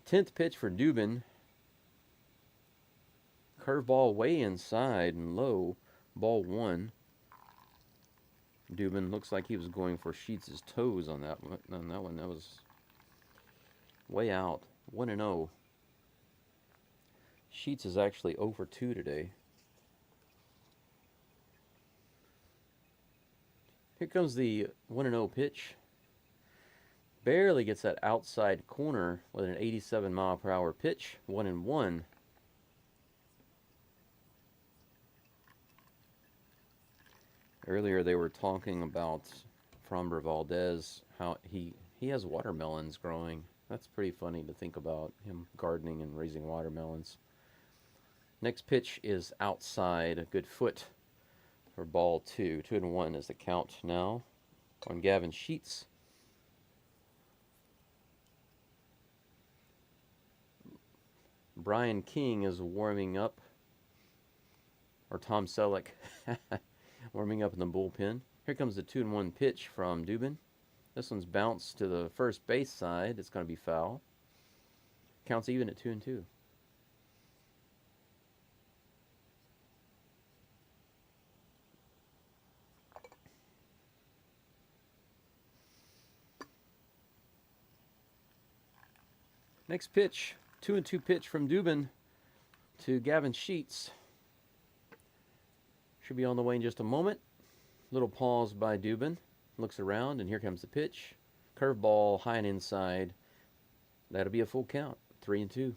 10th pitch for Dubin. Curveball way inside and low. Ball 1. Dubin looks like he was going for Sheets' toes on that one. That was way out. 1-0. Sheets is actually 0 for 2 today. Here comes the 1-0 pitch. Barely gets that outside corner with an 87 mile per hour pitch. 1-1. Earlier they were talking about Framber Valdez, how he has watermelons growing. That's pretty funny to think about, him gardening and raising watermelons. Next pitch is outside, a good foot for ball 2. 2-1 is the count now on Gavin Sheets. Brian King is warming up, or Tom Selleck warming up in the bullpen. Here comes the 2-1 pitch from Dubin. This one's bounced to the first base side. It's going to be foul. Counts even at 2-2. Next pitch, 2-2 pitch from Dubin to Gavin Sheets. Should be on the way in just a moment. Little pause by Dubin. Looks around, and here comes the pitch. Curveball, high and inside. That'll be a full count. 3-2.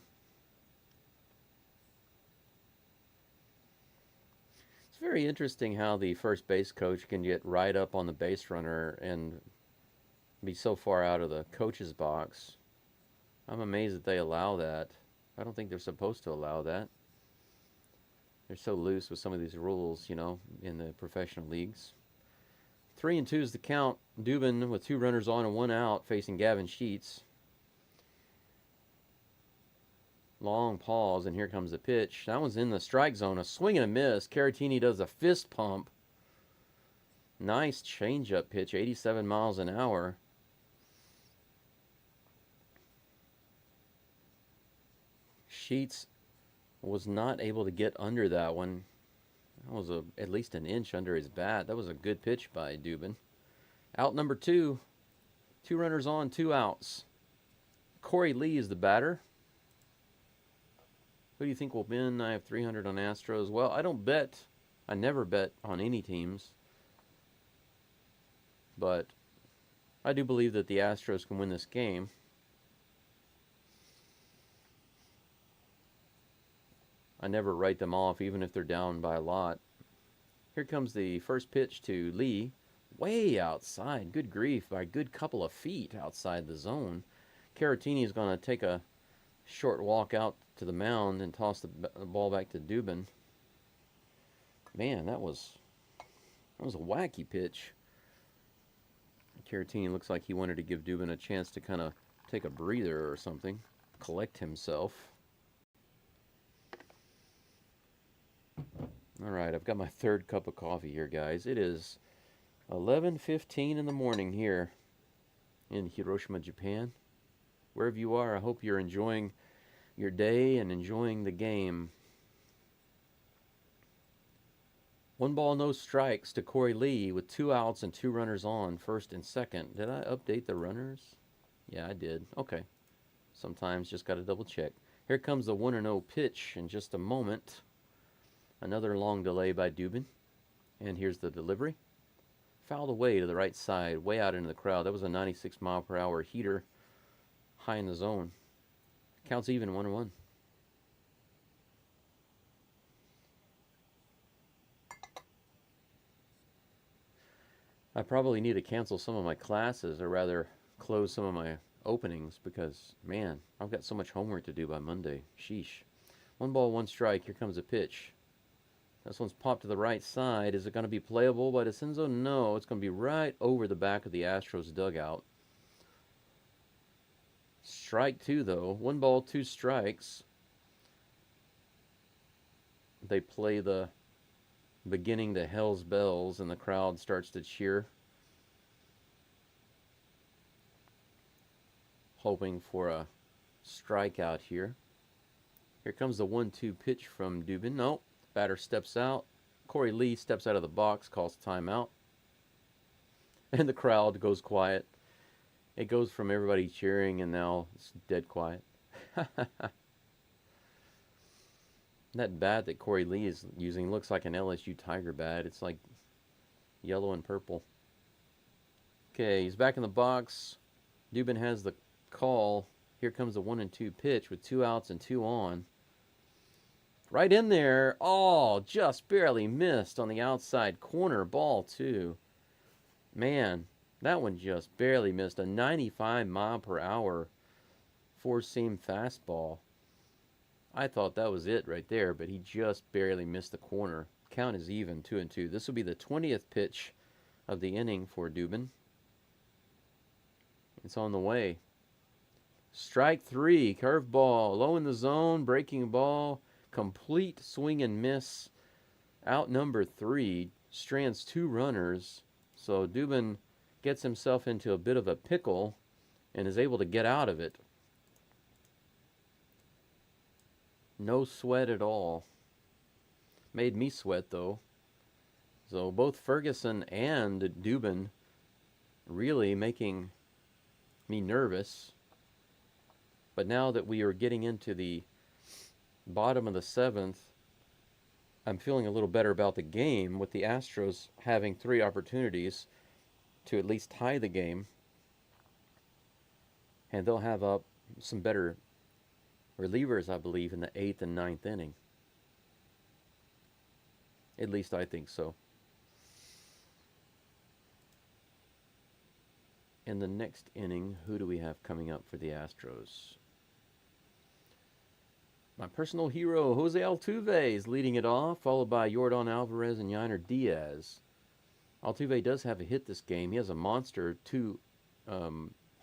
It's very interesting how the first base coach can get right up on the base runner and be so far out of the coach's box. I'm amazed that they allow that. I don't think they're supposed to allow that. They're so loose with some of these rules, you know, in the professional leagues. 3-2 is the count. Dubin with 2 runners on and 1 out facing Gavin Sheets. Long pause, and here comes the pitch. That one's in the strike zone. A swing and a miss. Caratini does a fist pump. Nice changeup pitch, 87 miles an hour. Sheets was not able to get under that one. That was at least an inch under his bat. That was a good pitch by Dubin. Out number 2. 2 runners on, 2 outs. Corey Lee is the batter. Who do you think will win? I have 300 on Astros. Well, I don't bet. I never bet on any teams. But I do believe that the Astros can win this game. I never write them off, even if they're down by a lot. Here comes the first pitch to Lee. Way outside. Good grief. By a good couple of feet outside the zone. Caratini is going to take a short walk out to the mound and toss the ball back to Dubin. Man, that was a wacky pitch. Caratini looks like he wanted to give Dubin a chance to kind of take a breather or something. Collect himself. Alright, I've got my third cup of coffee here, guys. It is 11:15 in the morning here in Hiroshima, Japan. Wherever you are, I hope you're enjoying your day and enjoying the game. 1 ball, no strikes to Corey Lee with 2 outs and 2 runners on, first and second. Did I update the runners? Yeah, I did. Okay. Sometimes just got to double check. Here comes the 1-0 pitch in just a moment. Another long delay by Dubin. And here's the delivery. Fouled away to the right side, way out into the crowd. That was a 96 mile per hour heater, high in the zone. Counts even, 1-1. I probably need to cancel some of my classes, or rather close some of my openings, because, man, I've got so much homework to do by Monday. Sheesh. 1 ball, 1 strike. Here comes a pitch. This one's popped to the right side. Is it going to be playable by DeCenzo? No, it's going to be right over the back of the Astros dugout. Strike 2, though. 1 ball, 2 strikes. They play the beginning to Hell's Bells, and the crowd starts to cheer, hoping for a strikeout here. Here comes the 1-2 pitch from Dubin. Nope. Batter steps out. Corey Lee steps out of the box, calls timeout. And the crowd goes quiet. It goes from everybody cheering, and now it's dead quiet. That bat that Corey Lee is using looks like an LSU Tiger bat. It's like yellow and purple. Okay, he's back in the box. Dubin has the call. Here comes the 1-2 pitch with 2 outs and 2 on. Right in there. Oh, just barely missed on the outside corner. Ball, too. Man, that one just barely missed. A 95 mile per hour 4-seam fastball. I thought that was it right there, but he just barely missed the corner. Count is even, 2-2. This will be the 20th pitch of the inning for Dubin. It's on the way. Strike 3, curveball, low in the zone, breaking ball. Complete swing and miss. Out number 3. Strands 2 runners. So Dubin gets himself into a bit of a pickle and is able to get out of it. No sweat at all. Made me sweat, though. So both Ferguson and Dubin really making me nervous. But now that we are getting into the bottom of the 7th, I'm feeling a little better about the game, with the Astros having 3 opportunities to at least tie the game. And they'll have up some better relievers, I believe, in the 8th and 9th inning. At least I think so. In the next inning, who do we have coming up for the Astros? My personal hero, Jose Altuve, is leading it off, followed by Yordan Alvarez and Yainer Diaz. Altuve does have a hit this game. He has a monster I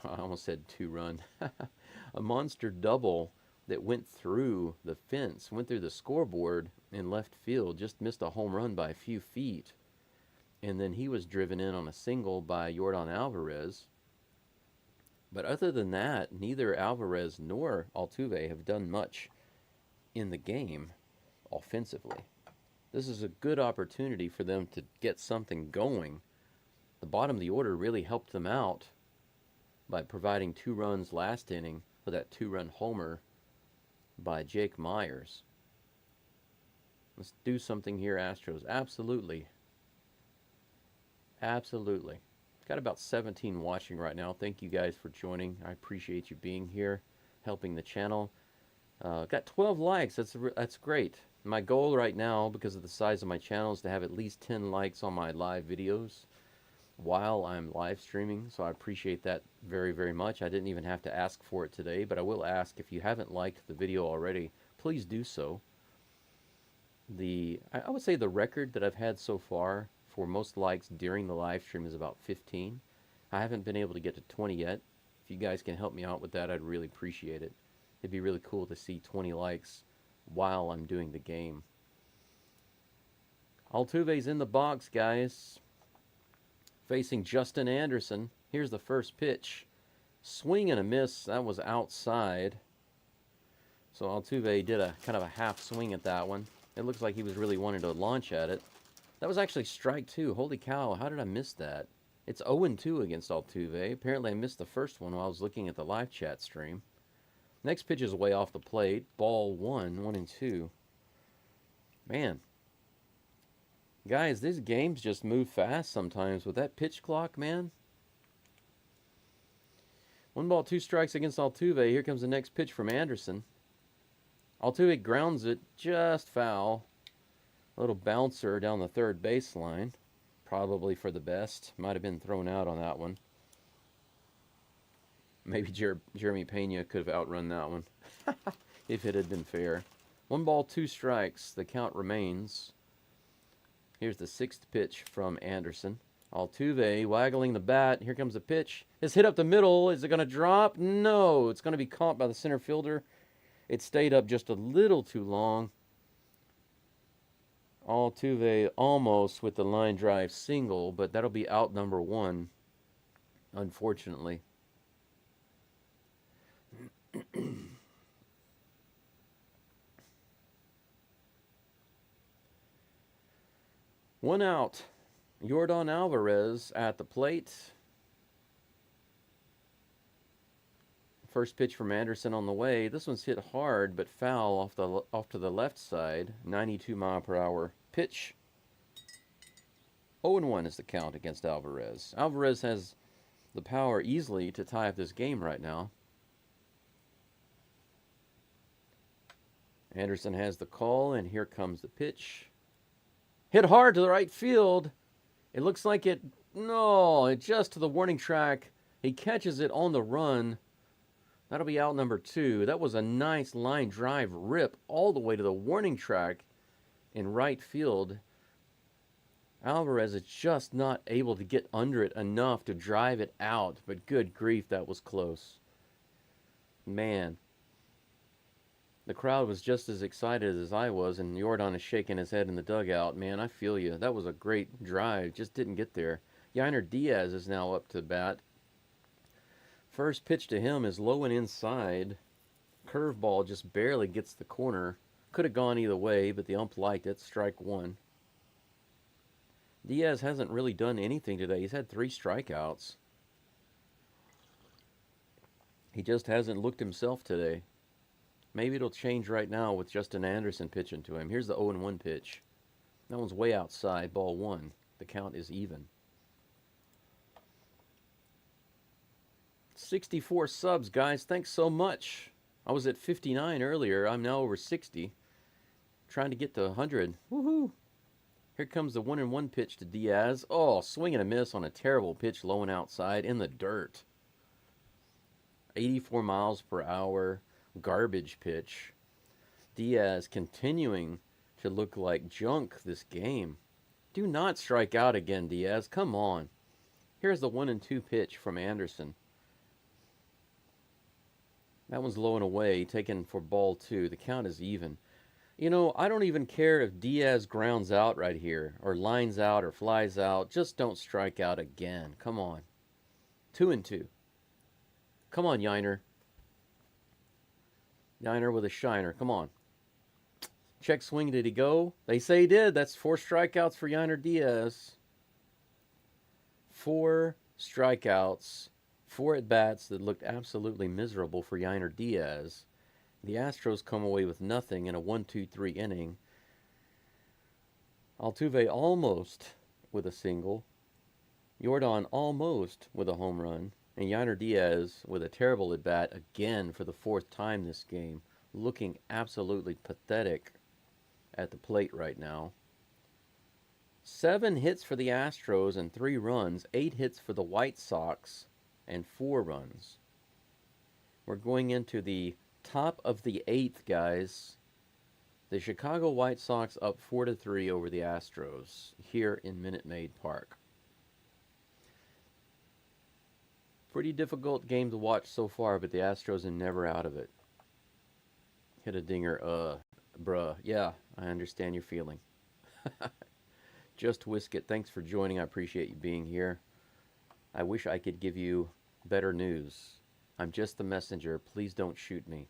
almost said 2-run. A monster double that went through the fence, went through the scoreboard in left field, just missed a home run by a few feet. and then he was driven in on a single by Yordan Alvarez. But other than that, neither Alvarez nor Altuve have done much in the game offensively. This is a good opportunity for them to get something going. The bottom of the order really helped them out by providing 2 runs last inning with that 2-run homer by Jake Myers. Let's do something here, Astros. Absolutely. Absolutely. Got about 17 watching right now. Thank you guys for joining. I appreciate you being here, helping the channel. Got 12 likes. That's great. My goal right now, because of the size of my channel, is to have at least 10 likes on my live videos while I'm live streaming. So I appreciate that very, very much. I didn't even have to ask for it today, but I will ask, if you haven't liked the video already, please do so. I would say the record that I've had so far for most likes during the live stream is about 15. I haven't been able to get to 20 yet. If you guys can help me out with that, I'd really appreciate it. It'd be really cool to see 20 likes while I'm doing the game. Altuve's in the box, guys. Facing Justin Anderson. Here's the first pitch. Swing and a miss. That was outside. So Altuve did a kind of a half swing at that one. It looks like he was really wanting to launch at it. That was actually strike 2. Holy cow, how did I miss that? It's 0-2 against Altuve. Apparently I missed the first one while I was looking at the live chat stream. Next pitch is way off the plate. Ball 1-2. Man. Guys, these games just move fast sometimes with that pitch clock, man. 1 ball, 2 strikes against Altuve. Here comes the next pitch from Anderson. Altuve grounds it just foul. A little bouncer down the third baseline. Probably for the best. Might have been thrown out on that one. Maybe Jeremy Pena could have outrun that one if it had been fair. 1 ball, 2 strikes. The count remains. Here's the 6th pitch from Anderson. Altuve waggling the bat. Here comes the pitch. It's hit up the middle. Is it going to drop? No. It's going to be caught by the center fielder. It stayed up just a little too long. Altuve almost with the line drive single, but that'll be out number 1, unfortunately. One out. Yordan Alvarez at the plate. First pitch from Anderson on the way. This one's hit hard, but foul off to the left side. 92-mile-per-hour pitch. 0-1 is the count against Alvarez. Alvarez has the power easily to tie up this game right now. Anderson has the call, and here comes the pitch. Hit hard to the right field. It looks like it just to the warning track. He catches it on the run. That'll be out number 2. That was a nice line drive rip all the way to the warning track in right field. Alvarez is just not able to get under it enough to drive it out. But good grief, that was close. Man. The crowd was just as excited as I was, and Yordan is shaking his head in the dugout. Man, I feel you. That was a great drive. Just didn't get there. Yainer Diaz is now up to bat. First pitch to him is low and inside. Curveball just barely gets the corner. Could have gone either way, but the ump liked it. Strike 1. Diaz hasn't really done anything today. He's had 3 strikeouts. He just hasn't looked himself today. Maybe it'll change right now with Justin Anderson pitching to him. Here's the 0-1 pitch. That one's way outside. Ball 1. The count is even. 64 subs, guys. Thanks so much. I was at 59 earlier. I'm now over 60. Trying to get to 100. Woohoo! Here comes the 1-1 pitch to Diaz. Oh, swing and a miss on a terrible pitch low and outside in the dirt. 84 miles per hour. Garbage pitch. Diaz continuing to look like junk this game. Do not strike out again, Diaz. Come on. Here's the 1-2 pitch from Anderson. That one's low and away, taken for ball 2. The count is even. You know, I don't even care if Diaz grounds out right here, or lines out, or flies out. Just don't strike out again. Come on. 2-2. Come on, Yiner. Yiner with a shiner. Come on. Check swing. Did he go? They say he did. That's 4 strikeouts for Yiner Diaz. 4 strikeouts. 4 at-bats that looked absolutely miserable for Yiner Diaz. The Astros come away with nothing in a 1-2-3 inning. Altuve almost with a single. Jordan almost with a home run. And Yiner Diaz with a terrible at-bat again for the 4th time this game. Looking absolutely pathetic at the plate right now. 7 hits for the Astros and 3 runs. 8 hits for the White Sox and 4 runs. We're going into the top of the 8th, guys. The Chicago White Sox up 4-3 over the Astros here in Minute Maid Park. Pretty difficult game to watch so far, but the Astros are never out of it. Hit a dinger, bruh. Yeah, I understand your feeling. Just Whisk It, thanks for joining. I appreciate you being here. I wish I could give you better news. I'm just the messenger. Please don't shoot me.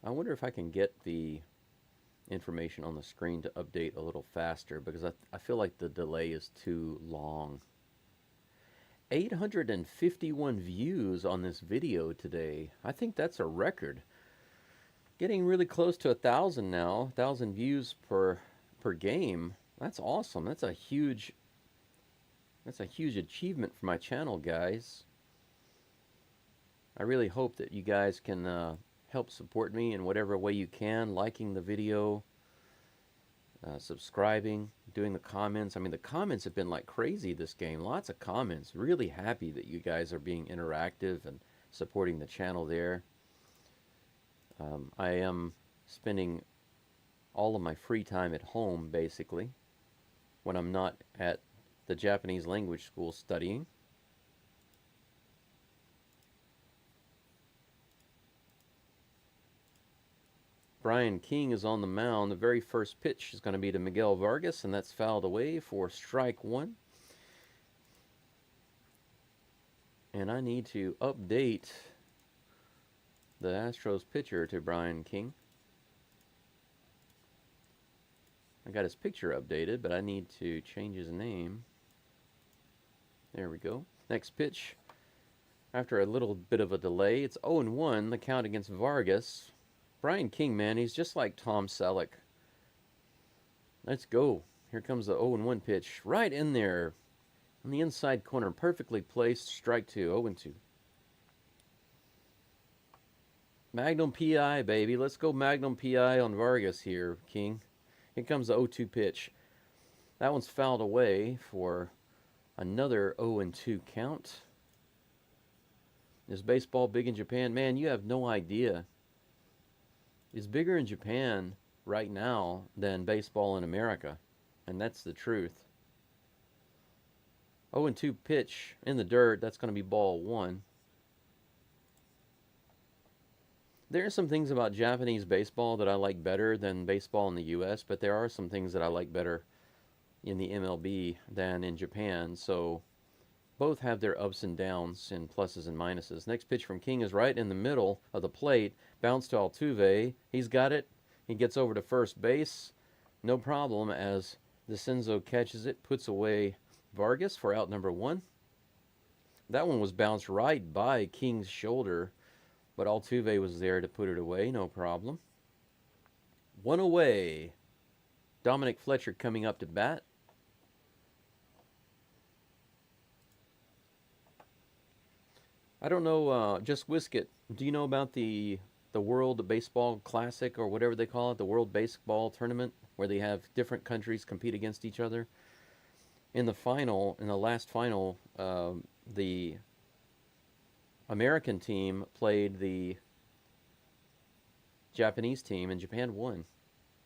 I wonder if I can get the information on the screen to update a little faster, because I feel like the delay is too long. 851 views on this video today. I think that's a record. Getting really close to 1,000 now. 1,000 views per game. That's awesome. That's a huge achievement for my channel, guys. I really hope that you guys can help support me in whatever way you can, liking the video, subscribing, doing the comments. I mean, the comments have been like crazy this game. Lots of comments. Really happy that you guys are being interactive and supporting the channel there. I am spending all of my free time at home, basically, when I'm not at the Japanese language school studying. Brian King is on the mound. The very first pitch is going to be to Miguel Vargas, and that's fouled away for strike 1. And I need to update the Astros pitcher to Brian King. I got his picture updated, but I need to change his name. There we go. Next pitch. After a little bit of a delay, it's 0-1, the count against Vargas. Brian King, man, he's just like Tom Selleck. Let's go. Here comes the 0-1 pitch. Right in there. On the inside corner. Perfectly placed. Strike 2. 0-2. Magnum PI, baby. Let's go Magnum PI on Vargas here, King. Here comes the 0-2 pitch. That one's fouled away for another 0-2 count. Is baseball big in Japan? Man, you have no idea. It's bigger in Japan right now than baseball in America. And that's the truth. 0-2 pitch in the dirt. That's going to be ball 1. There are some things about Japanese baseball that I like better than baseball in the U.S., but there are some things that I like better in the MLB than in Japan. So both have their ups and downs and pluses and minuses. Next pitch from King is right in the middle of the plate. Bounce to Altuve. He's got it. He gets over to first base. No problem as DeCenzo catches it, puts away Vargas for out number 1. That one was bounced right by King's shoulder, but Altuve was there to put it away. No problem. 1 away. Dominic Fletcher coming up to bat. I don't know, just Whisk It. Do you know about the World Baseball Classic, or whatever they call it, the World Baseball Tournament, where they have different countries compete against each other? In the last final, the American team played the Japanese team, and Japan won.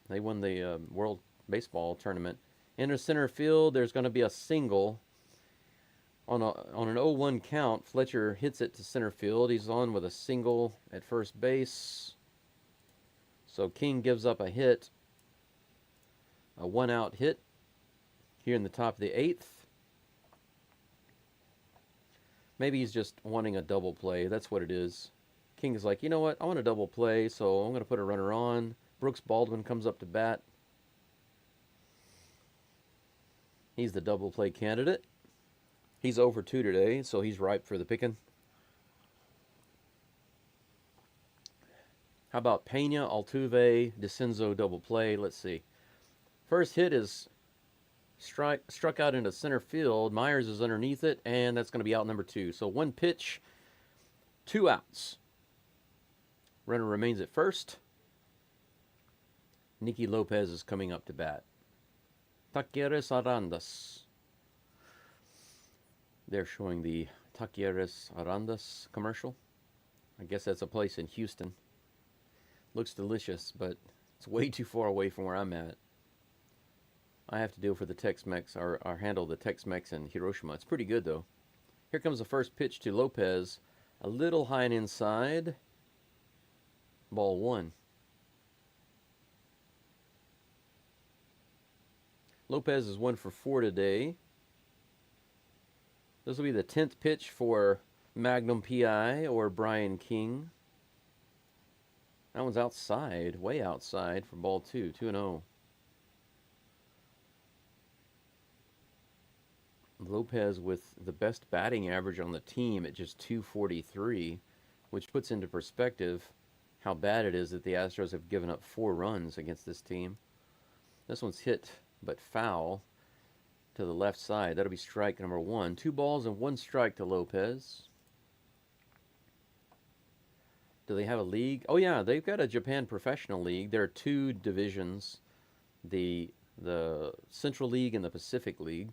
They won the World Baseball Tournament. In center field, there's going to be a single. On an 0-1 count, Fletcher hits it to center field. He's on with a single at first base. So King gives up a hit, a 1-out hit here in the top of the 8th. Maybe he's just wanting a double play. That's what it is. King is like, you know what? I want a double play, so I'm going to put a runner on. Brooks Baldwin comes up to bat. He's the double play candidate. He's over 2 today, so he's ripe for the picking. How about Pena, Altuve, DeCenzo double play? Let's see. First hit is struck out into center field. Myers is underneath it, and that's going to be out number 2. So 1 pitch, 2 outs. Runner remains at first. Nicky Lopez is coming up to bat. Taqueres Arandas. They're showing the Taqueres Arandas commercial. I guess that's a place in Houston. Looks delicious, but it's way too far away from where I'm at. I have to deal for the Tex-Mex, or handle the Tex-Mex in Hiroshima. It's pretty good, though. Here comes the first pitch to Lopez. A little high and inside. Ball 1. Lopez is 1 for 4 today. This will be the 10th pitch for Magnum P.I. or Brian King. That one's outside, way outside for ball 2, 2-0. Lopez with the best batting average on the team at just .243, which puts into perspective how bad it is that the Astros have given up 4 runs against this team. This one's hit but foul to the left side. That'll be strike number 1. 2 balls and 1 strike to Lopez. Do they have a league? Oh yeah, they've got a Japan Professional League. There are 2 divisions, the Central League and the Pacific League.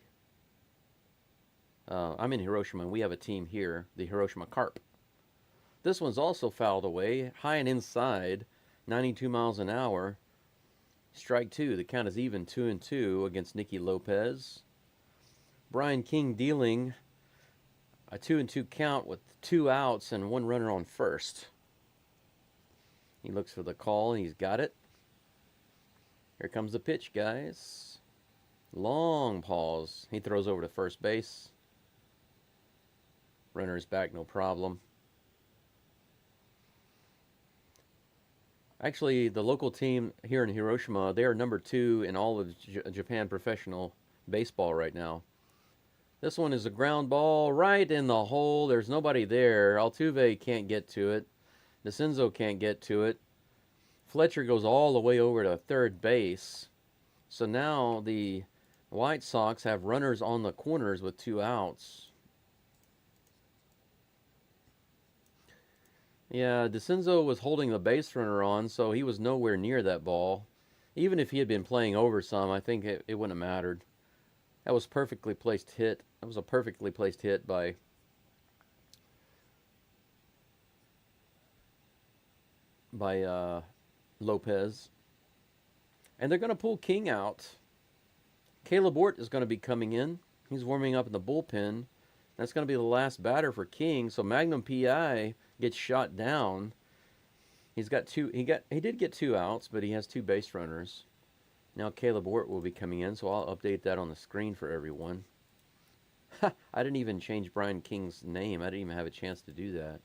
I'm in Hiroshima, and we have a team here, the Hiroshima Carp. This one's also fouled away, high and inside, 92 miles an hour. Strike 2. The count is even, 2-2 against Nicky Lopez. Brian King dealing a 2-2 count with 2 outs and 1 runner on first. He looks for the call, and he's got it. Here comes the pitch, guys. Long pause. He throws over to first base. Runner is back, no problem. Actually, the local team here in Hiroshima, they are number 2 in all of Japan Professional Baseball right now. This one is a ground ball right in the hole. There's nobody there. Altuve can't get to it. DeCenzo can't get to it. Fletcher goes all the way over to third base. So now the White Sox have runners on the corners with 2 outs. Yeah, DeCenzo was holding the base runner on, so he was nowhere near that ball. Even if he had been playing over some, I think it wouldn't have mattered. That was perfectly placed hit. That was a perfectly placed hit by Lopez. And they're going to pull King out. Caleb Ort is going to be coming in. He's warming up in the bullpen. That's going to be the last batter for King. So Magnum P.I. gets shot down. He's got 2. He did get 2 outs, but he has 2 base runners. Now Caleb Ort will be coming in, so I'll update that on the screen for everyone. I didn't even change Brian King's name. I didn't even have a chance to do that.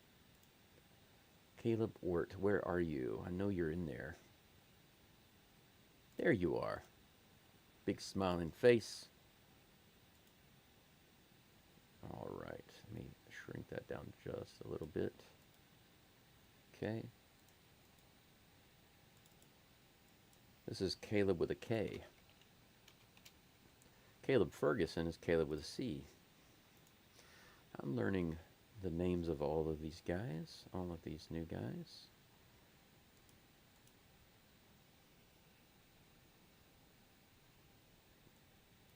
Caleb Ort, where are you? I know you're in there. There you are. Big smiling face. All right, let me shrink that down just a little bit. Okay. This is Caleb with a K. Caleb Ferguson is Caleb with a C. I'm learning the names of all of these guys, all of these new guys.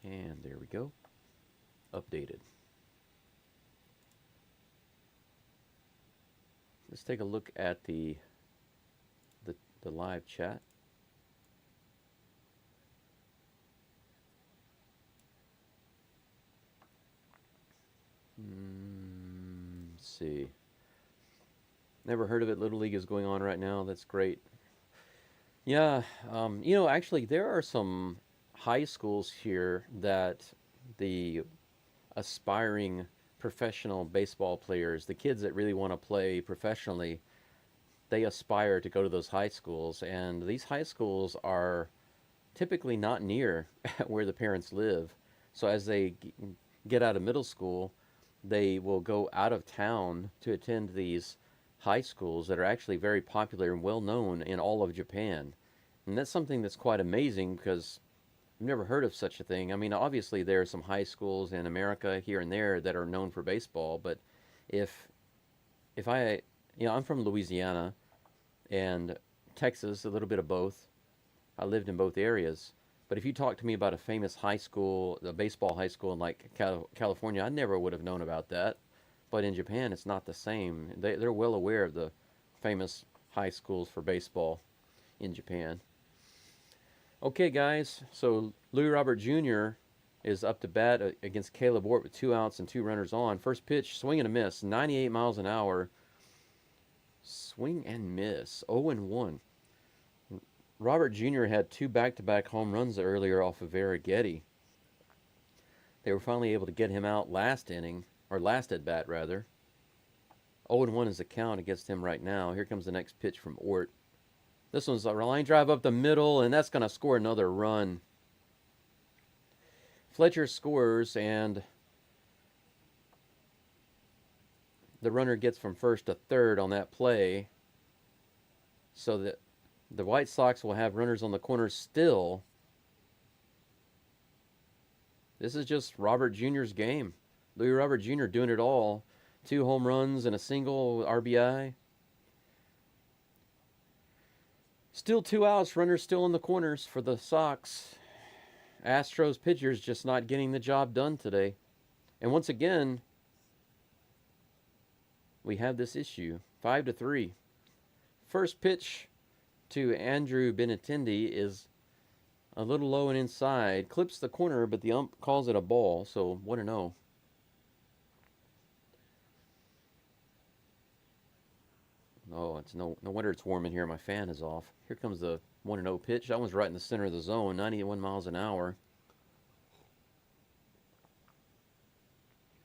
And there we go. Updated. Let's take a look at the live chat. see. Never heard of it. Little League is going on right now. That's great. Yeah, actually, there are some high schools here that the aspiring professional baseball players, the kids that really want to play professionally, they aspire to go to those high schools. And these high schools are typically not near where the parents live. So as they get out of middle school, they will go out of town to attend these high schools that are actually very popular and well known in all of Japan. And that's something that's quite amazing because I've never heard of such a thing. I mean, obviously there are some high schools in America here and there that are known for baseball, but if if I, I'm from Louisiana and Texas, a little bit of both. I lived in both areas. But if you talk to me about a famous high school, a baseball high school in like California, I never would have known about that. But in Japan, it's not the same. They're well aware of the famous high schools for baseball in Japan. Okay, guys. So Louis Robert Jr. is up to bat against Caleb Ward with 2 outs and 2 runners on. First pitch, swing and a miss, 98 miles an hour. Swing and miss, 0-1. Robert Jr. had 2 back-to-back home runs earlier off of Arrighetti. They were finally able to get him out last inning, or last at bat rather. 0-1 is the count against him right now. Here comes the next pitch from Ort. This one's a line drive up the middle, and that's going to score another run. Fletcher scores, and the runner gets from first to third on that play, so that the White Sox will have runners on the corners still. This is just Robert Jr.'s game. Louis Robert Jr. doing it all. 2 home runs and a single RBI. Still 2 outs, runners still in the corners for the Sox. Astros pitchers just not getting the job done today. And once again, we have this issue. 5-3. First pitch to Andrew Benintendi is a little low and inside. Clips the corner, but the ump calls it a ball. So 1-0. Oh, it's no wonder it's warm in here. My fan is off. Here comes the 1-0 pitch. That one's right in the center of the zone, 91 miles an hour.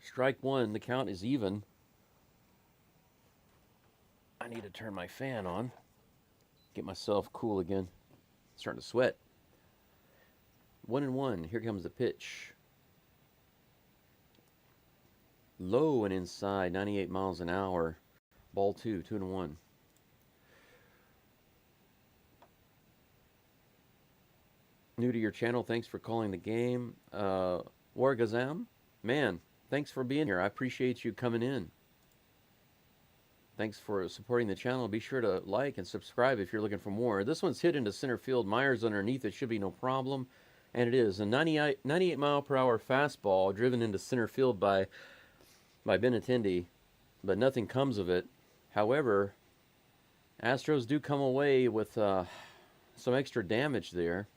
Strike 1. The count is even. I need to turn my fan on. Get myself cool again. Starting to sweat. 1-1. Here comes the pitch. Low and inside, 98 miles an hour. Ball 2, 2-1. New to your channel, thanks for calling the game. Wargazam, man, thanks for being here. I appreciate you coming in. Thanks for supporting the channel. Be sure to like and subscribe if you're looking for more. This one's hit into center field. Myers underneath. It should be no problem. And it is. A 98 mile per hour fastball driven into center field by Benintendi. But nothing comes of it. However, Astros do come away with some extra damage there.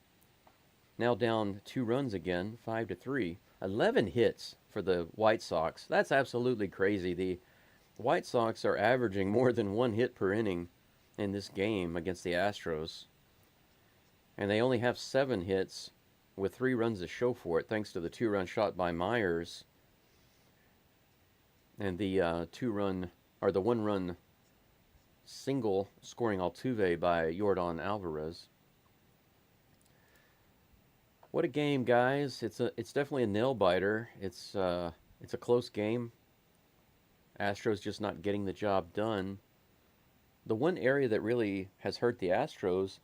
Now down 2 runs again, 5-3. 11 hits for the White Sox. That's absolutely crazy. The White Sox are averaging more than 1 hit per inning in this game against the Astros. And they only have 7 hits with 3 runs to show for it, thanks to the 2-run shot by Myers. And the 1-run single scoring Altuve by Yordan Alvarez. What a game, guys! It's definitely a nail biter. It's a close game. Astros just not getting the job done. The one area that really has hurt the Astros,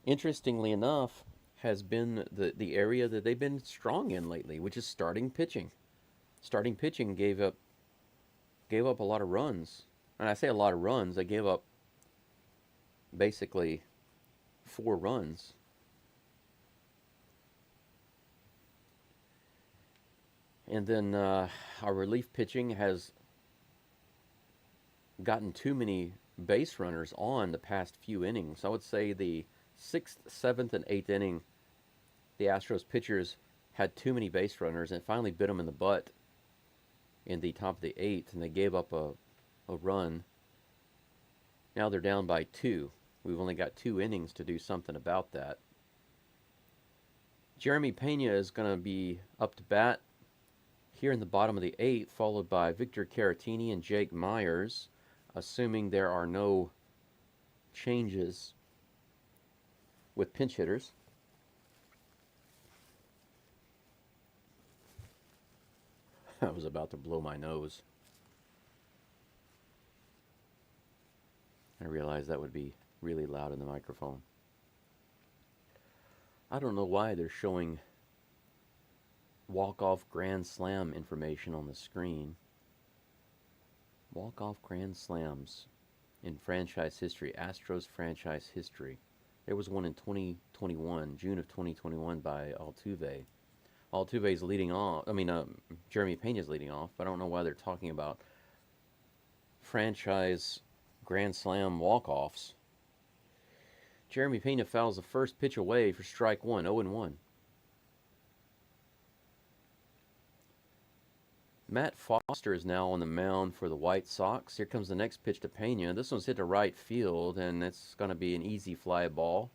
interestingly enough, has been the area that they've been strong in lately, which is starting pitching. Starting pitching gave up a lot of runs. And I say a lot of runs, they gave up basically 4 runs. And then our relief pitching has gotten too many base runners on the past few innings. I would say the 6th, 7th, and 8th inning, the Astros pitchers had too many base runners and finally bit them in the butt in the top of the 8th, and they gave up a a run. Now they're down by 2. We've only got 2 innings to do something about that. Jeremy Pena is going to be up to bat here in the bottom of the 8th, followed by Victor Caratini and Jake Myers, assuming there are no changes with pinch hitters. I was about to blow my nose. I realized that would be really loud in the microphone. I don't know why they're showing walk-off grand slam information on the screen. Walk-off grand slams in franchise history, Astros franchise history. There was one in 2021, June of 2021 by Altuve. Altuve's leading off. Jeremy Pena's leading off. But I don't know why they're talking about franchise grand slam walk-offs. Jeremy Pena fouls the first pitch away for strike 1, 0-1. Matt Foster is now on the mound for the White Sox. Here comes the next pitch to Pena. This one's hit to right field, and it's going to be an easy fly ball.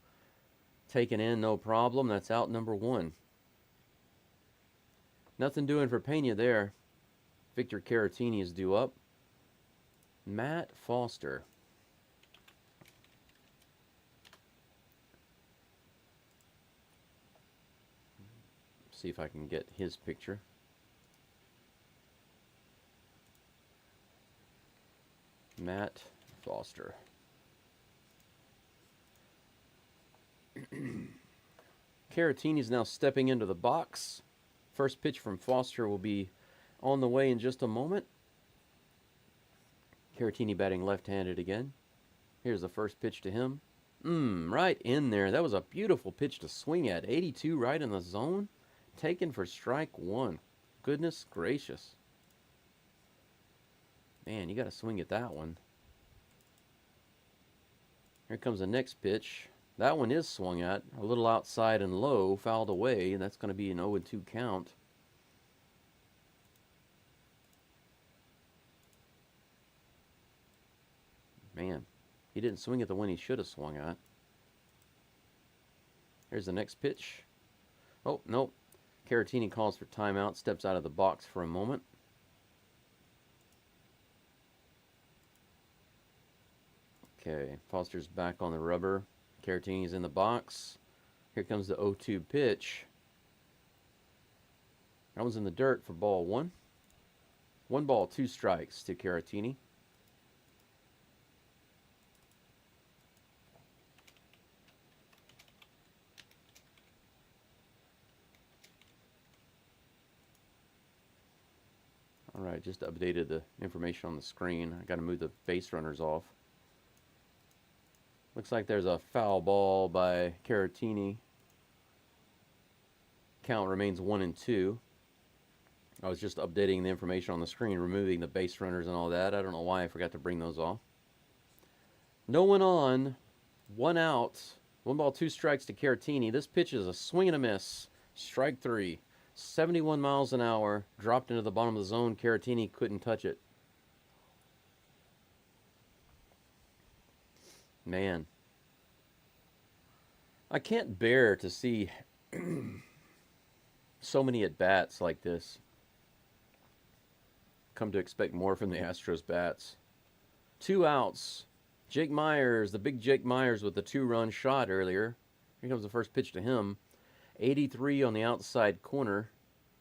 Taken in, no problem. That's out number 1. Nothing doing for Pena there. Victor Caratini is due up. Matt Foster. See if I can get his picture. Matt Foster. Caratini is now stepping into the box. First pitch from Foster will be on the way in just a moment. Caratini batting left-handed again. Here's the first pitch to him. Right in there. That was a beautiful pitch to swing at. 82 right in the zone. Taken for strike 1. Goodness gracious. Man, you got to swing at that one. Here comes the next pitch. That one is swung at. A little outside and low. Fouled away. And that's going to be an 0-2 count. Man, he didn't swing at the one he should have swung at. Here's the next pitch. Oh, nope. Caratini calls for timeout. Steps out of the box for a moment. Okay, Foster's back on the rubber. Caratini's in the box. Here comes the 0-2 pitch. That one's in the dirt for ball 1. 1 ball, 2 strikes to Caratini. Alright, just updated the information on the screen. I got to move the base runners off. Looks like there's a foul ball by Caratini. Count remains 1-2. I was just updating the information on the screen, removing the base runners and all that. I don't know why I forgot to bring those off. No one on, 1 out. 1 ball, 2 strikes to Caratini. This pitch is a swing and a miss. Strike 3. 71 miles an hour. Dropped into the bottom of the zone. Caratini couldn't touch it. Man. I can't bear to see so many at-bats like this. Come to expect more from the Astros bats. 2 outs. Jake Myers, the big Jake Myers with the 2-run shot earlier. Here comes the first pitch to him. 83 on the outside corner.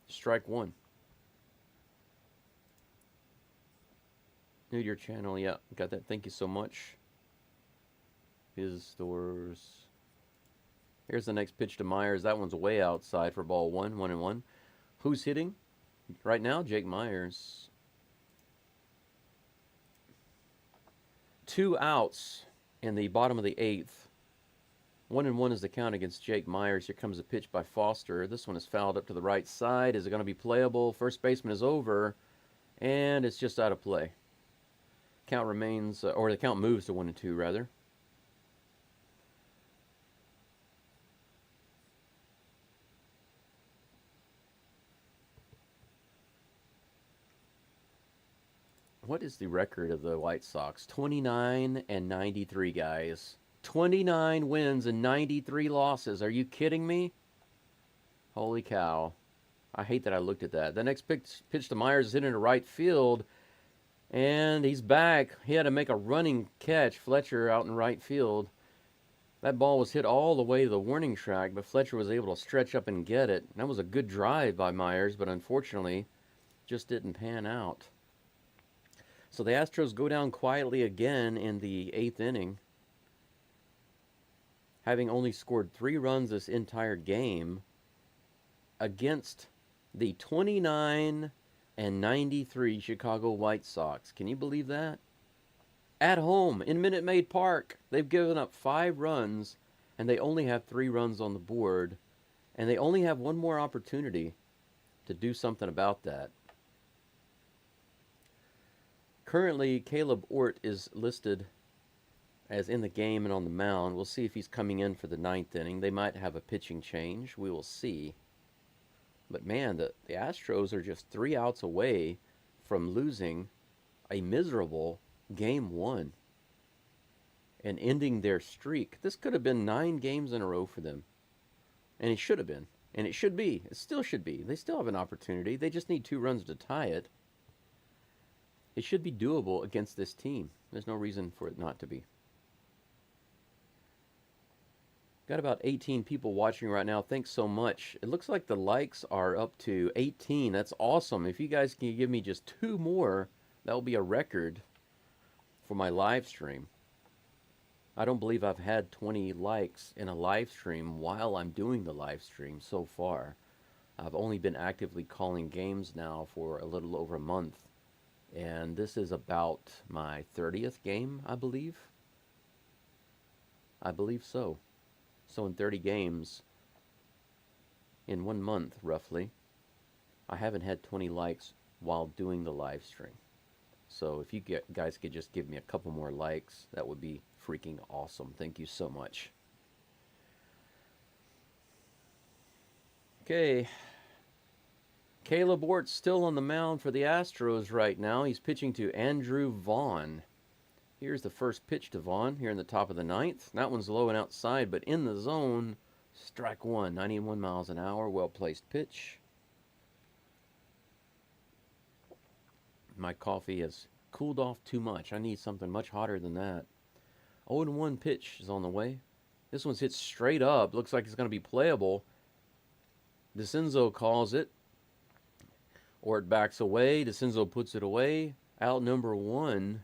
Strike 1. New to your channel. Yeah, got that. Thank you so much. Visitors. Here's the next pitch to Myers. That one's way outside for ball 1. 1-1. Who's hitting? Right now, Jake Myers. 2 outs in the bottom of the 8th. 1-1 is the count against Jake Myers. Here comes a pitch by Foster. This one is fouled up to the right side. Is it going to be playable? First baseman is over, and it's just out of play. Count remains, or the count moves to 1-2 rather. What is the record of the White Sox? 29 and 93, guys. 29 wins and 93 losses. Are you kidding me? Holy cow. I hate that I looked at that. The next pitch to Myers is hit into right field, and he's back. He had to make a running catch. Fletcher out in right field. That ball was hit all the way to the warning track, but Fletcher was able to stretch up and get it. That was a good drive by Myers, but unfortunately, just didn't pan out. So the Astros go down quietly again in the 8th inning, having only scored 3 runs this entire game against the 29 and 93 Chicago White Sox. Can you believe that? At home in Minute Maid Park, they've given up 5 runs, and they only have 3 runs on the board, and they only have one more opportunity to do something about that. Currently, Caleb Ort is listed as in the game and on the mound. We'll see if he's coming in for the 9th inning. They might have a pitching change. We will see. But man, the Astros are just 3 outs away from losing a miserable Game 1 and ending their streak. This could have been 9 games in a row for them. And it should have been. And it should be. It still should be. They still have an opportunity. They just need 2 runs to tie it. It should be doable against this team. There's no reason for it not to be. Got about 18 people watching right now. Thanks so much. It looks like the likes are up to 18. That's awesome. If you guys can give me just 2 more, that will be a record for my live stream. I don't believe I've had 20 likes in a live stream while I'm doing the live stream so far. I've only been actively calling games now for a little over a month. And this is about my 30th game, I believe. I believe so. So in 30 games, in 1 month roughly, I haven't had 20 likes while doing the live stream. So if you guys could just give me a couple more likes, that would be freaking awesome. Thank you so much. Okay. Caleb Ort's still on the mound for the Astros right now. He's pitching to Andrew Vaughn. Here's the first pitch to Vaughn here in the top of the 9th. That one's low and outside, but in the zone. Strike 1, 91 miles an hour. Well-placed pitch. My coffee has cooled off too much. I need something much hotter than that. 0-1 pitch is on the way. This one's hit straight up. Looks like it's going to be playable. DeCenzo calls it. Ort backs away. DeCenzo puts it away. Out number 1.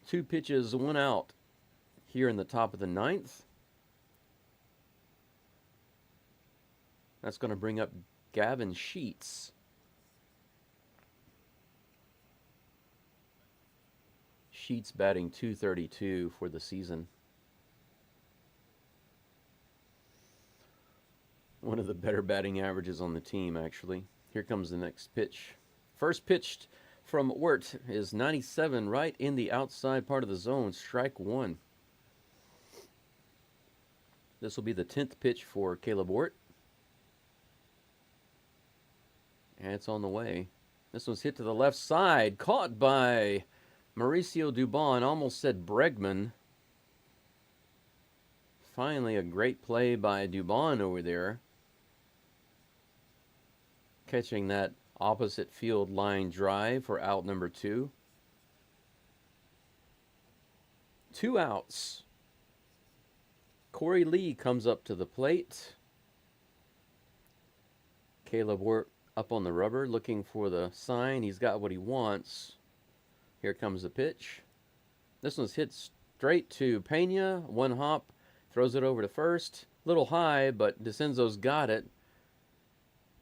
2 pitches, 1 out here in the top of the 9th. That's going to bring up Gavin Sheets. Sheets batting .232 for the season. One of the better batting averages on the team, actually. Here comes the next pitch. First pitched from Ort is 97, right in the outside part of the zone. Strike 1. This will be the 10th pitch for Caleb Ort. And it's on the way. This one's hit to the left side. Caught by Mauricio Dubon. Almost said Bregman. Finally, a great play by Dubon over there. Catching that opposite field line drive for out number 2. 2 outs. Corey Lee comes up to the plate. Caleb Ort up on the rubber looking for the sign. He's got what he wants. Here comes the pitch. This one's hit straight to Pena. 1 hop. Throws it over to first. Little high, but DeCenzo's got it.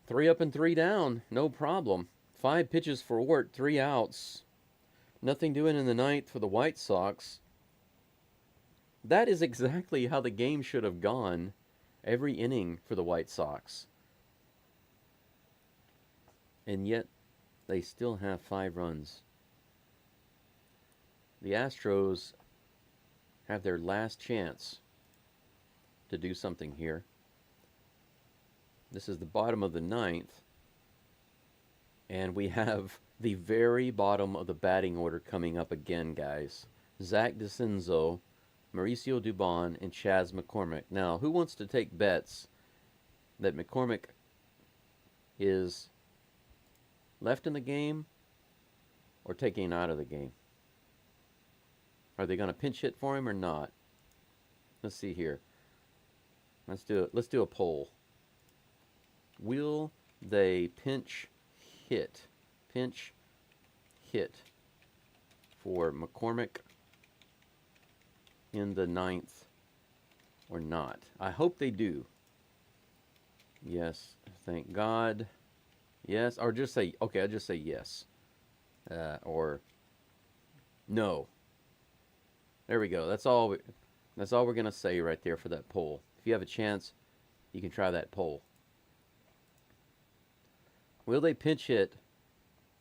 3 up and 3 down. No problem. 5 pitches for Ort. 3 outs. Nothing doing in the 9th for the White Sox. That is exactly how the game should have gone every inning for the White Sox. And yet, they still have 5 runs. The Astros have their last chance to do something here. This is the bottom of the 9th. And we have The very bottom of the batting order coming up again, guys. Zach DeCinzo, Mauricio Dubon, and Chas McCormick. Now, who wants to take bets that McCormick is left in the game or taking out of the game? Are they going to pinch hit for him or not? Let's see here. Let's do a poll. Will they pinch hit for McCormick in the 9th or not? I hope they do. Yes, thank God. Yes, or just say, okay, I'll just say yes. Or no. There we go. That's all we're going to say right there for that poll. If you have a chance, you can try that poll. Will they pinch hit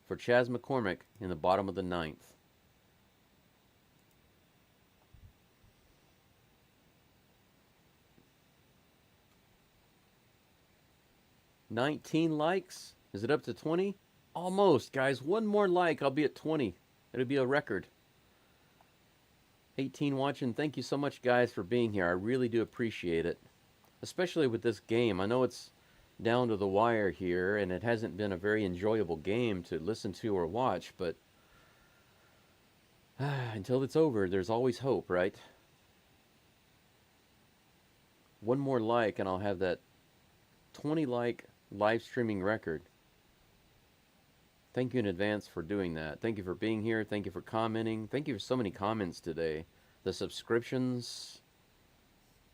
for Chas McCormick in the bottom of the 9th? $19 likes? Is it up to 20? Almost, guys. One more like, I'll be at 20. It'll be a record. 18 watching. Thank you so much, guys, for being here. I really do appreciate it. Especially with this game. I know it's down to the wire here, and it hasn't been a very enjoyable game to listen to or watch, but until it's over, there's always hope, right? One more like, and I'll have that 20 like live streaming record. Thank you in advance for doing that. Thank you for being here. Thank you for commenting. Thank you for so many comments today. The subscriptions,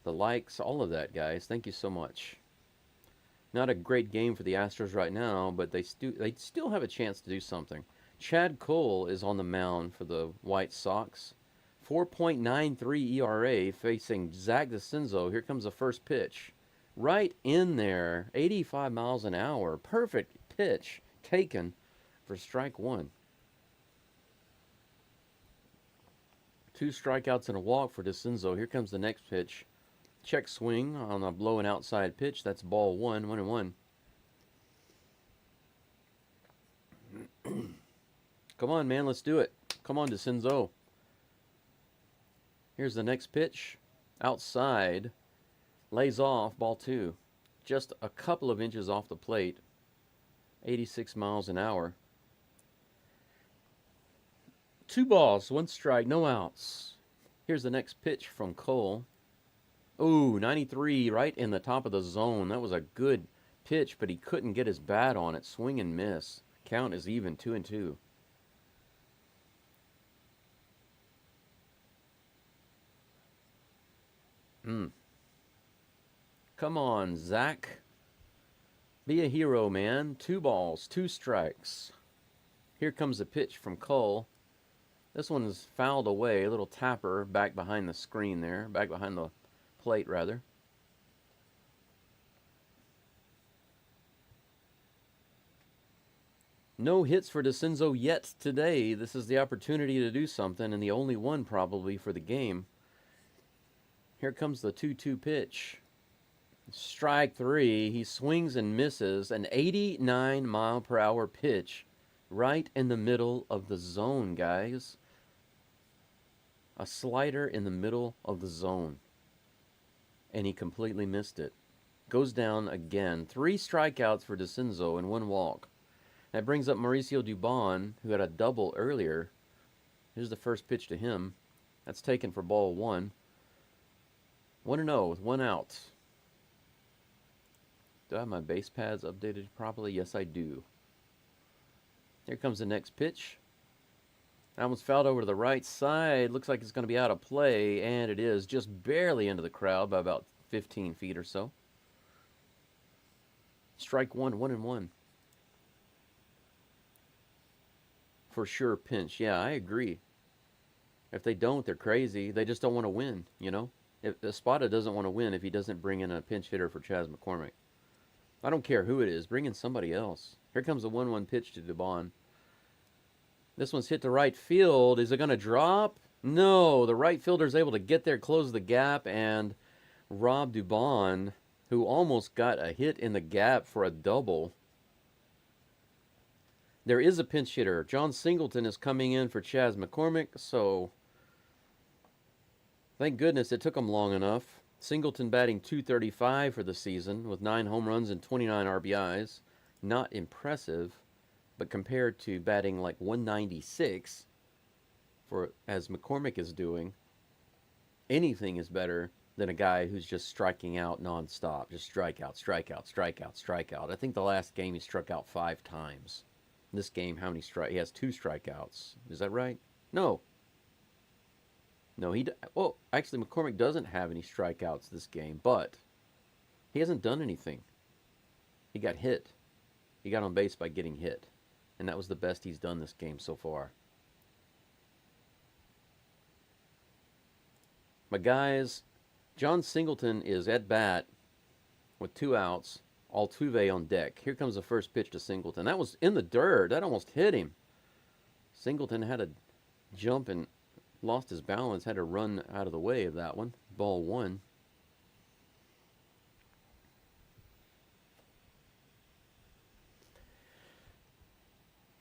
the likes, all of that, guys. Thank you so much. Not a great game for the Astros right now, but they still have a chance to do something. Chad Cole is on the mound for the White Sox. 4.93 ERA facing Zach DeCinzo. Here comes the first pitch. Right in there. 85 miles an hour. Perfect pitch taken for strike one. 2 strikeouts and a walk for DeCinzo. Here comes the next pitch. Check swing on a blowing outside pitch. That's ball 1, 1-1. Come on, man, let's do it. Come on, DeCinzo. Here's the next pitch. Outside. Lays off, ball 2. Just a couple of inches off the plate. 86 miles an hour. 2 balls, 1 strike, no outs. Here's the next pitch from Cole. Ooh, 93 right in the top of the zone. That was a good pitch, but he couldn't get his bat on it. Swing and miss. Count is even, 2-2. Come on, Zach. Be a hero, man. 2 balls, 2 strikes. Here comes a pitch from Cole. This one is fouled away. A little tapper back behind the screen there. Back behind the plate, rather. No hits for DeCinzo yet today. This is the opportunity to do something, and the only one probably for the game. Here comes the 2-2 pitch. Strike 3. He swings and misses. An 89-mile-per-hour pitch right in the middle of the zone, guys. A slider in the middle of the zone. And he completely missed it. Goes down again. 3 strikeouts for DeCinzo and 1 walk. That brings up Mauricio Dubon, who had a double earlier. Here's the first pitch to him. That's taken for ball 1. 1-0 with 1 out. Do I have my base pads updated properly? Yes, I do. Here comes the next pitch. That one's fouled over to the right side. Looks like it's going to be out of play, and it is. Just barely into the crowd by about 15 feet or so. Strike 1, 1-1. For sure pinch. Yeah, I agree. If they don't, they're crazy. They just don't want to win, you know? If Espada doesn't want to win if he doesn't bring in a pinch hitter for Chas McCormick. I don't care who it is. Bring in somebody else. Here comes the 1-1 pitch to Dubon. This one's hit to right field. Is it going to drop? No. The right fielder's able to get there, close the gap, and Rob Dubon, who almost got a hit in the gap for a double, There is a pinch hitter. John Singleton is coming in for Chas McCormick, so thank goodness it took him long enough. Singleton batting .235 for the season with 9 home runs and 29 RBIs. Not impressive, but compared to batting like .196 for as McCormick is doing, anything is better than a guy who's just striking out nonstop. Just strikeout, strikeout, strikeout, strikeout. I think the last game he struck out 5 times. This game, how many strike? He has 2 strikeouts. Is that right? No. No, well, actually, McCormick doesn't have any strikeouts this game, but he hasn't done anything. He got hit. He got on base by getting hit, and that was the best he's done this game so far. My guys, John Singleton is at bat with 2 outs. Altuve on deck. Here comes the first pitch to Singleton. That was in the dirt. That almost hit him. Singleton had to jump and lost his balance. Had to run out of the way of that one. Ball 1.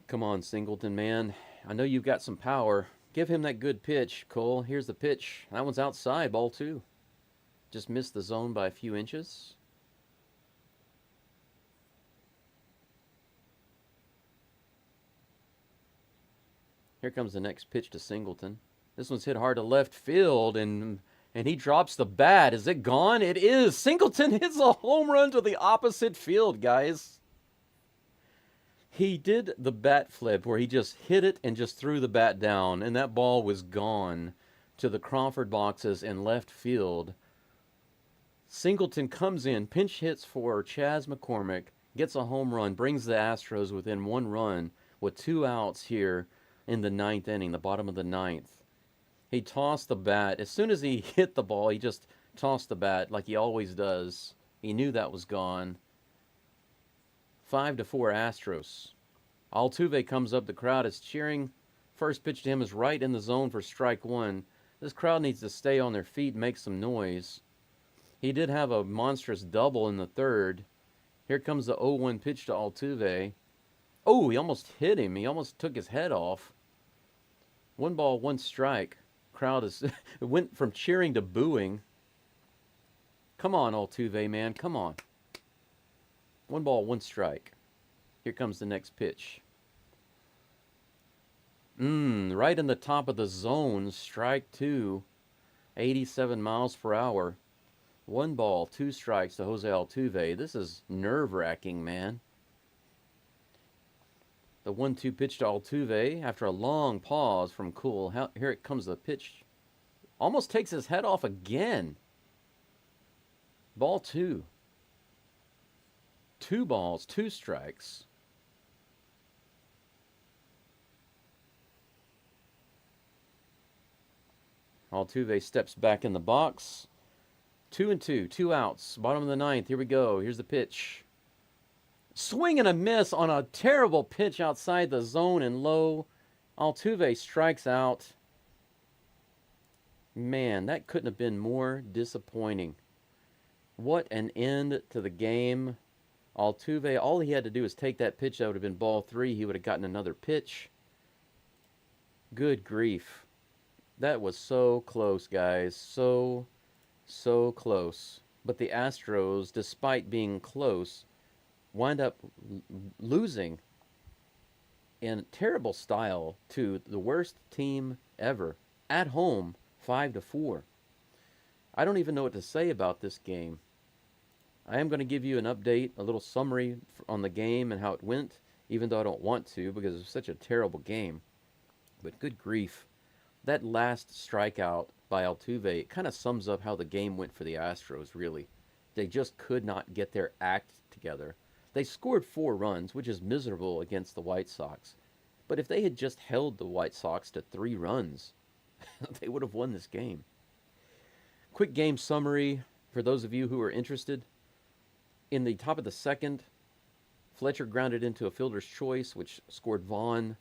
Come on, Singleton, man. I know you've got some power. Give him that good pitch, Cole. Here's the pitch. That one's outside. Ball 2. Just missed the zone by a few inches. Here comes the next pitch to Singleton. This one's hit hard to left field, and he drops the bat. Is it gone? It is. Singleton hits a home run to the opposite field, guys. He did the bat flip where he just hit it and just threw the bat down, and that ball was gone to the Crawford boxes in left field. Singleton comes in, pinch hits for Chas McCormick, gets a home run, brings the Astros within 1 run with 2 outs here in the 9th inning, the bottom of the 9th. He tossed the bat. As soon as he hit the ball, he just tossed the bat like he always does. He knew that was gone. 5-4 Astros. Altuve comes up. The crowd is cheering. First pitch to him is right in the zone for strike 1. This crowd needs to stay on their feet and make some noise. He did have a monstrous double in the 3rd. Here comes the 0-1 pitch to Altuve. Oh, he almost hit him. He almost took his head off. 1 ball, 1 strike. Crowd is it went from cheering to booing. Come on, Altuve, man. Come on. 1 ball, 1 strike. Here comes the next pitch. Right in the top of the zone. Strike 2. 87 miles per hour. 1 ball, 2 strikes to Jose Altuve. This is nerve-wracking, man. The 1-2 pitch to Altuve after a long pause from Cool. Here it comes the pitch. Almost takes his head off again. Ball 2. 2 balls, 2 strikes. Altuve steps back in the box. 2-2, 2 outs. Bottom of the 9th. Here we go. Here's the pitch. Swing and a miss on a terrible pitch outside the zone and low. Altuve strikes out. Man, that couldn't have been more disappointing. What an end to the game. Altuve, all he had to do was take that pitch. That would have been ball 3. He would have gotten another pitch. Good grief. That was so close, guys. So close. But the Astros, despite being close, wind up losing in terrible style to the worst team ever at home, 5-4. I don't even know what to say about this game. I am going to give you an update, a little summary on the game and how it went, even though I don't want to because it's such a terrible game. But good grief. That last strikeout by Altuve kind of sums up how the game went for the Astros, really. They just could not get their act together. They scored 4 runs, which is miserable against the White Sox. But if they had just held the White Sox to 3 runs, they would have won this game. Quick game summary for those of you who are interested. In the top of the 2nd, Fletcher grounded into a fielder's choice, which scored Vaughn.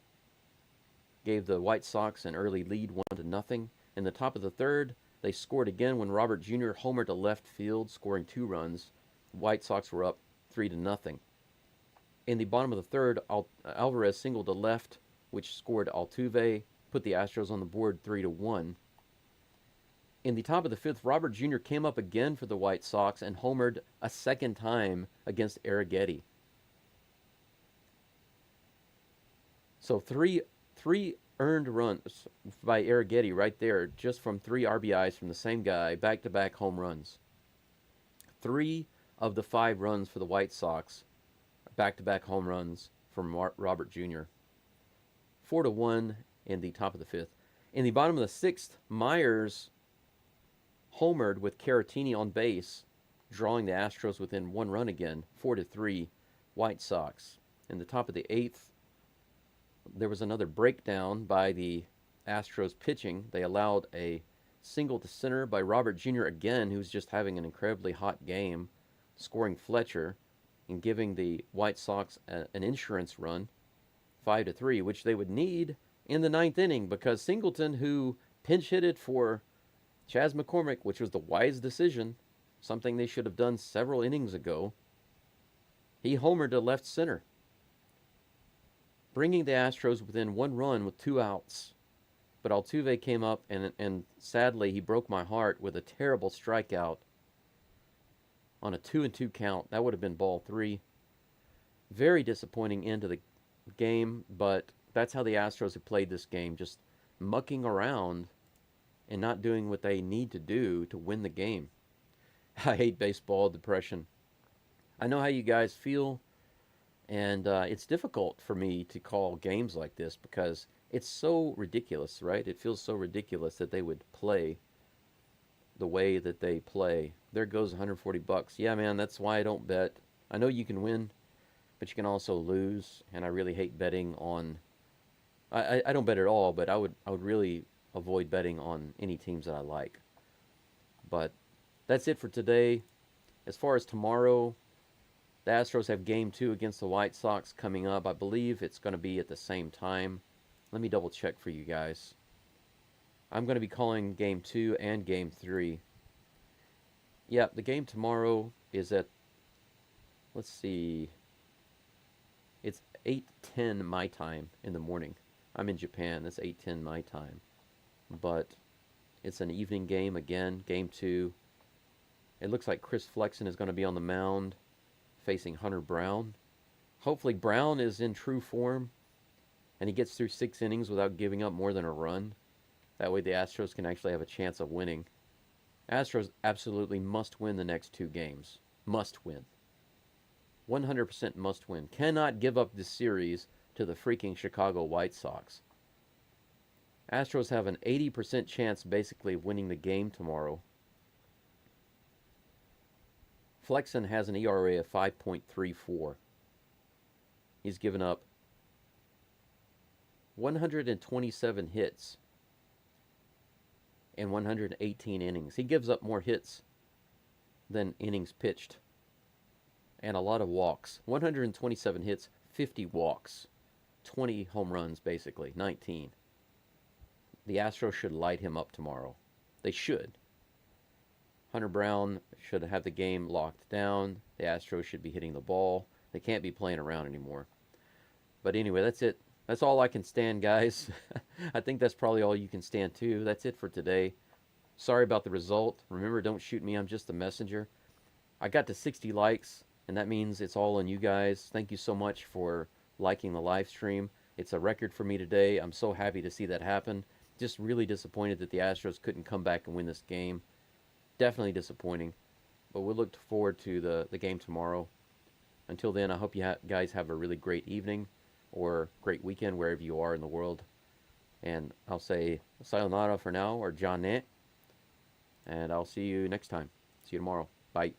Gave the White Sox an early lead, 1-0. In the top of the 3rd, they scored again when Robert Jr. homered to left field, scoring 2 runs. White Sox were up 3-0. In the bottom of the third, Alvarez singled to left, which scored Altuve, put the Astros on the board 3-1. In the top of the fifth, Robert Jr. came up again for the White Sox and homered a second time against Arrighetti. So three earned runs by Arrighetti right there, just from 3 RBIs from the same guy, back-to-back home runs. 3 of the 5 runs for the White Sox, back-to-back home runs from Robert Jr. 4-1 in the top of the fifth. In the bottom of the sixth, Myers homered with Caratini on base, drawing the Astros within 1 run again, 4-3, White Sox. In the top of the eighth, there was another breakdown by the Astros pitching. They allowed a single to center by Robert Jr. again, who's just having an incredibly hot game, scoring Fletcher and giving the White Sox an insurance run, 5-3, which they would need in the 9th inning because Singleton, who pinch hitted for Chas McCormick, which was the wise decision, something they should have done several innings ago, he homered to left center, bringing the Astros within 1 run with 2 outs. But Altuve came up, and sadly, he broke my heart with a terrible strikeout on a 2-2 count. That would have been ball 3. Very disappointing end to the game, but that's how the Astros have played this game, just mucking around and not doing what they need to do to win the game. I hate baseball, depression. I know how you guys feel. And it's difficult for me to call games like this because it's so ridiculous, right? It feels so ridiculous that they would play the way that they play. There goes $140. Yeah, man, that's why I don't bet. I know you can win, but you can also lose. And I really hate betting on. I don't bet at all, but I would really avoid betting on any teams that I like. But that's it for today. As far as tomorrow, the Astros have Game 2 against the White Sox coming up. I believe it's going to be at the same time. Let me double check for you guys. I'm going to be calling Game 2 and Game 3. Yeah, the game tomorrow is at, let's see, it's 8:10 my time in the morning. I'm in Japan. That's 8:10 my time. But it's an evening game again, Game 2. It looks like Chris Flexen is going to be on the mound, facing Hunter Brown. Hopefully Brown is in true form and he gets through 6 innings without giving up more than a run. That way the Astros can actually have a chance of winning. Astros absolutely must win the next 2 games. Must win. 100% must win. Cannot give up this series to the freaking Chicago White Sox. Astros have an 80% chance basically of winning the game tomorrow. Flexen has an ERA of 5.34. He's given up 127 hits in 118 innings. He gives up more hits than innings pitched. And a lot of walks. 127 hits, 50 walks. 20 home runs, basically. 19. The Astros should light him up tomorrow. They should. Hunter Brown should have the game locked down. The Astros should be hitting the ball. They can't be playing around anymore. But anyway, that's it. That's all I can stand, guys. I think that's probably all you can stand, too. That's it for today. Sorry about the result. Remember, don't shoot me. I'm just the messenger. I got to 60 likes, and that means it's all on you guys. Thank you so much for liking the live stream. It's a record for me today. I'm so happy to see that happen. Just really disappointed that the Astros couldn't come back and win this game. Definitely disappointing. But we'll look forward to the game tomorrow. Until then, I hope you guys have a really great evening or great weekend wherever you are in the world. And I'll say sayonara for now, or Janet. And I'll see you next time. See you tomorrow. Bye.